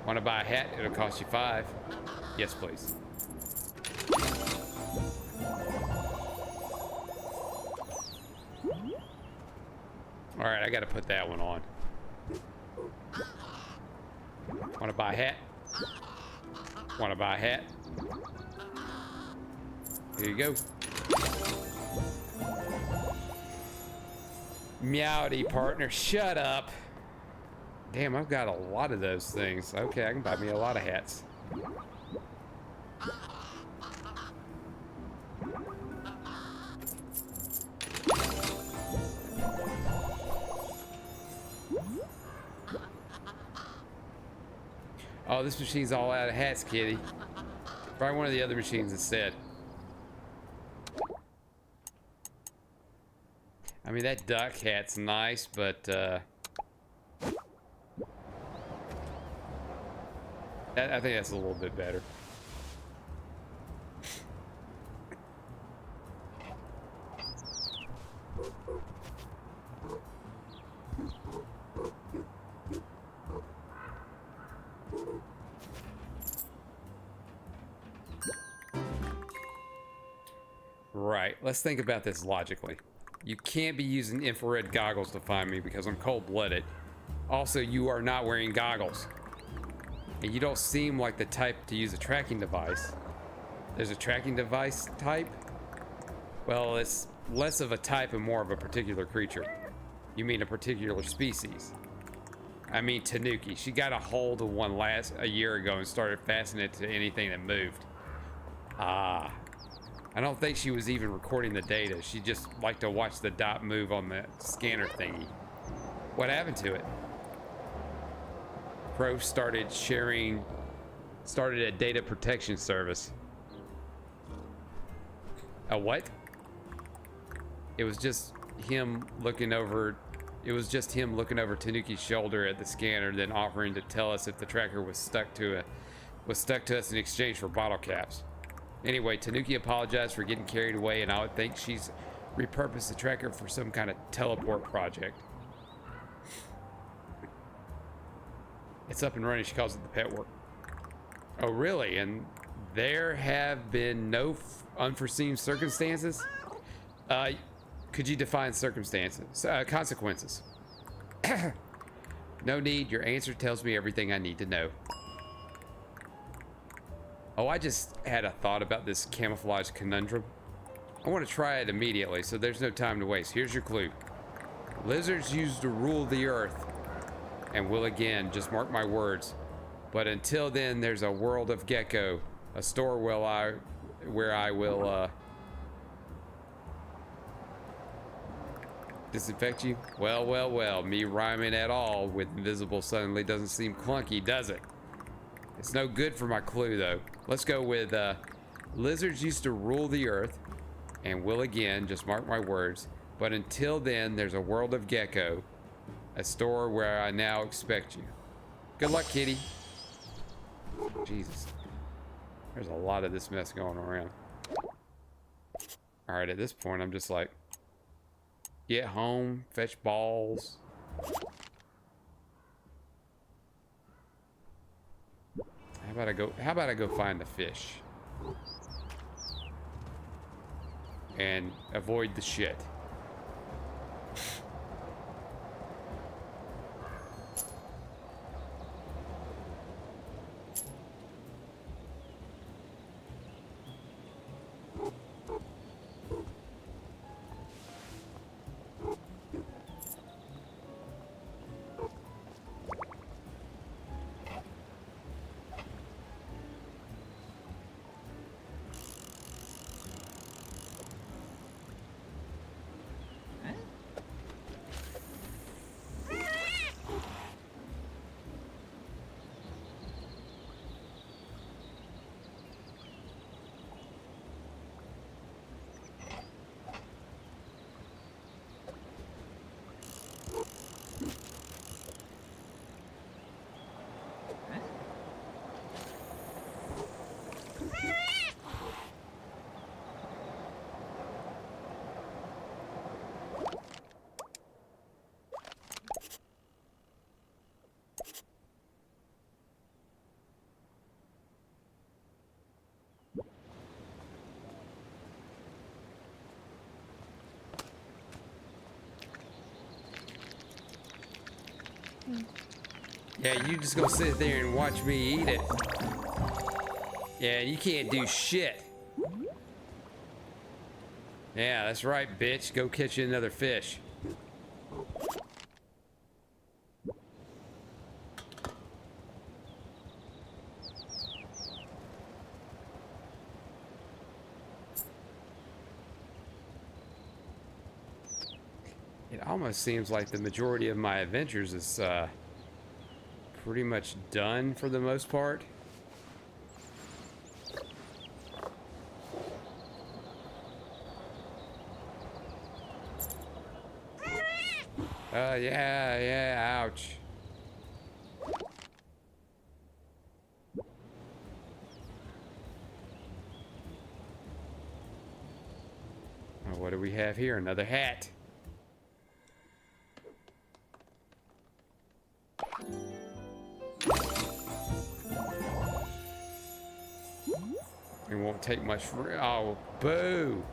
Want to buy a hat? It'll cost you 5. Yes, please. All right, I got to put that one on. Want to buy a hat? Want to buy a hat? Here you go. Meowdy, partner, shut up. Damn, I've got a lot of those things. Okay, I can buy me a lot of hats. Oh, this machine's all out of hats, kitty. Try one of the other machines instead. I mean, that duck hat's nice, but I think that's a little bit better. Right, let's think about this logically. You can't be using infrared goggles to find me because I'm cold-blooded. Also, you are not wearing goggles. And you don't seem like the type to use a tracking device. There's a tracking device type? Well, it's less of a type and more of a particular creature. You mean a particular species. I mean Tanuki. She got a hold of one a year ago and started fastening it to anything that moved. Ah. I don't think she was even recording the data. She just liked to watch the dot move on the scanner thingy. What happened to it? Crow started a data protection service. A what? It was just him looking over Tanuki's shoulder at the scanner, then offering to tell us if the tracker was stuck to us in exchange for bottle caps. Anyway, Tanuki apologized for getting carried away, and I would think she's repurposed the tracker for some kind of teleport project. It's up and running. She calls it the pet work. Oh, really? And there have been no unforeseen circumstances? Could you define circumstances? Consequences. No need. Your answer tells me everything I need to know. Oh, I just had a thought about this camouflage conundrum. I want to try it immediately, so there's no time to waste. Here's your clue. Lizards used to rule the earth, and will again, just mark my words. But until then, there's a world of Gecko, a store where I will disinfect you. Well, me rhyming at all with invisible suddenly doesn't seem clunky, does it? It's no good for my clue, though. Let's go with lizards used to rule the earth, and will again, just mark my words. But until then, there's a world of Gecko, A store where I now expect you. Good luck, kitty. Jesus. There's a lot of this mess going around. Alright, at this point, I'm just like, get home, fetch balls. How about I go find the fish? And avoid the shit. Yeah, you just gonna sit there and watch me eat it. Yeah, you can't do shit. Yeah, that's right, bitch. Go catch you another fish. It almost seems like the majority of my adventures is pretty much done for the most part. Yeah, ouch. Oh, what do we have here? Another hat. It won't take much for. Oh, boo!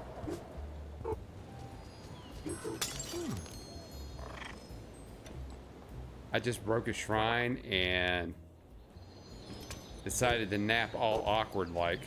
I just broke a shrine and decided to nap all awkward like.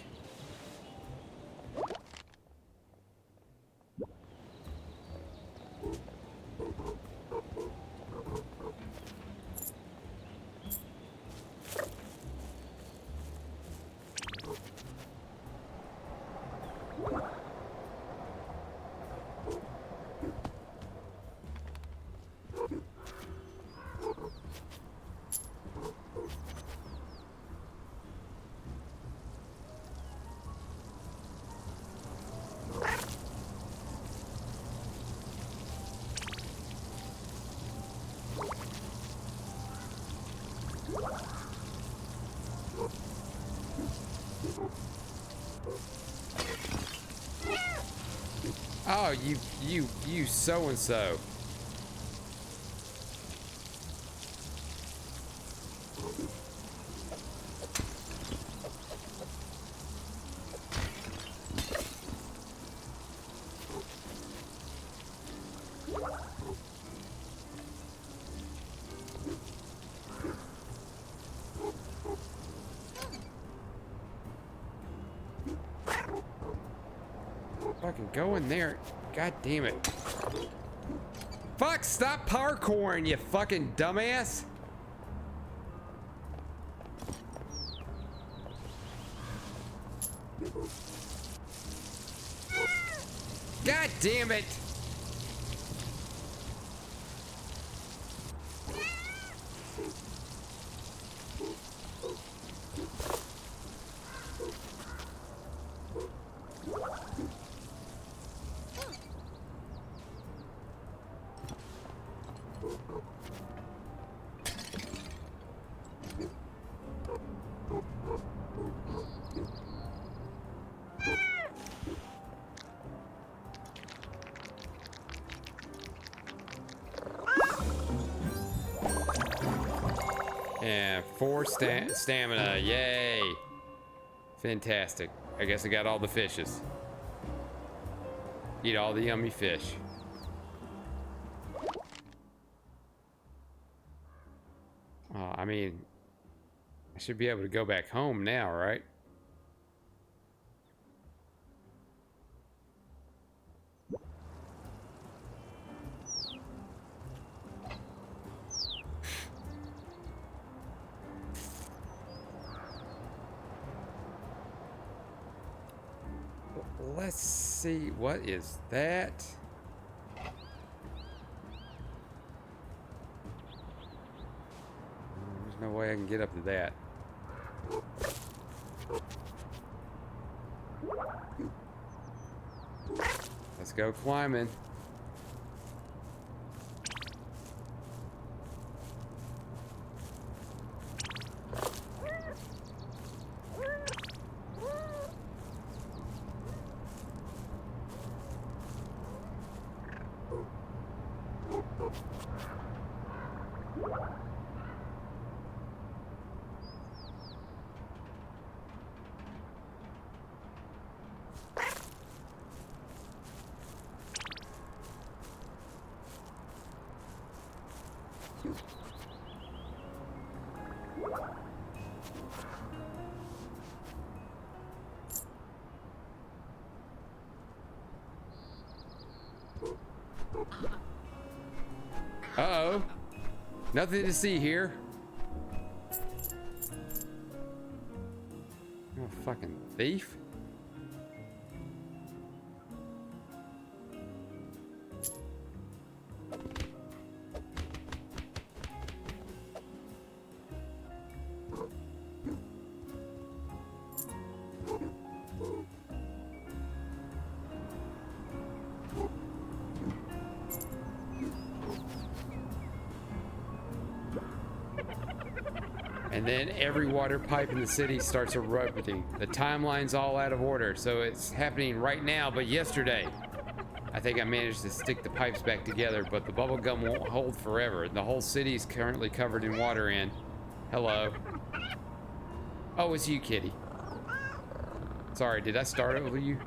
Oh, you so-and-so. Fucking go in there. God damn it. Fuck, stop parkouring, you fucking dumbass. God damn it. 4 stamina. Yay. Fantastic. I guess I got all the fishes. Eat all the yummy fish. I mean, I should be able to go back home now, right? Let's see, what is that? There's no way I can get up to that. Let's go climbing. Uh-oh. Nothing to see here. You're a fucking thief. And then every water pipe in the city starts erupting. The timeline's all out of order, so it's happening right now, but yesterday. I think I managed to stick the pipes back together, but the bubble gum won't hold forever. The whole city is currently covered in water and... Hello. Oh, it's you, kitty. Sorry, did I start over you?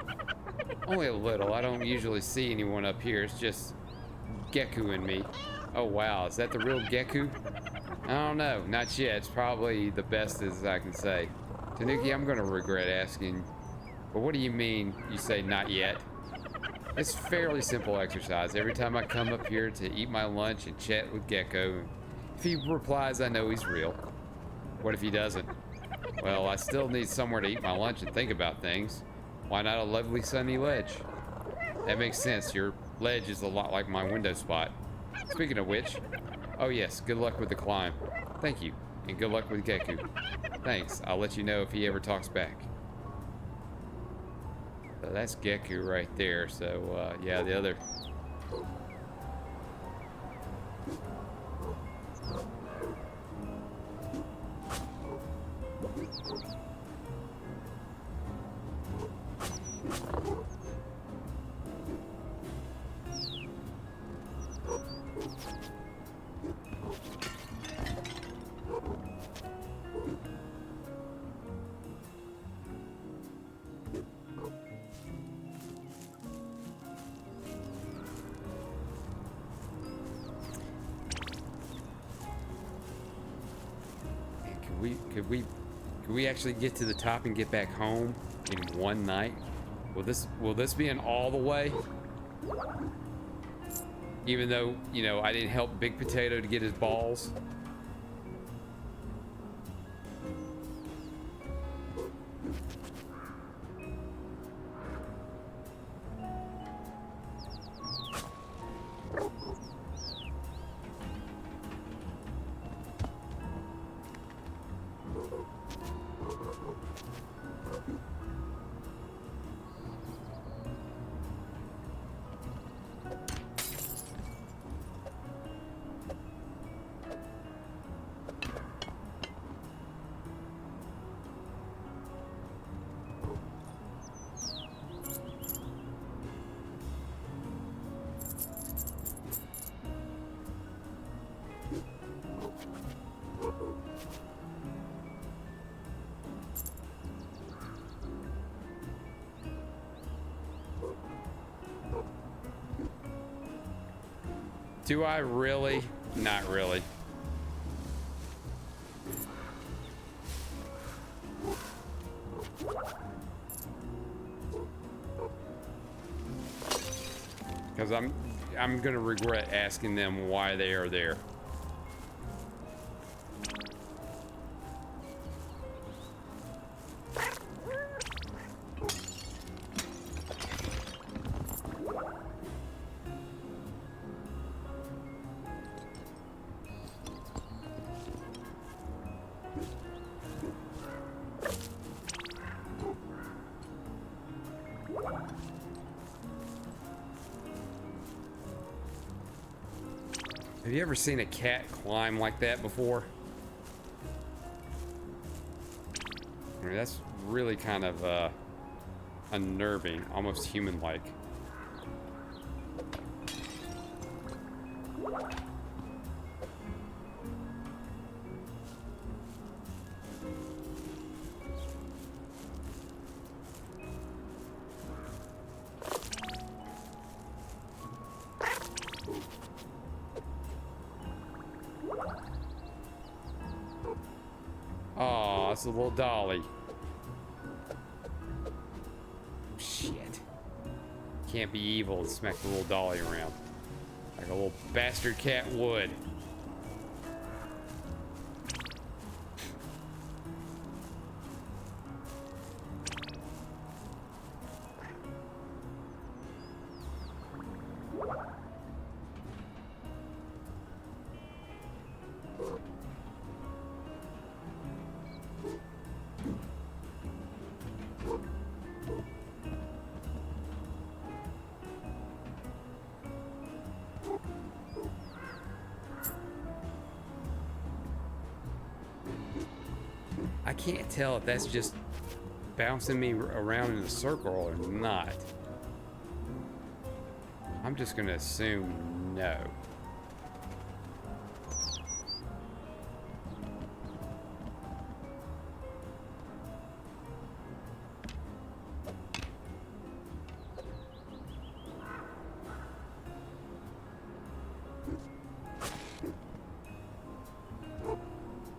Only a little. I don't usually see anyone up here. It's just Geku and me. Oh, wow. Is that the real Geku? I don't know, not yet. It's probably the best as I can say. Tanuki, I'm gonna regret asking, but what do you mean you say not yet? It's fairly simple exercise. Every time I come up here to eat my lunch and chat with Gecko, if he replies, I know he's real. What if he doesn't? Well, I still need somewhere to eat my lunch and think about things. Why not a lovely sunny ledge? That makes sense. Your ledge is a lot like my window spot. Speaking of which, oh yes, good luck with the climb. Thank you, and good luck with Geku. Thanks, I'll let you know if he ever talks back. So that's Geku right there, so yeah, the other... Could we actually get to the top and get back home in one night? Will this be an all the way? Even though, you know, I didn't help Big Potato to get his balls. Do I really? Not really. Because I'm gonna regret asking them why they are there. Have you ever seen a cat climb like that before? I mean, that's really kind of unnerving, almost human-like. Oh, it's a little dolly. Shit. Can't be evil and smack the little dolly around. Like a little bastard cat would. I can't tell if that's just bouncing me around in a circle or not. I'm just gonna assume no.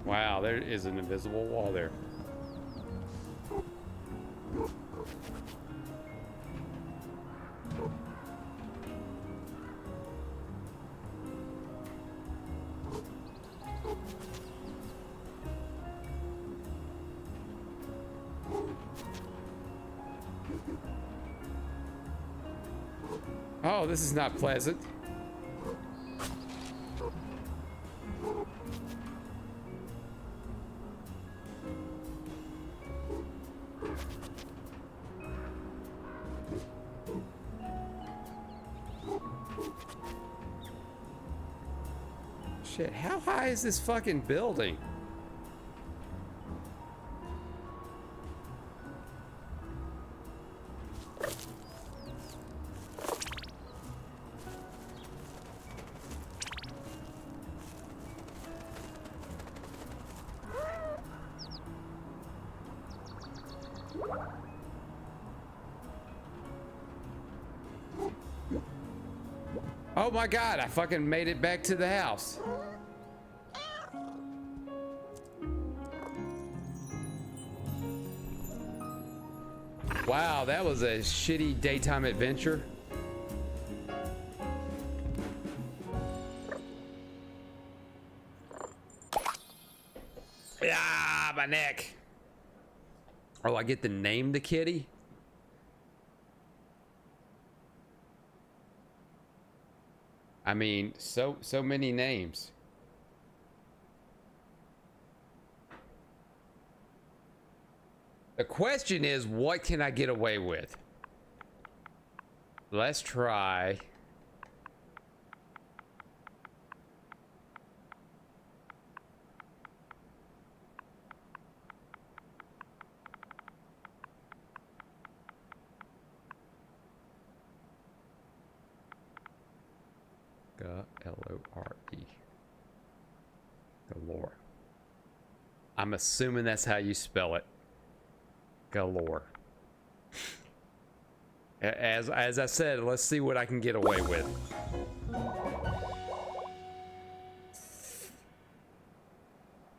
Wow, there is an invisible wall there. Oh, this is not pleasant. Shit, how high is this fucking building? Oh my God, I fucking made it back to the house. Wow, that was a shitty daytime adventure. Ah, my neck. Oh, I get to name the kitty? I mean, so many names. The question is, what can I get away with? Let's try. L-O-R-E. Galore. I'm assuming that's how you spell it. Galore. As I said, let's see what I can get away with.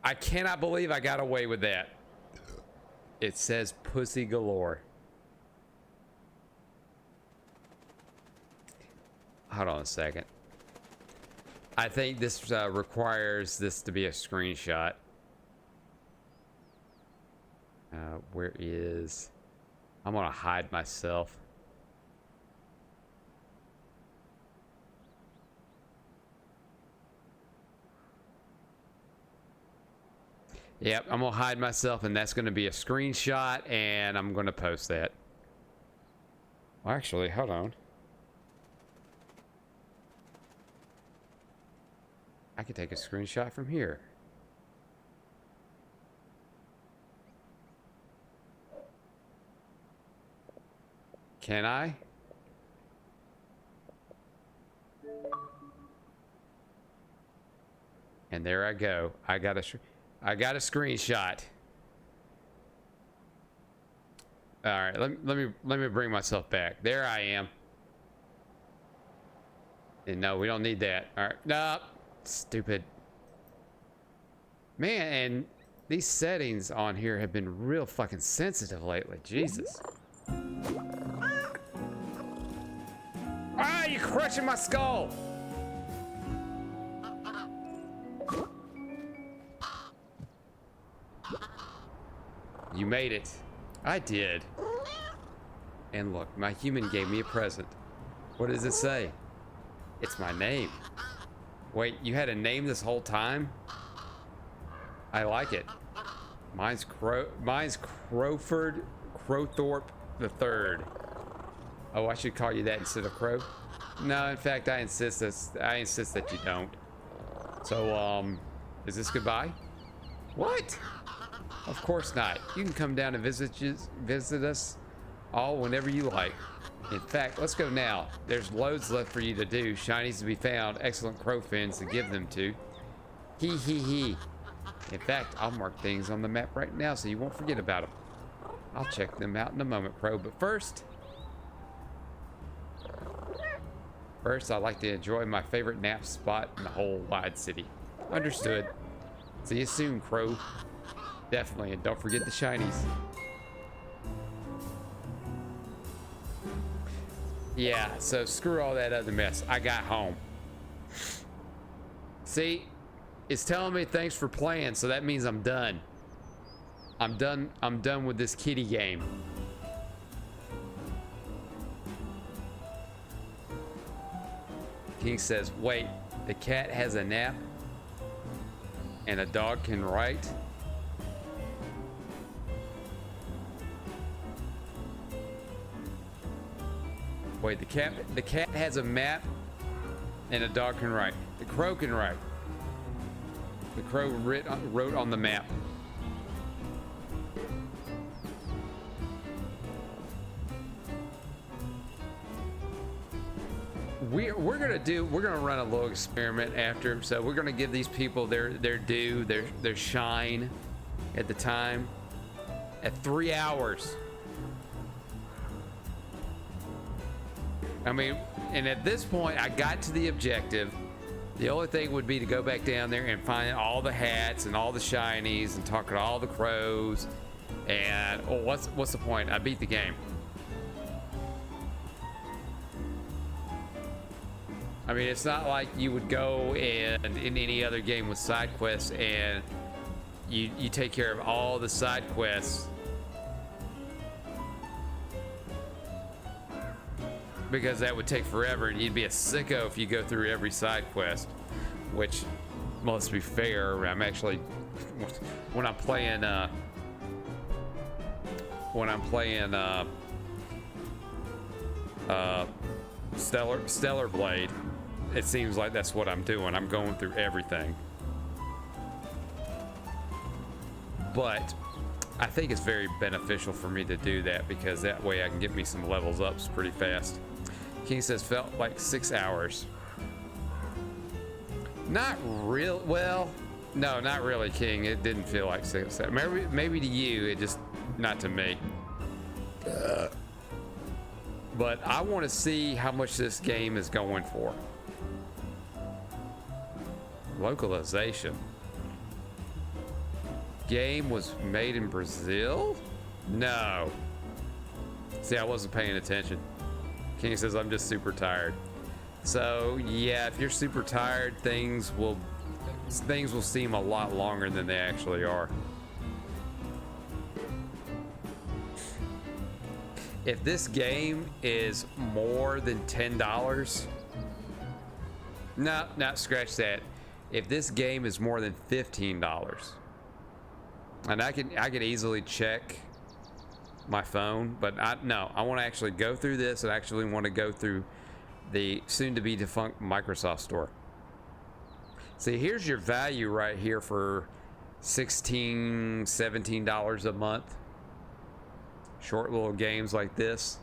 I cannot believe I got away with that. It says pussy galore. Hold on a second. I think this requires this to be a screenshot. Where is... I'm gonna hide myself. Yep, I'm gonna hide myself, and that's gonna be a screenshot, and I'm gonna post that. Well, actually, hold on. I could take a screenshot from here. Can I? And there I go. I got a screenshot. All right, let me bring myself back. There I am. And no, we don't need that. All right, no, stupid. Man, and these settings on here have been real fucking sensitive lately. Jesus. Ah, you're crushing my skull. You made it. I did. And look, my human gave me a present. What does it say? It's my name. Wait, you had a name this whole time? I like it. Mine's Crowthorpe III. Oh, I should call you that instead of Crow? No, in fact, I insist that you don't. So, is this goodbye? What? Of course not. You can come down and visit us all whenever you like. In fact, let's go now. There's loads left for you to do. Shinies to be found. Excellent crow fins to give them to. Hee hee hee. In fact, I'll mark things on the map right now so you won't forget about them. I'll check them out in a moment, Crow. But first, I'd like to enjoy my favorite nap spot in the whole wide city. Understood. See you soon, Crow. Definitely, and don't forget the shinies. Yeah, so screw all that other mess. I got home. See, it's telling me thanks for playing, so that means I'm done. I'm done with this kitty game. King says, wait, the cat has a nap and a dog can write? Wait, the cat has a map and a dog can write. The crow can write. The crow wrote on the map. We're gonna run a little experiment after, so we're gonna give these people their due, their shine at the time at 3 hours. I mean, and at this point I got to the objective. The only thing would be to go back down there and find all the hats and all the shinies and talk to all the crows, and what's the point? I beat the game. I mean, it's not like you would go and in any other game with side quests and you take care of all the side quests, because that would take forever and you'd be a sicko if you go through every side quest, which, well, let's be fair, I'm actually, when I'm playing Stellar Blade, it seems like that's what I'm doing. I'm going through everything. But I think it's very beneficial for me to do that, because that way I can get me some levels ups pretty fast. King says felt like 6 hours. Not real. Well, no, not really, King. It didn't feel like 6 hours. Maybe to you, it just not to me. But I want to see how much this game is going for. Localization. game was made in Brazil? No. See, I wasn't paying attention. King says, I'm just super tired. So, yeah, if you're super tired, things will seem a lot longer than they actually are. If this game is more than $10, no, scratch that. If this game is more than $15, and I could easily check my phone, but I want to actually go through this, and actually want to go through the soon-to-be defunct Microsoft Store. See, here's your value right here for $16, $17 a month. Short little games like this.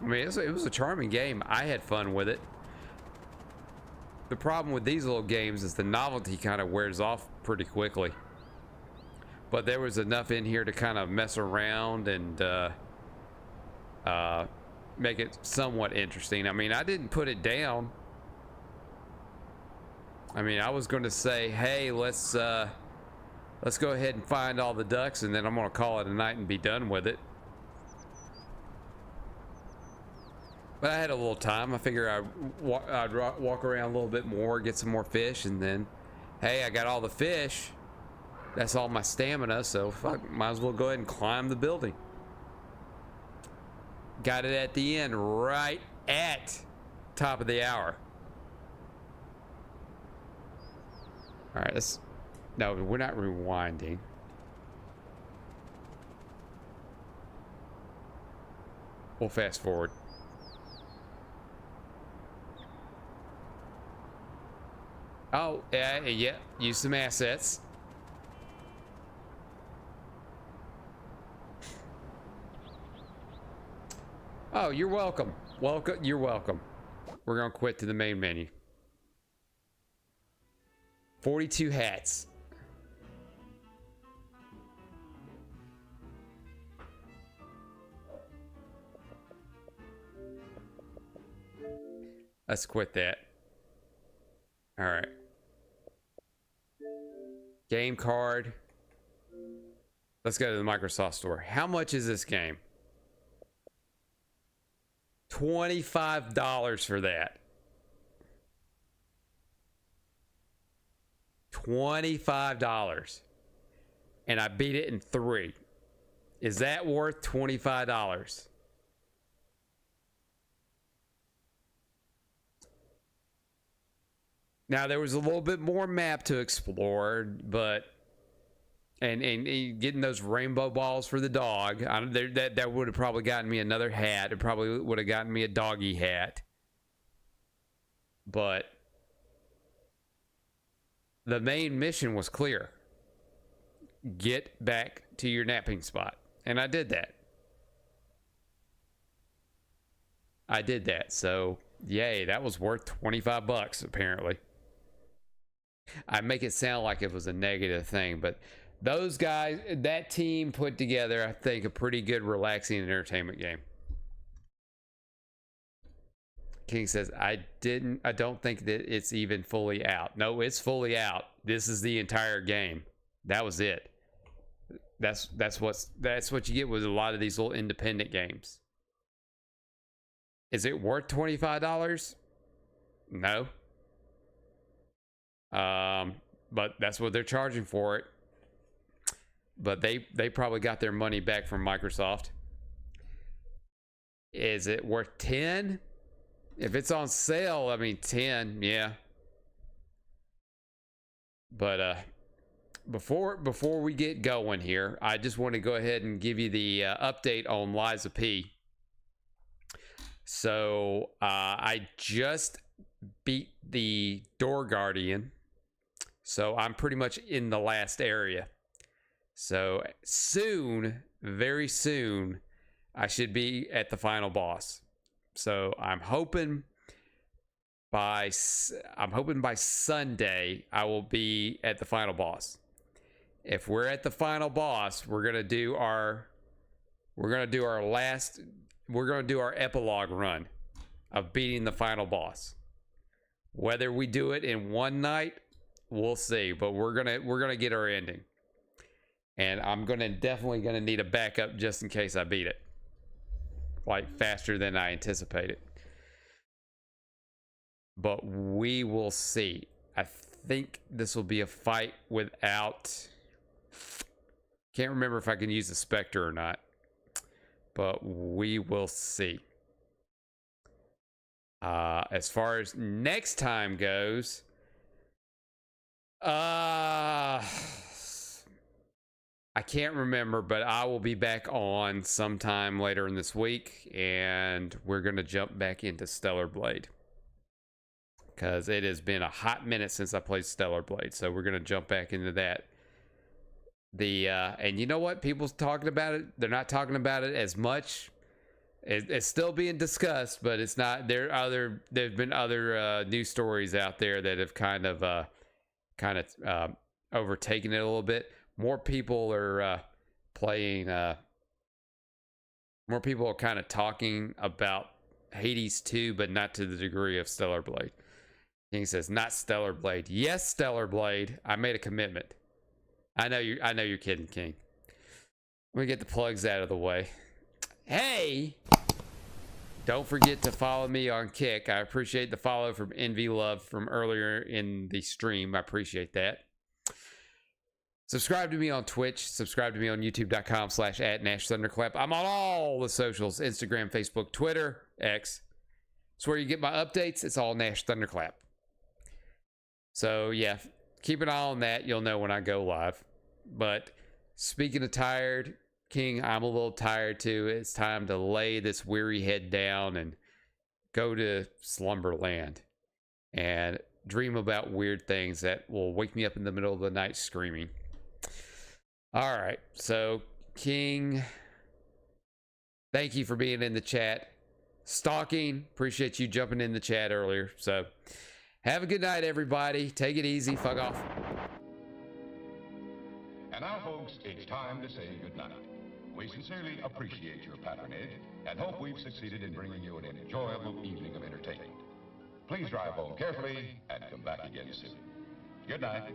I mean, it was a charming game. I had fun with it. The problem with these little games is the novelty kind of wears off pretty quickly. But there was enough in here to kind of mess around and make it somewhat interesting. I mean, I didn't put it down. I mean, I was going to say, hey, let's go ahead and find all the ducks, and then I'm going to call it a night and be done with it. But I had a little time. I figure I'd walk around a little bit more, get some more fish, and then, hey, I got all the fish. That's all my stamina, so fuck, might as well go ahead and climb the building. Got it at the end, right at top of the hour. All right, no, we're not rewinding. We'll fast forward. Oh, yeah, use some assets. Oh, you're welcome. You're welcome. We're gonna quit to the main menu. 42 hats. Let's quit that. All right. Game card. Let's go to the Microsoft Store. How much is this game? $25 for that. $25. And I beat it in 3. Is that worth $25? Now, there was a little bit more map to explore, but and getting those rainbow balls for the dog, that would have probably gotten me another hat. It probably would have gotten me a doggy hat. But the main mission was clear. Get back to your napping spot. And I did that. So, yay, that was worth $25 apparently. I make it sound like it was a negative thing, but those guys, that team put together, I think, a pretty good, relaxing entertainment game. King says, I don't think that it's even fully out. No, it's fully out. This is the entire game. That was it. That's what you get with a lot of these little independent games. Is it worth $25? No. But that's what they're charging for it. But they probably got their money back from Microsoft. Is it worth 10? If it's on sale, I mean 10, yeah. But before we get going here, I just want to go ahead and give you the update on Lies of P. So I just beat the Door Guardian, so I'm pretty much in the last area. So soon, very soon, I should be at the final boss. So I'm hoping by Sunday I will be at the final boss. If we're at the final boss, we're gonna do our epilogue run of beating the final boss. Whether we do it in one night We'll see, but we're gonna get our ending, and I'm definitely gonna need a backup just in case I beat it, like faster than I anticipated. But we will see. I think this will be a fight without. Can't remember if I can use the Spectre or not, but we will see. As far as next time goes, I can't remember, but I will be back on sometime later in this week, and we're going to jump back into Stellar Blade, because it has been a hot minute since I played Stellar Blade, so we're going to jump back into that. And you know what? People's talking about it. They're not talking about it as much. It's still being discussed, but it's not. There've been other news stories out there that have kind of overtaken it a little bit. More people are playing. More people are kind of talking about Hades 2, but not to the degree of Stellar Blade. King says, "Not Stellar Blade." Yes, Stellar Blade. I made a commitment. I know you're kidding, King. Let me get the plugs out of the way. Hey, don't forget to follow me on Kick. I appreciate the follow from Envy Love from earlier in the stream. I appreciate that. Subscribe to me on Twitch. Subscribe to me on youtube.com/@NashThunderclap. I'm on all the socials: Instagram, Facebook, Twitter, X. It's where you get my updates. It's all Nash Thunderclap. So yeah, keep an eye on that. You'll know when I go live. But speaking of tired, King, I'm a little tired too. It's time to lay this weary head down and go to slumberland and dream about weird things that will wake me up in the middle of the night screaming. All right, so King, thank you for being in the chat. Stalking, appreciate you jumping in the chat earlier. So have a good night, everybody. Take it easy. Fuck off. And now, folks, it's time to say goodnight. We sincerely appreciate your patronage and hope we've succeeded in bringing you an enjoyable evening of entertainment. Please drive home carefully and come back again soon. Good night.